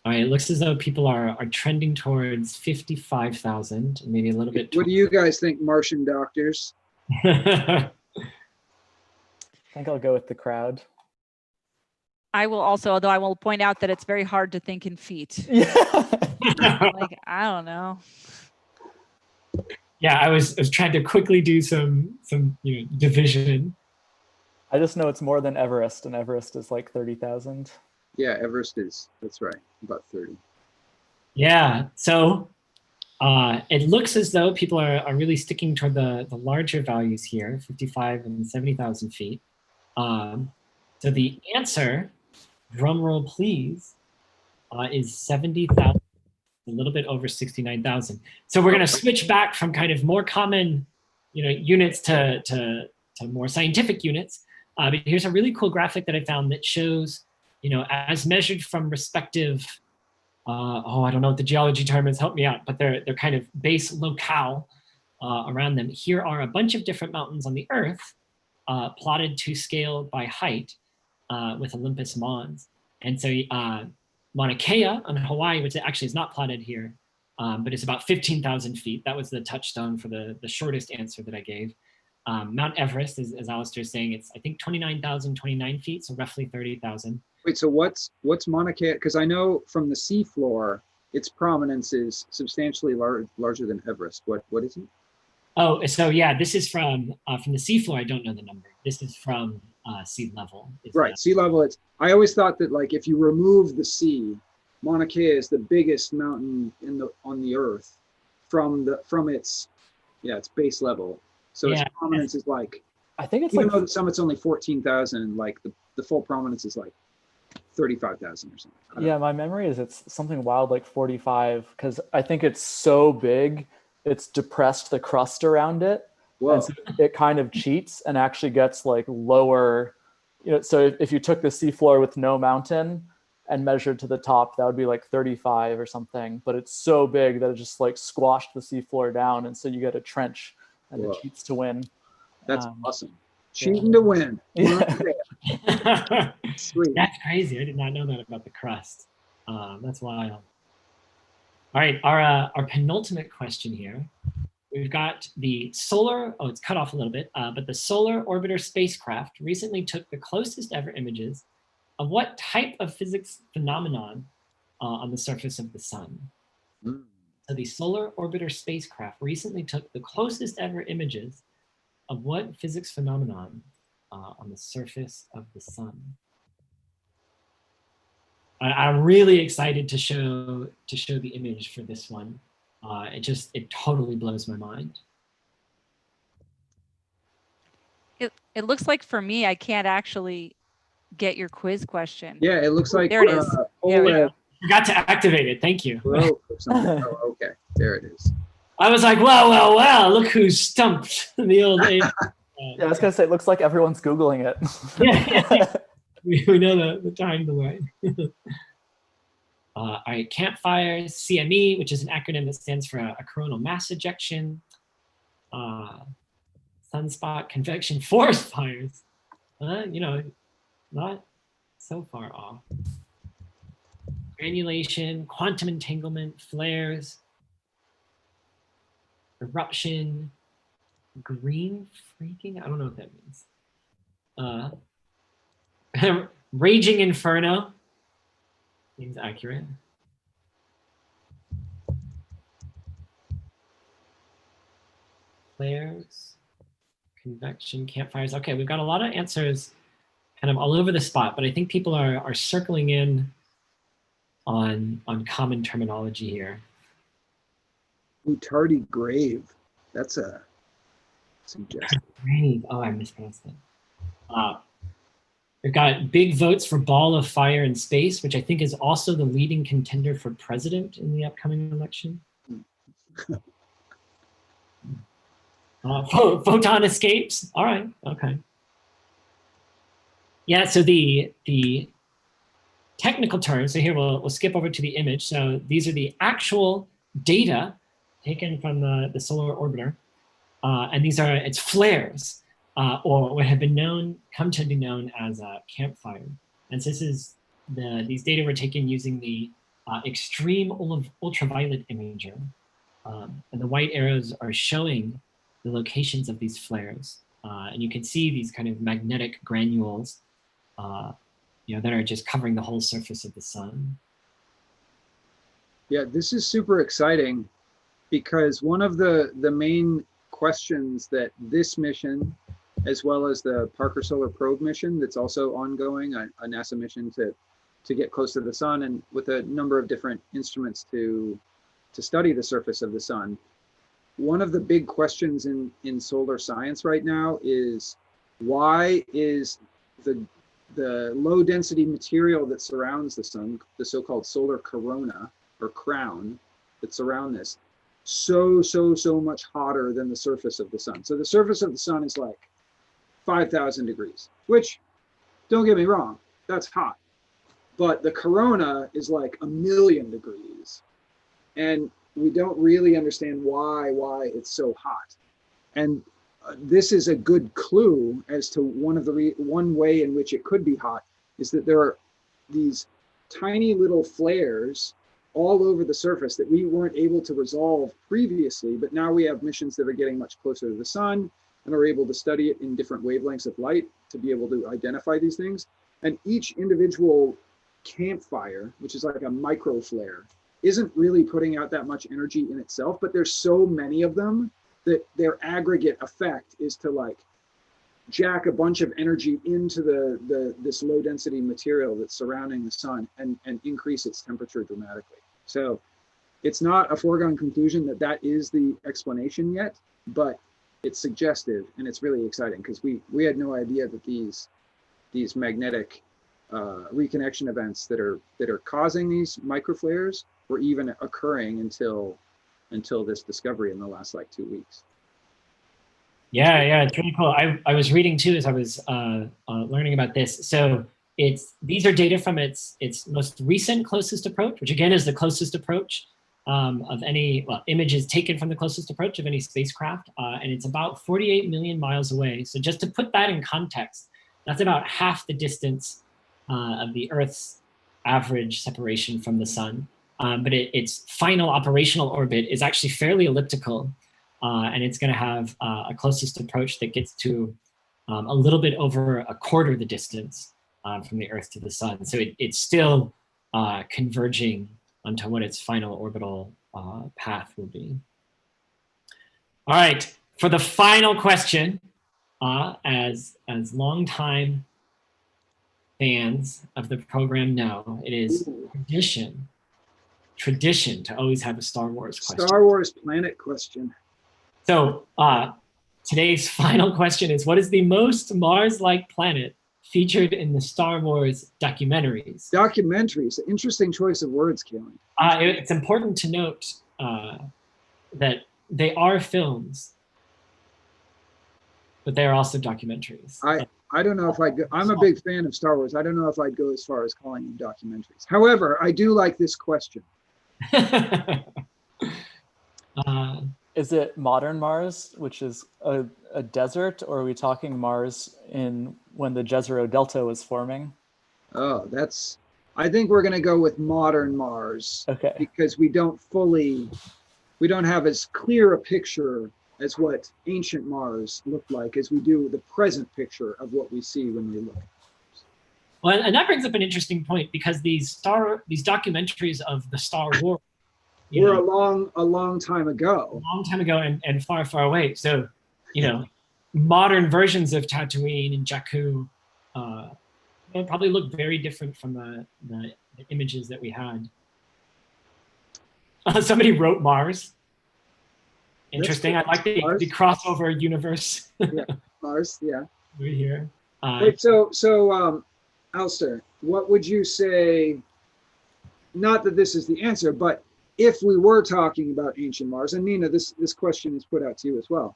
All right, it looks as though people are trending towards 55,000, maybe a little bit. What do you guys think, Martian doctors? I think I'll go with the crowd. I will also, although I will point out that it's very hard to think in feet. Yeah. Like, I don't know. Yeah, I was trying to quickly do some division. I just know it's more than Everest, and Everest is like 30,000. Yeah, Everest is, that's right, about 30. Yeah, so it looks as though people are really sticking toward the larger values here, 55 and 70,000 feet. So the answer, drum roll please, is 70,000, a little bit over 69,000. So we're going to switch back from kind of more common, units to more scientific units. But here's a really cool graphic that I found that shows, as measured from respective, I don't know what the geology term is, help me out, but they're kind of base locale around them. Here are a bunch of different mountains on the Earth plotted to scale by height with Olympus Mons. And so Mauna Kea on Hawaii, which actually is not plotted here, but it's about 15,000 feet. That was the touchstone for the shortest answer that I gave. Mount Everest, as Alistair is saying, it's I think 29,029 feet, so roughly 30,000. Wait, so what's Mauna Kea? Because I know from the seafloor, its prominence is substantially larger than Everest. What is it? Oh, so yeah, this is from the seafloor. I don't know the number. This is from sea level. Right, sea level. I always thought that like if you remove the sea, Mauna Kea is the biggest mountain on the Earth from its base level. So its prominence is like, I think it's even like, though the summit's only 14,000, like the full prominence is like 35,000 or something. Yeah, my memory is it's something wild like 45, because I think it's so big, it's depressed the crust around it. Whoa. And so it kind of cheats and actually gets like lower. So if you took the seafloor with no mountain and measured to the top, that would be like 35 or something. But it's so big that it just like squashed the seafloor down. And so you get a trench and it cheats to win. That's awesome. Cheating to win. Yeah. Sweet. That's crazy. I did not know that about the crust. That's wild. All right, our penultimate question here. We've got the solar, it's cut off a little bit, but the Solar Orbiter spacecraft recently took the closest ever images of what type of physics phenomenon on the surface of the sun? Mm. So the Solar Orbiter spacecraft recently took the closest ever images of what physics phenomenon on the surface of the sun? I'm really excited to show the image for this one. It totally blows my mind. It looks like for me, I can't actually get your quiz question. Yeah, it looks like there it is. There we go. Forgot to activate it. Thank you. Oh, okay. There it is. I was like, well, look who's stumped the old age. Yeah, I was gonna say it looks like everyone's Googling it. Yeah. We know the time to learn. All right, campfires, CME, which is an acronym that stands for a coronal mass ejection. Sunspot, convection, forest fires. Not so far off. Granulation, quantum entanglement, flares, eruption, green freaking, I don't know what that means. Raging inferno, seems accurate. Flares, convection, campfires. Okay, we've got a lot of answers kind of all over the spot, but I think people are circling in on common terminology here. Tardy grave. That's a suggestion. Grave. Oh, I mispronounced that. We've got big votes for Ball of Fire in Space, which I think is also the leading contender for president in the upcoming election. Photon escapes. All right. Okay. Yeah. So the technical terms. So here we'll skip over to the image. So these are the actual data taken from the solar orbiter, and it's flares, or what have come to be known as campfire. And so these data were taken using the extreme ultraviolet imager, and the white arrows are showing the locations of these flares. And you can see these kind of magnetic granules that are just covering the whole surface of the sun. Yeah, this is super exciting because one of the main questions that this mission, as well as the Parker Solar Probe mission that's also ongoing, a NASA mission to get close to the sun and with a number of different instruments to study the surface of the sun. One of the big questions in solar science right now is why is the low density material that surrounds the sun, the so-called solar corona or crown that surround this, so much hotter than the surface of the sun. So the surface of the sun is like 5,000 degrees, which, don't get me wrong, that's hot. But the corona is like 1,000,000 degrees. And we don't really understand why it's so hot. And this is a good clue as to one way in which it could be hot is that there are these tiny little flares all over the surface that we weren't able to resolve previously, but now we have missions that are getting much closer to the sun and are able to study it in different wavelengths of light to be able to identify these things. And each individual campfire, which is like a micro flare, isn't really putting out that much energy in itself, but there's so many of them that their aggregate effect is to like jack a bunch of energy into this low density material that's surrounding the sun and increase its temperature dramatically. So it's not a foregone conclusion that is the explanation yet, but it's suggestive and it's really exciting because we had no idea that these magnetic reconnection events that are causing these microflares were even occurring until this discovery in the last like 2 weeks. Yeah, it's really cool. I was reading too as I was learning about this. So these are data from its most recent closest approach, which again is the closest approach of any images taken from the closest approach of any spacecraft, and it's about 48 million miles away. So just to put that in context, that's about half the distance of the Earth's average separation from the sun. But its final operational orbit is actually fairly elliptical, and it's going to have a closest approach that gets to a little bit over a quarter the distance from the Earth to the sun. So it's still converging onto what its final orbital path will be. All right, for the final question, as longtime fans of the program know, it is tradition to always have a Star Wars question. Star Wars planet question. So today's final question is, what is the most Mars-like planet featured in the Star Wars documentaries? Documentaries, interesting choice of words, Kaylin. It's important to note that they are films, but they are also documentaries. I don't know if I'd go, I'm a big fan of Star Wars. I don't know if I'd go as far as calling them documentaries. However, I do like this question. Is it modern Mars, which is a desert, or are we talking Mars when the Jezero Delta was forming? Oh, I think we're going to go with modern Mars. Okay. Because we don't have as clear a picture as what ancient Mars looked like as we do the present picture of what we see when we look. Well, and that brings up an interesting point, because these documentaries of the Star Wars were a long time ago. A long time ago and far, far away. So, modern versions of Tatooine and Jakku probably look very different from the images that we had. Somebody wrote Mars. Interesting. I like the crossover universe. Yeah, Mars. Yeah. Right here. Wait, so Alistair, what would you say? Not that this is the answer, but if we were talking about ancient Mars, and Nina, this question is put out to you as well.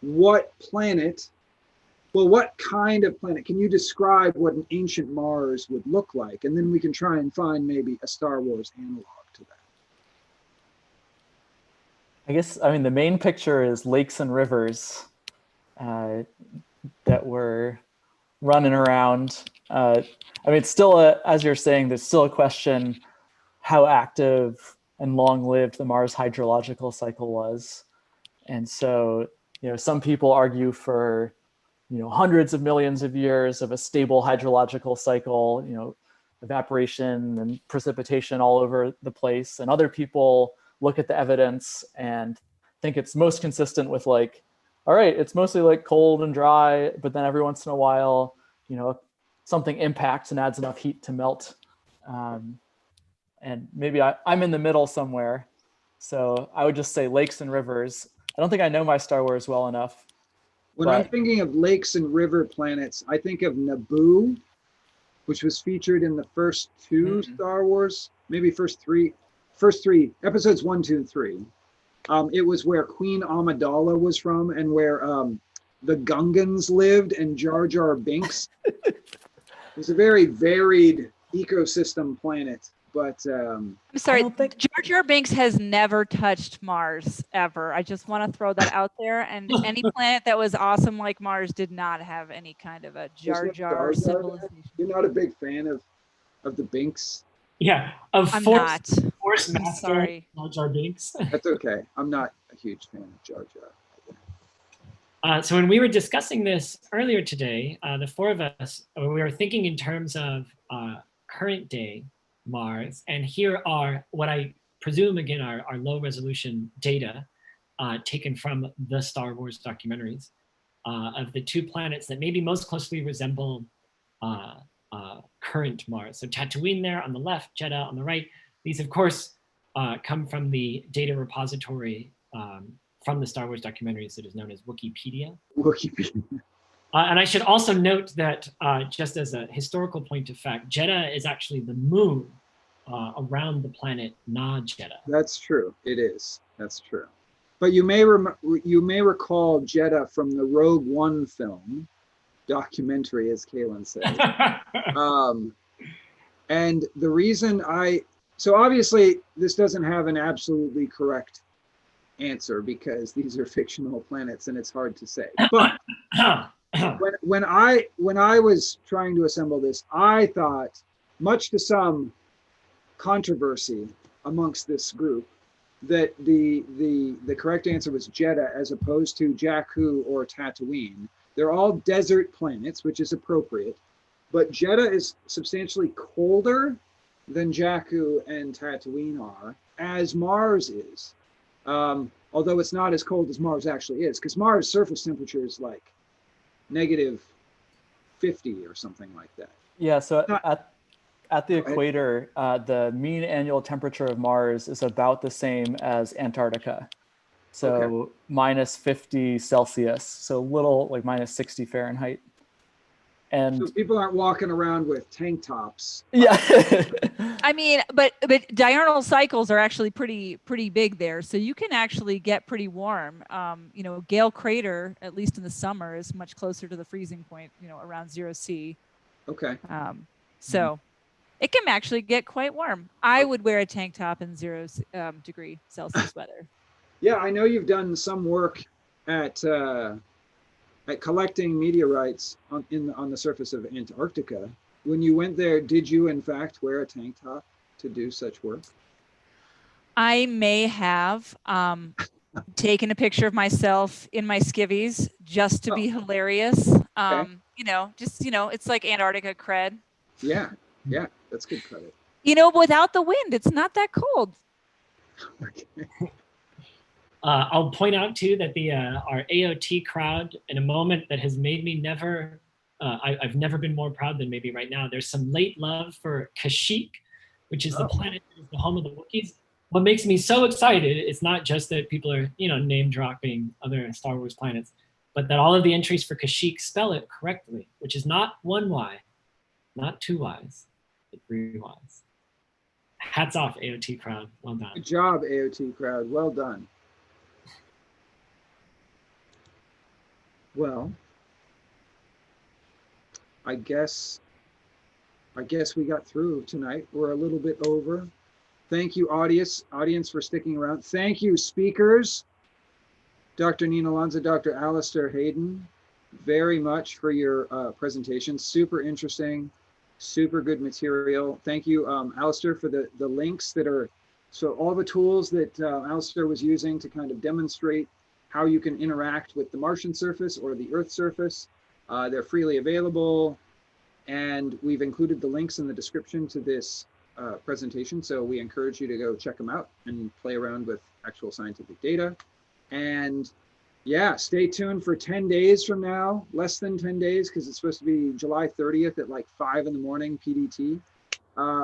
What kind of planet? Can you describe what an ancient Mars would look like? And then we can try and find maybe a Star Wars analog to that. I guess, the main picture is lakes and rivers that were running around. It's still as you're saying, there's still a question how active and long-lived the Mars hydrological cycle was. And so, some people argue for, hundreds of millions of years of a stable hydrological cycle, evaporation and precipitation all over the place. And other people look at the evidence and think it's most consistent with like, all right, it's mostly like cold and dry, but then every once in a while, something impacts and adds enough heat to melt. And maybe I'm in the middle somewhere. So I would just say lakes and rivers. I don't think I know my Star Wars well enough. When I'm thinking of lakes and river planets, I think of Naboo, which was featured in the first two Star Wars, maybe first three, episodes 1, 2, and 3. It was where Queen Amidala was from and where the Gungans lived and Jar Jar Binks. It was a very varied ecosystem planet. But I'm sorry, Jar Jar Binks has never touched Mars ever. I just want to throw that out there. And any planet that was awesome like Mars did not have any kind of a Jar Jar civilization. You're not a big fan of the Binks? Yeah, I'm not. Force I'm master sorry. Jar Jar Binks. That's okay. I'm not a huge fan of Jar Jar. So when we were discussing this earlier today, the four of us, we were thinking in terms of current day Mars, and here are what I presume, again, are low resolution data taken from the Star Wars documentaries of the two planets that maybe most closely resemble current Mars. So Tatooine there on the left, Jeddah on the right. These, of course, come from the data repository from the Star Wars documentaries that is known as Wikipedia. And I should also note that just as a historical point of fact, Jeddah is actually the moon around the planet NASAdena. That's true. It is. That's true. But you may recall Jeddah from the Rogue One film documentary, as Kaylin said. And the reason so obviously this doesn't have an absolutely correct answer because these are fictional planets and it's hard to say. But when I was trying to assemble this, I thought, much to some controversy amongst this group, that the correct answer was Jeddah as opposed to Jakku or Tatooine. They're all desert planets, which is appropriate, but Jeddah is substantially colder than Jakku and Tatooine are, as Mars is. Although it's not as cold as Mars actually is, because Mars' surface temperature is like -50 or something like that. Yeah, so at the equator, the mean annual temperature of Mars is about the same as Antarctica. So -50 Celsius, so little like -60 Fahrenheit. And so people aren't walking around with tank tops. Yeah. I mean, but diurnal cycles are actually pretty big there, so you can actually get pretty warm. Gale Crater, at least in the summer, is much closer to the freezing point, around 0 C. Okay. So it can actually get quite warm. I would wear a tank top in 0 degree Celsius weather. Yeah, I know you've done some work at collecting meteorites on the surface of Antarctica. When you went there, did you in fact wear a tank top to do such work? I may have taken a picture of myself in my skivvies just to be hilarious. It's like Antarctica cred. Yeah, that's good credit. Without the wind, it's not that cold. Okay. I'll point out too that our AOT crowd, in a moment that has made me I've never been more proud than maybe right now. There's some late love for Kashyyyk, which is the planet that is the home of the Wookiees. What makes me so excited is not just that people are, name dropping other Star Wars planets, but that all of the entries for Kashyyyk spell it correctly, which is not 1 Y, not 2 Ys, but 3 Ys. Hats off, AOT crowd. Well done. Good job, AOT crowd. Well done. Well, I guess we got through tonight. We're a little bit over. Thank you, audience for sticking around. Thank you, speakers, Dr. Nina Lanza, Dr. Alistair Hayden, very much for your presentation. Super interesting, super good material. Thank you, Alistair, for the links that are, so all the tools that Alistair was using to kind of demonstrate how you can interact with the Martian surface or the Earth surface. They're freely available, and we've included the links in the description to this presentation. So we encourage you to go check them out and play around with actual scientific data. And yeah, stay tuned for 10 days from now, less than 10 days, because it's supposed to be July 30th at like 5 in the morning PDT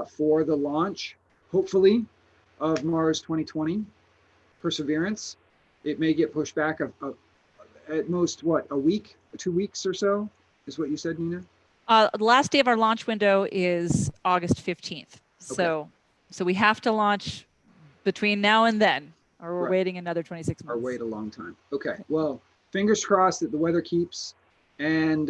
for the launch, hopefully, of Mars 2020 Perseverance. It may get pushed back at most, what, a week, 2 weeks or so, is what you said, Nina? The last day of our launch window is August 15th. So we have to launch between now and then, or we're waiting another 26 months. Or wait a long time. Okay, well, fingers crossed that the weather keeps, and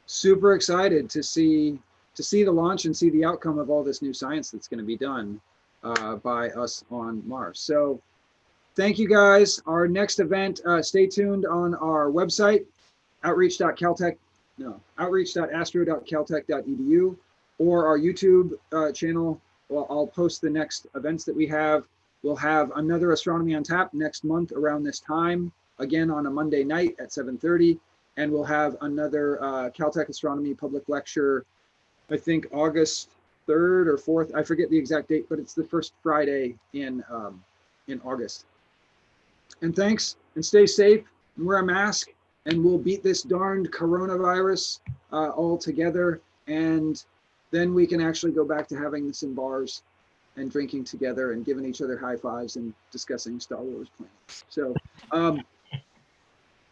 super excited to see the launch and see the outcome of all this new science that's going to be done by us on Mars. So thank you guys. Our next event, stay tuned on our website, outreach.astro.caltech.edu, or our YouTube channel. Well, I'll post the next events that we have. We'll have another Astronomy on Tap next month around this time, again on a Monday night at 7:30. And we'll have another Caltech Astronomy public lecture, I think August 3rd or 4th. I forget the exact date, but it's the first Friday in August. And thanks, and stay safe, and wear a mask, and we'll beat this darned coronavirus all together. And then we can actually go back to having this in bars and drinking together and giving each other high fives and discussing Star Wars plans. So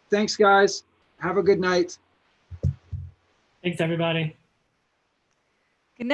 thanks, guys. Have a good night. Thanks, everybody.